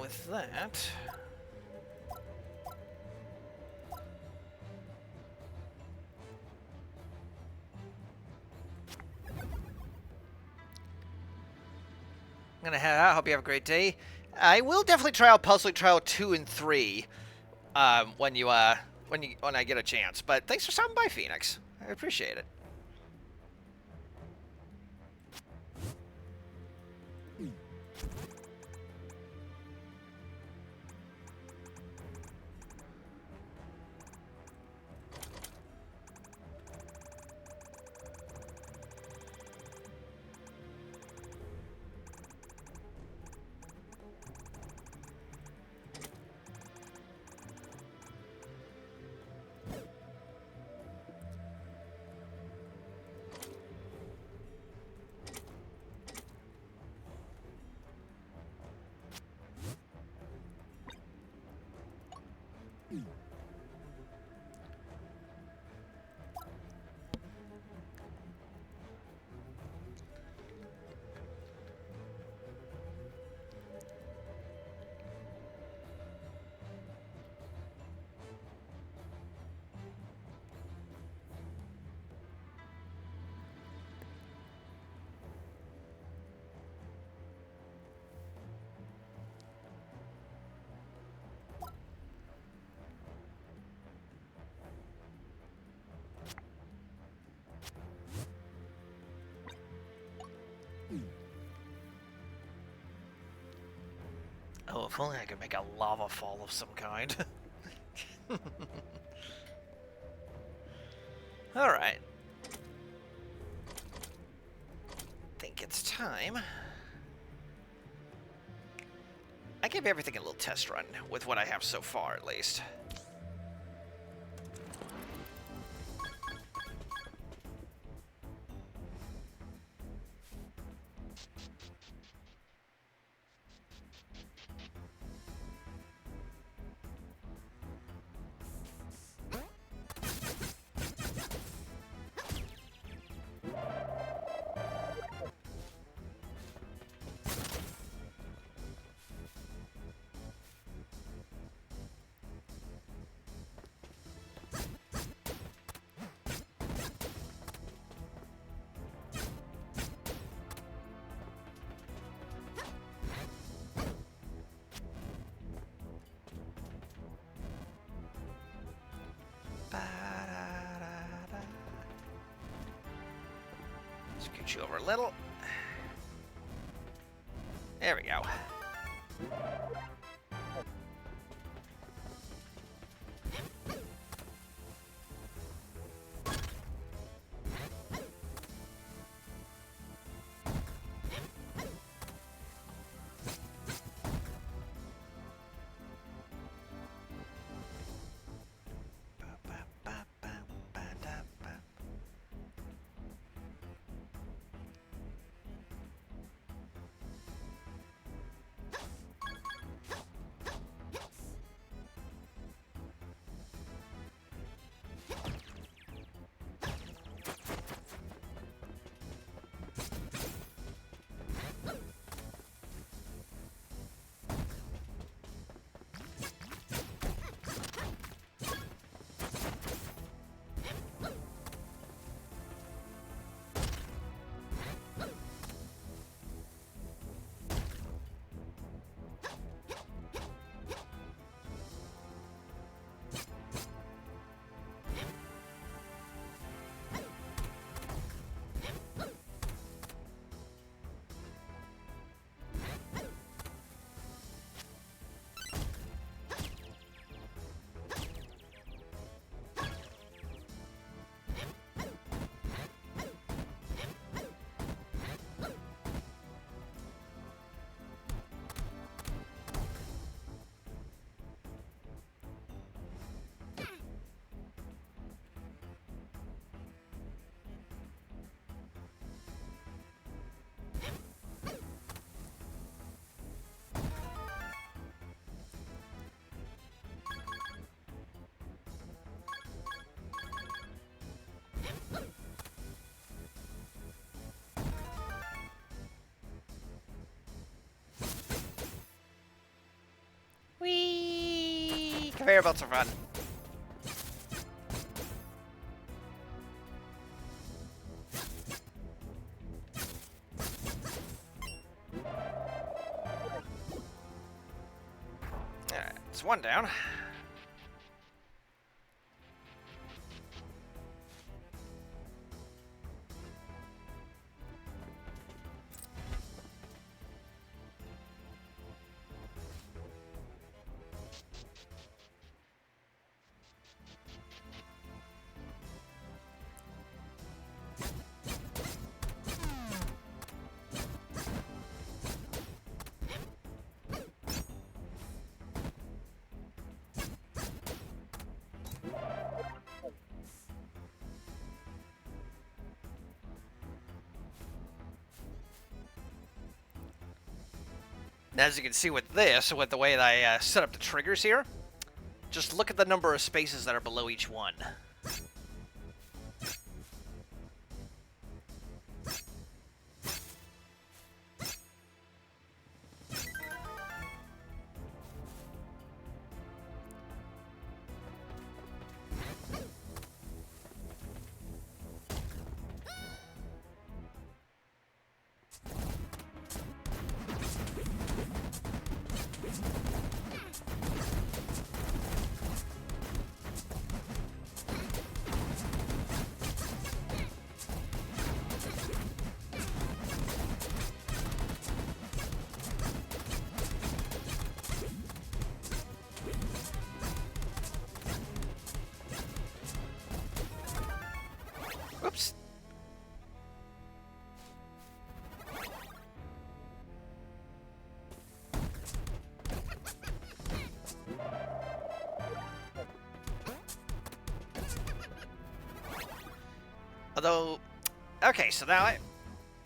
with that. I'm gonna head out. Hope you have a great day. I will definitely try out Puzzle Trial 2 and 3 when I get a chance. But thanks for stopping by, Phoenix. I appreciate it. Oh, if only I could make a lava fall of some kind. Alright. Think it's time. I give everything a little test run, with what I have so far, at least. Scoot you over a little. There we go. Conveyor belts are fun. Alright, it's one down. As you can see with this, with the way that I set up the triggers here, just look at the number of spaces that are below each one. Oops. Although, okay, so now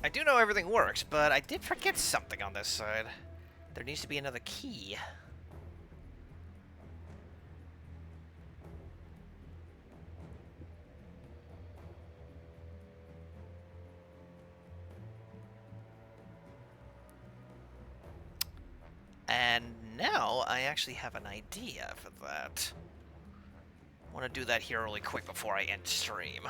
I do know everything works, but I did forget something on this side. There needs to be another key. And now I actually have an idea for that. I want to do that here really quick before I end stream.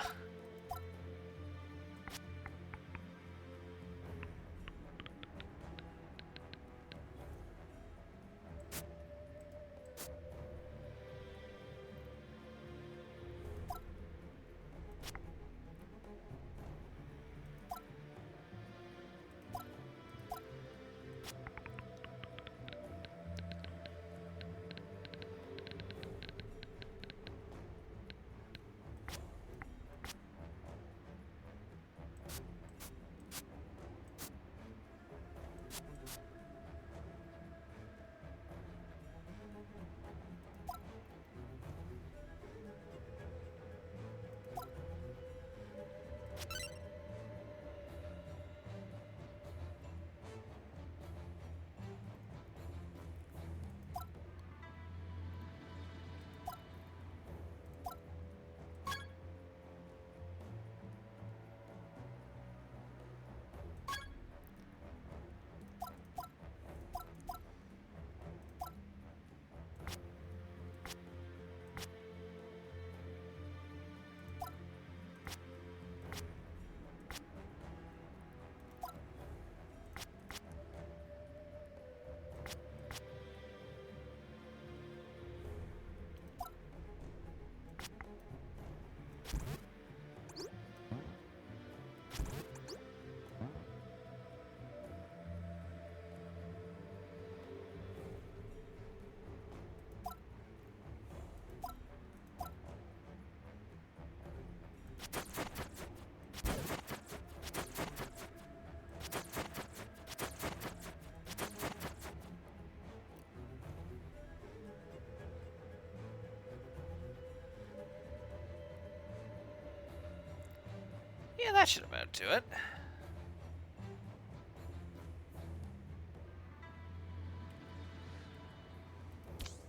Yeah, that should have added to it.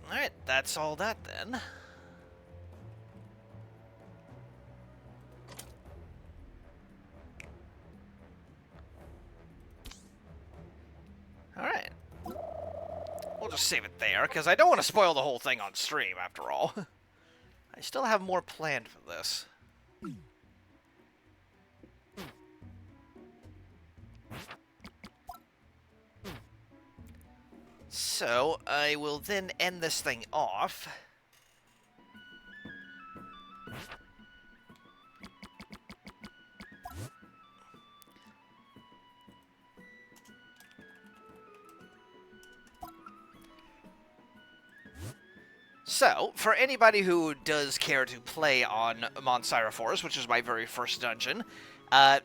Alright, that's all that then. Alright. We'll just save it there, because I don't want to spoil the whole thing on stream, after all. I still have more planned for this. So, I will then end this thing off. So, for anybody who does care to play on Mont Forest, which is my very first dungeon,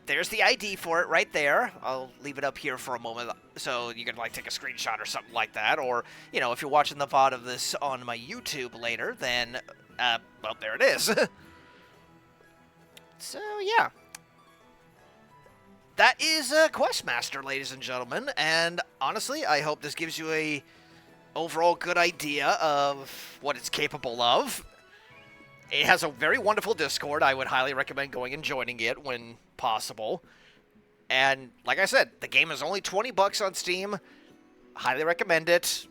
there's the ID for it right there. I'll leave it up here for a moment so you can, like, take a screenshot or something like that. Or, you know, if you're watching the VoD of this on my YouTube later, then, well, there it is. So, yeah. That is Questmaster, ladies and gentlemen. And, honestly, I hope this gives you a overall good idea of what it's capable of. It has a very wonderful Discord. I would highly recommend going and joining it when possible. And like I said, the game is only $20 on Steam. Highly recommend it.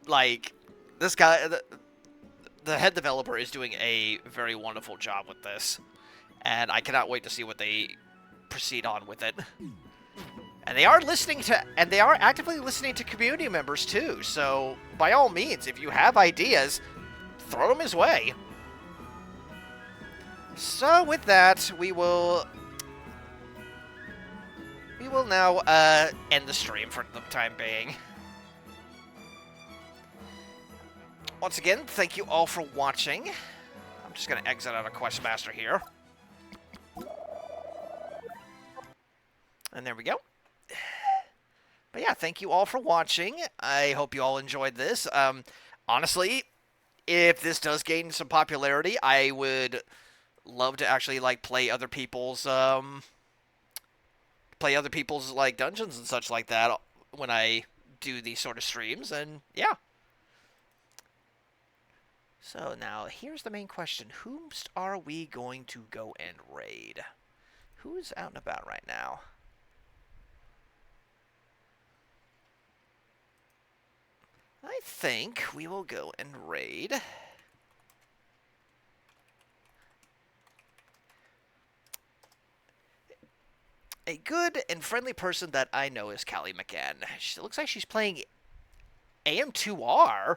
Like, this guy, the head developer is doing a very wonderful job with this. And I cannot wait to see what they proceed on with it. And they are actively listening to community members too. So, by all means, if you have ideas, throw them his way. So, with that, we will now end the stream for the time being. Once again, thank you all for watching. I'm just going to exit out of Questmaster here. And there we go. But yeah, thank you all for watching. I hope you all enjoyed this. Honestly, if this does gain some popularity, I would love to actually, like, play other people's like dungeons and such like that when I do these sort of streams. And yeah. So now here's the main question: whom are we going to go and raid? Who's out and about right now? I think we will go and raid a good and friendly person that I know is Callie McCann. She looks like she's playing AM2R.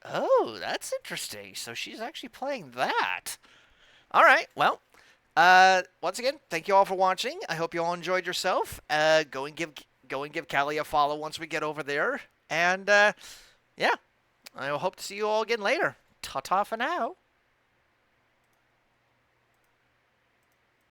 Oh, that's interesting. So she's actually playing that. All right, well, once again, thank you all for watching. I hope you all enjoyed yourself. Go and give Callie a follow once we get over there. And, yeah, I hope to see you all again later. Ta-ta for now.